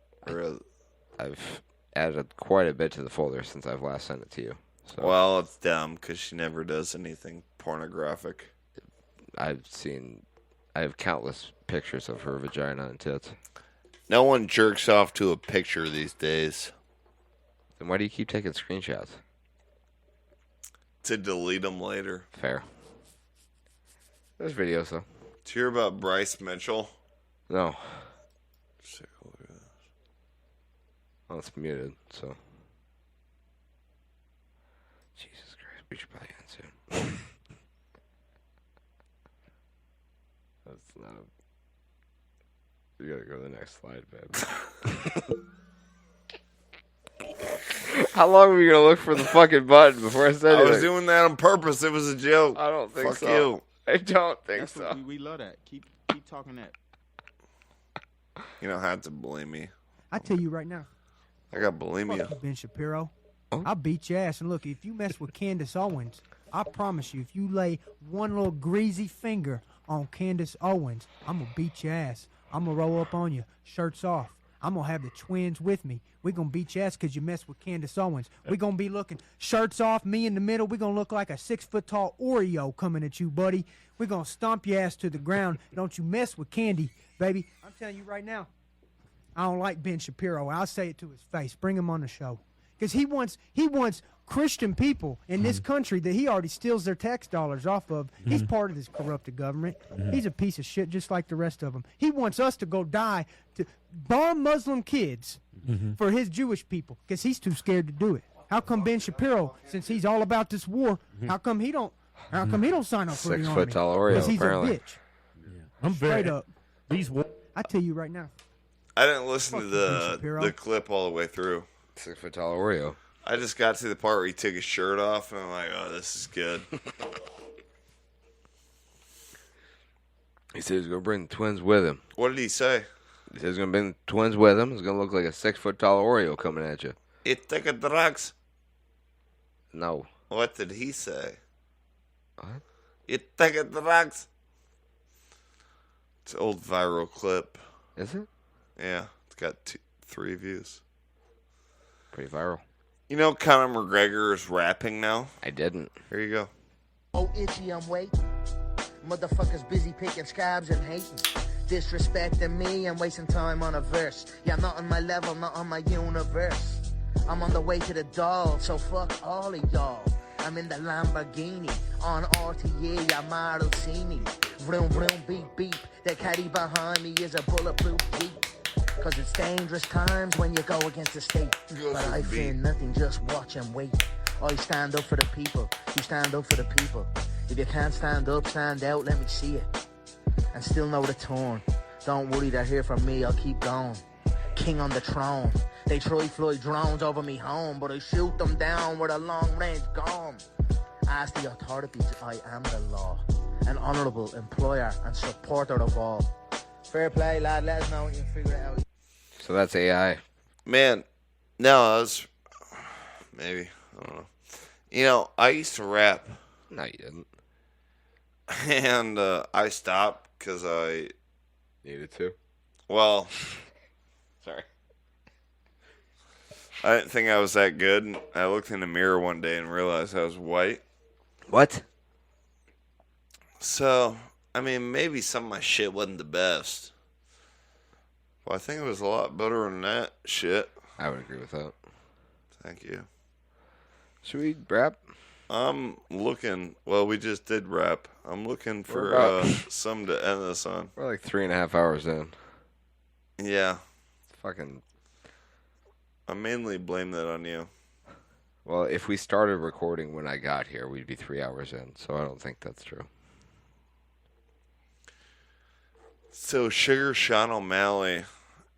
I've added quite a bit to the folder since I've last sent it to you. So Well, it's dumb because she never does anything pornographic. I've seen I have countless pictures of her vagina and tits. No one jerks off to a picture these days. Then why do you keep taking screenshots? To delete them later. Fair. There's videos, though. Did you hear about Bryce Mitchell? No. Let's take a look at this. Well, it's muted, so. Jesus Christ, we should probably end soon. That's not a... You gotta go to the next slide, babe. How long were you gonna look for the fucking button before I said it? I was doing that on purpose. It was a joke. I don't think Fuck so. you. I don't think That's so. what we love that. Keep talking that. You don't have to blame me. I tell you right now. I got bulimia. Fuck you, Ben Shapiro. I'll beat your ass. And look, if you mess with Candace Owens, I promise you, if you lay one little greasy finger on Candace Owens, I'm going to beat your ass. I'm going to roll up on you, shirts off. I'm going to have the twins with me. We're going to beat your ass because you mess with Candace Owens. We're going to be looking shirts off, me in the middle. We're going to look like a 6-foot-tall Oreo coming at you, buddy. We're going to stomp your ass to the ground. Don't you mess with Candy, baby. I'm telling you right now, I don't like Ben Shapiro. I'll say it to his face. Bring him on the show. Because he wants Christian people in this country that he already steals their tax dollars off of. He's part of this corrupted government. He's a piece of shit just like the rest of them. He wants us to go die to bomb Muslim kids for his Jewish people because he's too scared to do it. How come Ben Shapiro, since he's all about this war, how come he don't sign up for the army? 6-foot-tall Oreo, Because he's apparently. a bitch. I'm very. Straight up. I tell you right now. I didn't listen to Fuck you, Ben Shapiro. the clip all the way through. 6-foot-tall Oreo. I just got to the part where he took his shirt off, and I'm like, oh, this is good. He said he's going to bring the twins with him. What did he say? He said he's going to bring the twins with him. It's going to look like a 6-foot-tall Oreo coming at you. It take a drugs. No. What did he say? What? It take a drugs. It's an old viral clip. Is it? Yeah. It's got 3 views. Pretty viral. You know Conor McGregor is rapping now? I didn't. Here you go. Oh, itchy, I'm waiting. Motherfuckers busy picking scabs and hating. Disrespecting me and wasting time on a verse. Yeah, I'm not on my level, not on my universe. I'm on the way to the doll, so fuck all of y'all. I'm in the Lamborghini on RTA, yeah, model see me. Vroom, vroom, beep, beep. That caddy behind me is a bulletproof Jeep. Cause it's dangerous times when you go against the state. But I fear nothing, just watch and wait. I stand up for the people, you stand up for the people. If you can't stand up, stand out, let me see it. And still no return. Don't worry, they're here for me, I'll keep going. King on the throne. They try fly drones over me home, but I shoot them down with a long range gun. Ask the authorities, I am the law. An honourable employer and supporter of all. Fair play, lad, let us know when you figure it out. So that's AI. Man, no, I was... Maybe. I don't know. You know, I used to rap. No, you didn't. And I stopped because I... Needed to? Well... Sorry. I didn't think I was that good. I looked in the mirror one day and realized I was white. What? So, I mean, maybe some of my shit wasn't the best. Well, I think it was a lot better than that shit. I would agree with that. Thank you. Should we rap? I'm looking... Well, we just did rap. I'm looking for some to end this on. We're like 3.5 hours in. Yeah. Fucking... I mainly blame that on you. Well, if we started recording when I got here, we'd be 3 hours in, so I don't think that's true. So, Sugar Sean O'Malley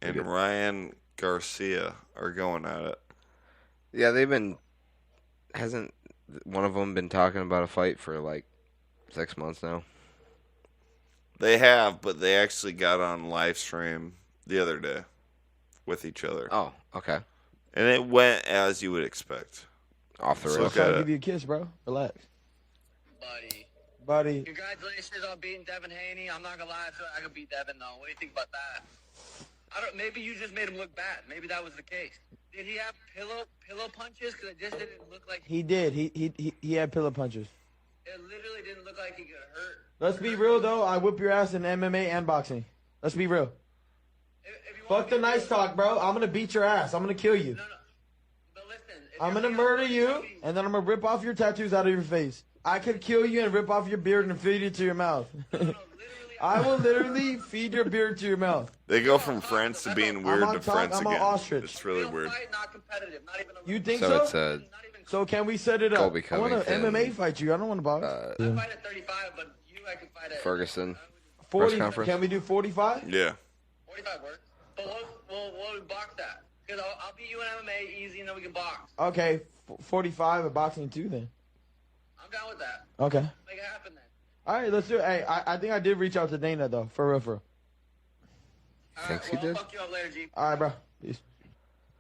and Ryan Garcia are going at it. Yeah, they've been... Hasn't one of them been talking about a fight for like 6 months now? They have, but they actually got on live stream the other day with each other. Oh, okay. And it went as you would expect. Off the So rails. look at I'll it. give you a kiss, bro. Relax. Buddy. Congratulations on beating Devin Haney. I'm not gonna lie, I could beat Devin though. What do you think about that? I don't. Maybe you just made him look bad. Maybe that was the case. Did he have pillow punches? Because it just didn't look like He did. He had pillow punches. It literally didn't look like he got hurt. Let's be real though. I whip your ass in MMA and boxing. Let's be real. Fuck the nice talk, bro. I'm gonna beat your ass. I'm gonna kill you. But listen, I'm gonna murder you, and then I'm gonna rip off your tattoos out of your face. I could kill you and rip off your beard and feed it to your mouth. I will literally feed your beard to your mouth. They go from friends to being weird to friends I'm again. on ostrich. It's really weird. You think So so? it's So can we set it up? Colby I want to Covington. MMA fight you. I don't want to box. I fight at 35, but you I can fight at Ferguson. 40. Press conference. Can we do 45? Yeah. 45 works. But we'll box that. Because I'll beat you in MMA easy, and then we can box. Okay, 45 and boxing too then. I'm down with that. Okay. Make it happen then. All right, let's do it. Hey, I think I did reach out to Dana though, for real, for real. Thinks he did. I'll fuck you up later, G. All right, bro. Peace.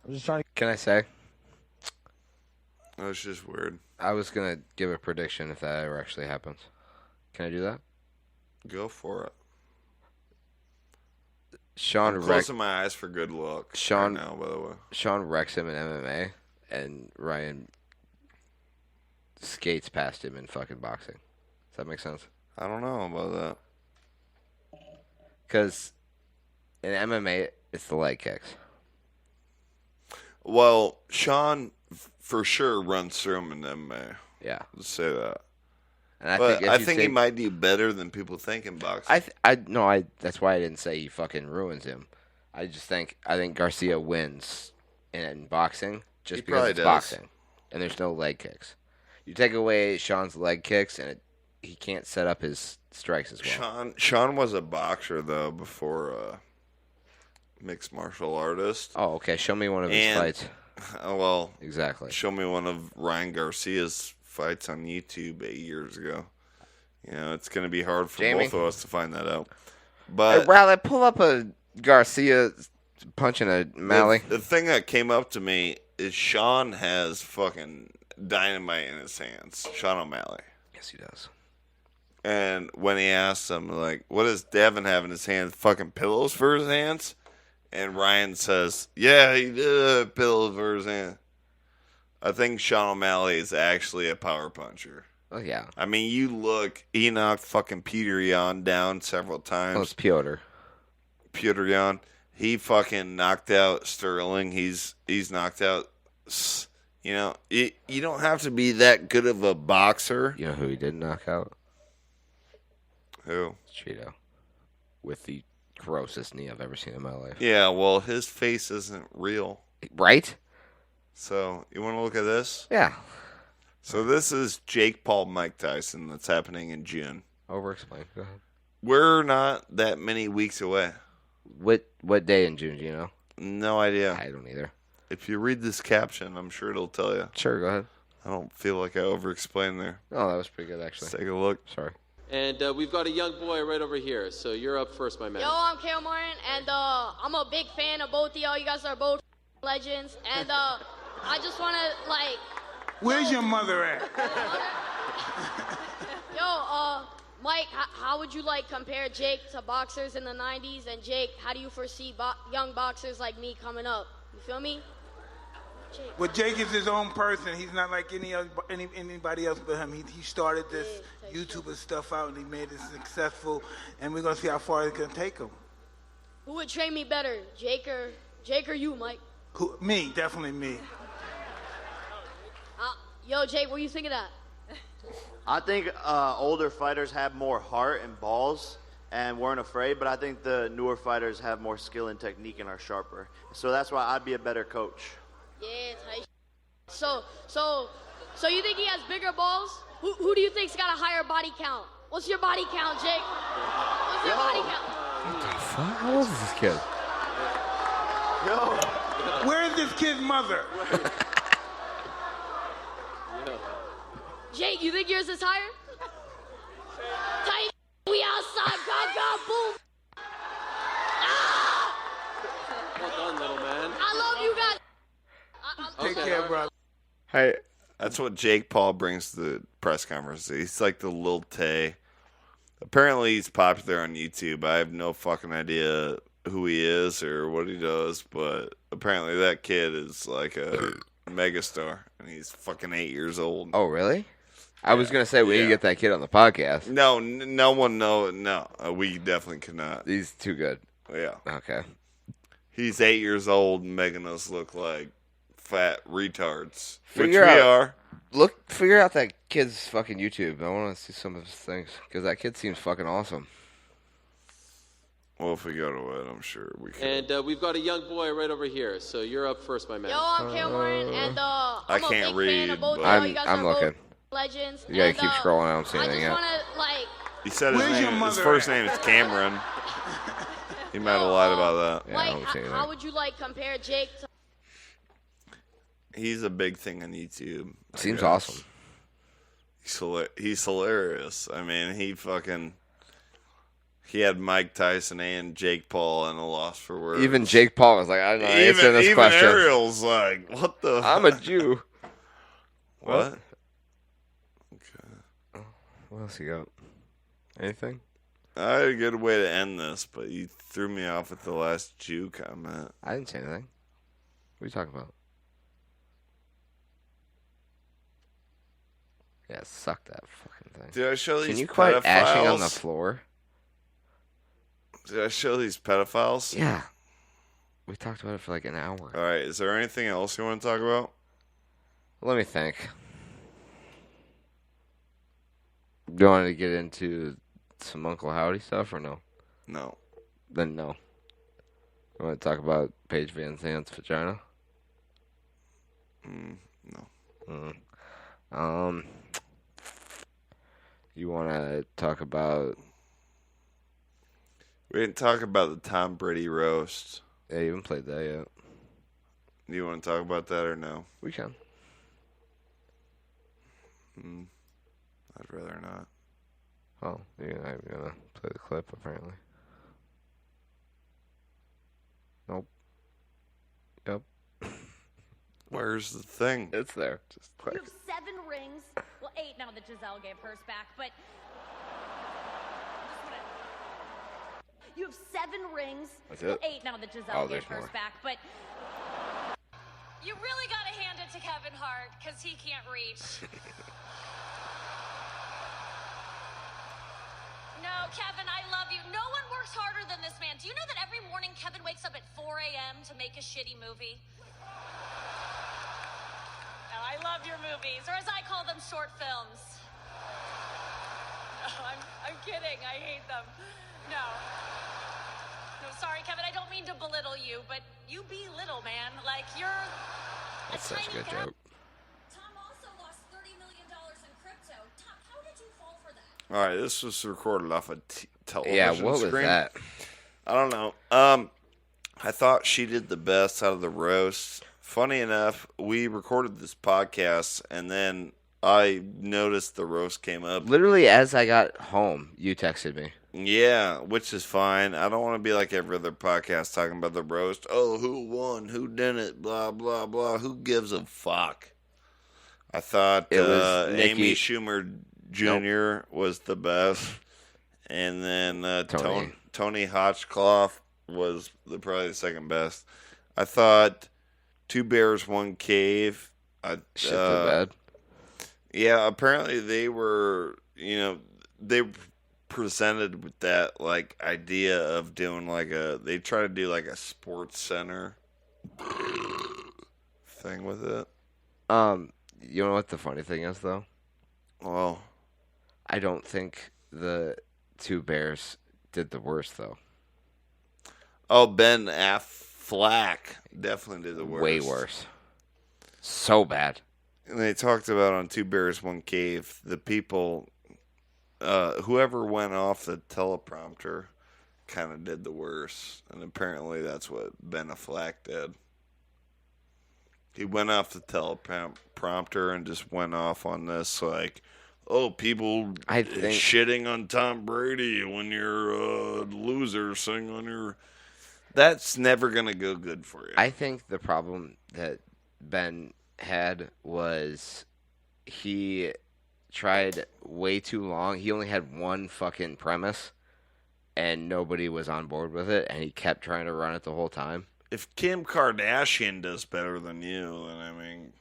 I'm just trying to. Can I say? That's just weird. I was gonna give a prediction if that ever actually happens. Can I do that? Go for it. Sean I'm wrecked closing my eyes for good luck. Sean right now, by the way. Sean wrecks him in MMA, and Ryan skates past him in fucking boxing. Does that make sense? I don't know about that. Because in MMA, it's the leg kicks. Well, Sean for sure runs through him in MMA. Yeah. Let's say that. And But if I you think he take- might do better than people think in boxing. That's why I didn't say he fucking ruins him. I think Garcia wins in boxing just He because probably it's does. boxing, and there's no leg kicks. You take away Sean's leg kicks, and he can't set up his strikes as well. Sean was a boxer though before mixed martial artist. Oh, okay. Show me one of his fights. Well, exactly. Show me one of Ryan Garcia's fights on YouTube 8 years ago. You know, it's going to be hard for Jamie? both of us to find that out. Hey, But Riley, pull up a Garcia punching a Malley. the thing that came up to me is Sean has fucking dynamite in his hands. Sean O'Malley. Yes, he does. And when he asked him, like, what does Devin have in his hands? Fucking pillows for his hands? And Ryan says, yeah, he did have pillows for his hands. I think Sean O'Malley is actually a power puncher. Oh, yeah. I mean, you look, he knocked fucking Peter Yan down several times. Oh, it's Piotr. Peter Yan. He fucking knocked out Sterling. He's knocked out, you know, you don't have to be that good of a boxer. You know who he did knock out? Who? Cheeto. With the grossest knee I've ever seen in my life. Yeah, well, his face isn't real. Right? So, you want to look at this? Yeah. So, this is Jake Paul Mike Tyson that's happening in June. Over-explain. Go ahead. We're not that many weeks away. What day in June do you know? No idea. I don't either. If you read this caption, I'm sure it'll tell you. Sure, go ahead. I don't feel like I over-explained there. Oh, that was pretty good, actually. Let's take a look. Sorry. And we've got a young boy right over here, so you're up first, my man. Yo, I'm Kale Martin, and I'm a big fan of both of y'all. You guys are both legends, and I just want to, like... Where's your mother at? Yo, Mike, how would you, like, compare Jake to boxers in the 90s? And Jake, how do you foresee young boxers like me coming up? You feel me? Well, Jake is his own person. He's not like anybody else but him. He started this YouTuber stuff out, and he made it successful, and we're going to see how far it's going to take him. Who would train me better, Jake or you, Mike? Me, definitely me. Yo, Jake, what do you think of that? I think older fighters have more heart and balls and weren't afraid, but I think the newer fighters have more skill and technique and are sharper. So that's why I'd be a better coach. Yeah, tight. So you think he has bigger balls? Who do you think's got a higher body count? What's your body count, Jake? What's your body count? What the fuck? How old is this kid? Where is this kid's mother? Jake, you think yours is higher? Tight. We outside. Go, boom. Ah! Well done, little man. I love you guys. Take care, bro. Hey, that's what Jake Paul brings to the press conference. He's like the Lil Tay. Apparently, he's popular on YouTube. I have no fucking idea who he is or what he does, but apparently that kid is like a megastar, and he's fucking 8 years old. Oh, really? I was gonna say we need to get that kid on the podcast. No, no one. No. We definitely cannot. He's too good. Yeah. Okay. He's 8 years old and making us look like fat retards, Figure which we out- are. Figure out that kid's fucking YouTube. I want to see some of his things because that kid seems fucking awesome. Well, if we go to it, I'm sure we can. And we've got a young boy right over here, so you're up first, my man. Yo, I'm Cameron, and I'm a can't big fan read, of both but- of y'all. You guys I'm are both looking. legends. You gotta and, keep scrolling. I don't see I anything just yet. want to, like, He said his Where's your name. His mother first at? name is Cameron. He might have lied about that. Yeah, I like, don't see anything. how would you, like, compare Jake to... He's a big thing on YouTube. I Seems guess. awesome. He's hilarious. I mean, he had Mike Tyson and Jake Paul in a loss for words. Even Jake Paul was like, I don't know how to answer this question. Ariel's like, what the? I'm a Jew. What? What else you got? Anything? I had a good way to end this, but you threw me off with the last Jew comment. I didn't say anything. What are you talking about? Yeah, suck that fucking thing. Did I show these Can you quit ashing on the pedophiles? floor? Did I show these pedophiles? Yeah. We talked about it for like an hour. All right. Is there anything else you want to talk about? Let me think. Do you want to get into some Uncle Howdy stuff or no? No. Then no. You want to talk about Paige Van Zandt's vagina? No. You want to talk about... We didn't talk about the Tom Brady roast. Yeah, you haven't played that yet. Do you want to talk about that or no? We can. I'd rather not. Oh, you're not even going to play the clip, apparently. Nope. Yep. Where's the thing? It's there. Just click. You have 7 rings. Well, 8 now that Giselle gave hers back, but... You have 7 rings. That's Well, it? 8 now that Giselle Oh, gave there's hers more. back, but... You really gotta hand it to Kevin Hart, because he can't reach. No, Kevin, I love you. No one works harder than this man. Do you know that every morning Kevin wakes up at 4 a.m. to make a shitty movie? No, I love your movies, or as I call them, short films. No, I'm kidding. I hate them. No. No, sorry, Kevin. I don't mean to belittle you, but you be little, man. Like, you're That's such a good joke. Tom also lost $30 million in crypto. Tom, how did you fall for that? All right, this was recorded off a television Yeah, what was screen. that? I don't know. I thought she did the best out of the roast. Funny enough, we recorded this podcast, and then I noticed the roast came up. Literally, as I got home, you texted me. Yeah, which is fine. I don't want to be like every other podcast talking about the roast. Oh, who won? Who didn't? Blah, blah, blah. Who gives a fuck? I thought It was Amy Nikki. Schumer Jr. was the best. And then Tony Hotchcloth was probably the second best. I thought Two Bears, One Cave. Shit the bed. Yeah, apparently they were, they presented with that like idea of doing they try to do like a sports center thing with it. You know what the funny thing is though? Well, I don't think the Two Bears did the worst though. Oh, Ben Affleck definitely did the worst. Way worse. So bad. And they talked about on Two Bears, One Cave, the people, whoever went off the teleprompter kind of did the worst. And apparently that's what Ben Affleck did. He went off the teleprompter and just went off on this, like, oh, people shitting on Tom Brady when you're a loser, sing on your... That's never going to go good for you. I think the problem that Ben had was he tried way too long. He only had one fucking premise, and nobody was on board with it, and he kept trying to run it the whole time. If Kim Kardashian does better than you, then I mean...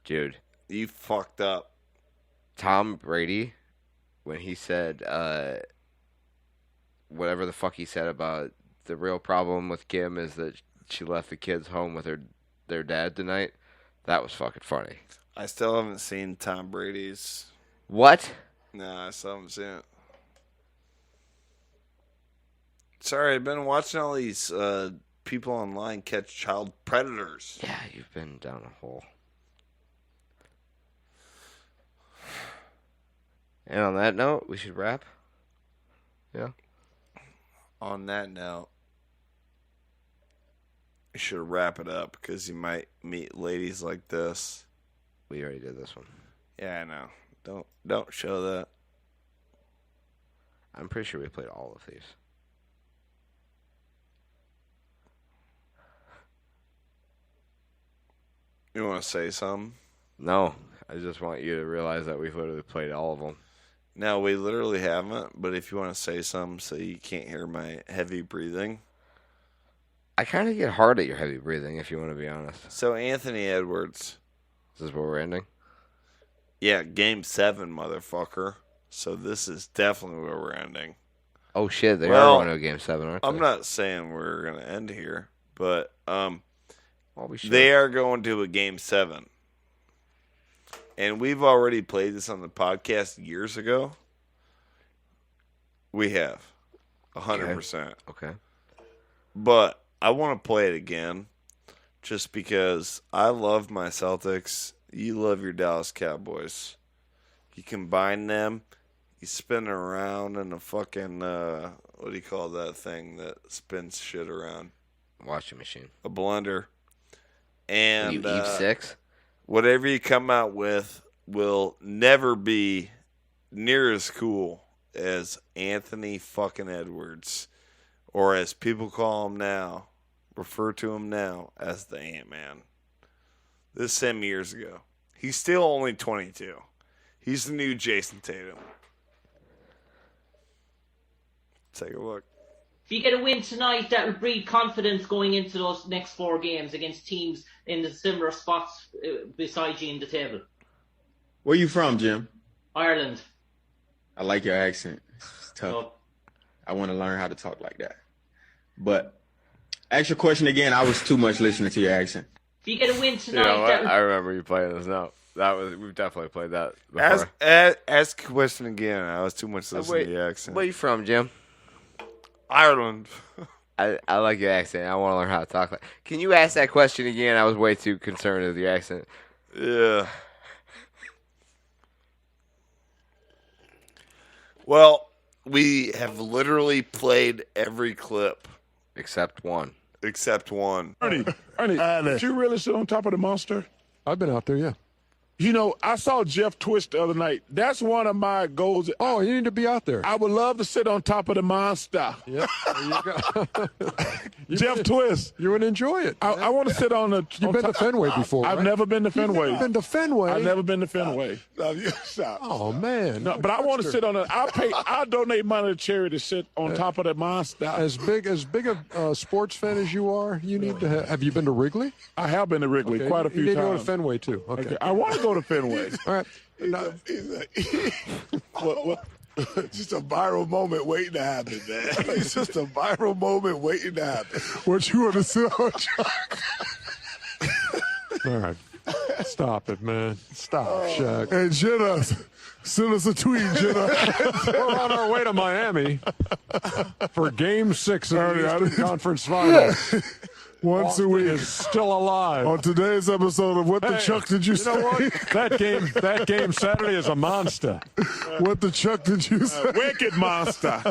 Dude, You fucked up. Tom Brady, when he said whatever the fuck he said about the real problem with Kim is that she left the kids home with their dad tonight, that was fucking funny. I still haven't seen Tom Brady's. What? No, I still haven't seen it. Sorry, I've been watching all these people online catch child predators. Yeah, you've been down a hole. And on that note, we should wrap. Yeah. On that note, you should wrap it up because you might meet ladies like this. We already did this one. Yeah, I know. Don't show that. I'm pretty sure we played all of these. You want to say something? No, I just want you to realize that we've literally played all of them. No, we literally haven't. But if you want to say something so you can't hear my heavy breathing. I kind of get hard at your heavy breathing, if you want to be honest. So, Anthony Edwards. This is where we're ending? Yeah, Game 7, motherfucker. So this is definitely where we're ending. Oh, shit, they are going to Game 7, aren't they? I'm not saying we're going to end here, but we should. They are going to a Game 7. And we've already played this on the podcast years ago. We have. 100%. Okay. But I want to play it again just because I love my Celtics. You love your Dallas Cowboys. You combine them, you spin it around in a fucking, what do you call that thing that spins shit around? Washing machine. A blender. And you Eve 6? Whatever you come out with will never be near as cool as Anthony fucking Edwards. Or as people call him now, refer to him now as the Ant-Man. This is 7 years ago. He's still only 22. He's the new Jason Tatum. Take a look. If you get a win tonight, that will breed confidence going into those next 4 games against teams in the similar spots beside you in the table. Where you from, Jim? Ireland. I like your accent. It's tough. Oh. I want to learn how to talk like that. But ask your question again. I was too much listening to your accent. If you get a win tonight, You know what? that will... I remember you playing this now. We've definitely played that before. Ask a question again. I was too much listening to the accent. Where you from, Jim? Ireland. I like your accent. I want to learn how to talk like. Can you ask that question again? I was way too concerned with your accent. Yeah. Well, we have literally played every clip. Except one. Ernie, did you really sit on top of the monster? I've been out there, yeah. You know, I saw Jeff Twist the other night. That's one of my goals. Oh, you need to be out there. I would love to sit on top of the monster. Yeah, there you go. Jeff Twist. You would enjoy it. I want to sit on the. You've been to Fenway before, I've never been to Fenway. You've been to Fenway? I've never been to Fenway. Oh, man. No, but I want to sit on it. I'll donate money to charity to sit on top of the monster. As big a sports fan as you are, you need to have you been to Wrigley? I have been to Wrigley quite a few times. You need to go to Fenway, too. Okay. I want to go to Fenway. All right. What? Just a viral moment waiting to happen, man. It's just a viral moment waiting to happen. What you want to sit on, Chuck? All right. Stop it, man. Stop, Shaq. Hey, Jenna, send us a tweet, Jenna. We're on our way to Miami for Game 6 of the Eastern Conference Finals. Once a week. Is still alive. On today's episode of What the Chuck Did You Say? You know what? That game Saturday is a monster. What the Chuck did you say? Wicked monster.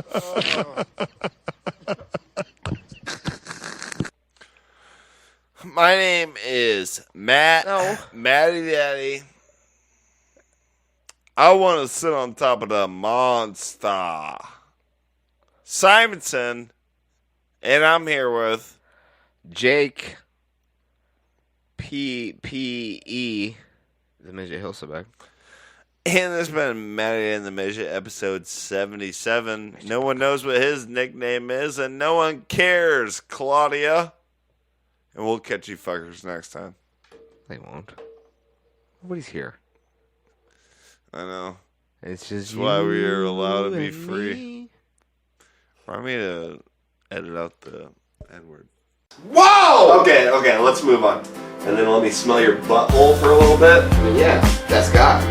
My name is Matt. No. Matty Daddy. I want to sit on top of the monster. Simonson. And I'm here with Jake P.E. the Midget Hilsaback. And this has been Matty and the Midget, episode 77. No one knows what his nickname is, and no one cares, Claudia. And we'll catch you fuckers next time. They won't. Nobody's here. I know. It's just That's why we are allowed to be and free. me. Remind me to edit out the N-word. Whoa! Okay, let's move on. And then let me smell your butthole for a little bit. I mean, yeah, that's God.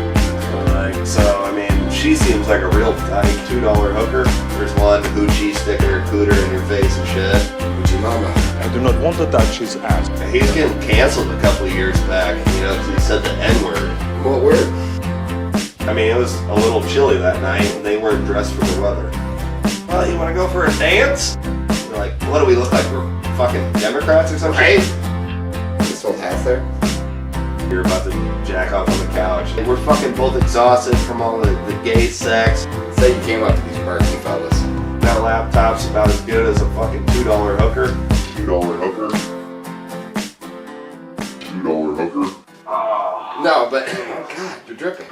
Like, so, I mean, she seems like a real dyke. $2 hooker. There's one hoochie sticking her cooter in your face and shit. Hoochie mama. I do not want to touch his ass. He's getting canceled a couple of years back, you know, because he said the N-word. What word? I mean, it was a little chilly that night, and they weren't dressed for the weather. Well, you want to go for a dance? We're like, what do we look like? We're fucking Democrats or something? Right? This whole house there? You're about to jack off on the couch. And we're fucking both exhausted from all the gay sex. So you came up with these mercy fellas. That laptop's about as good as a fucking $2 hooker. $2 hooker. $2 hooker. No, but, oh God, you're dripping.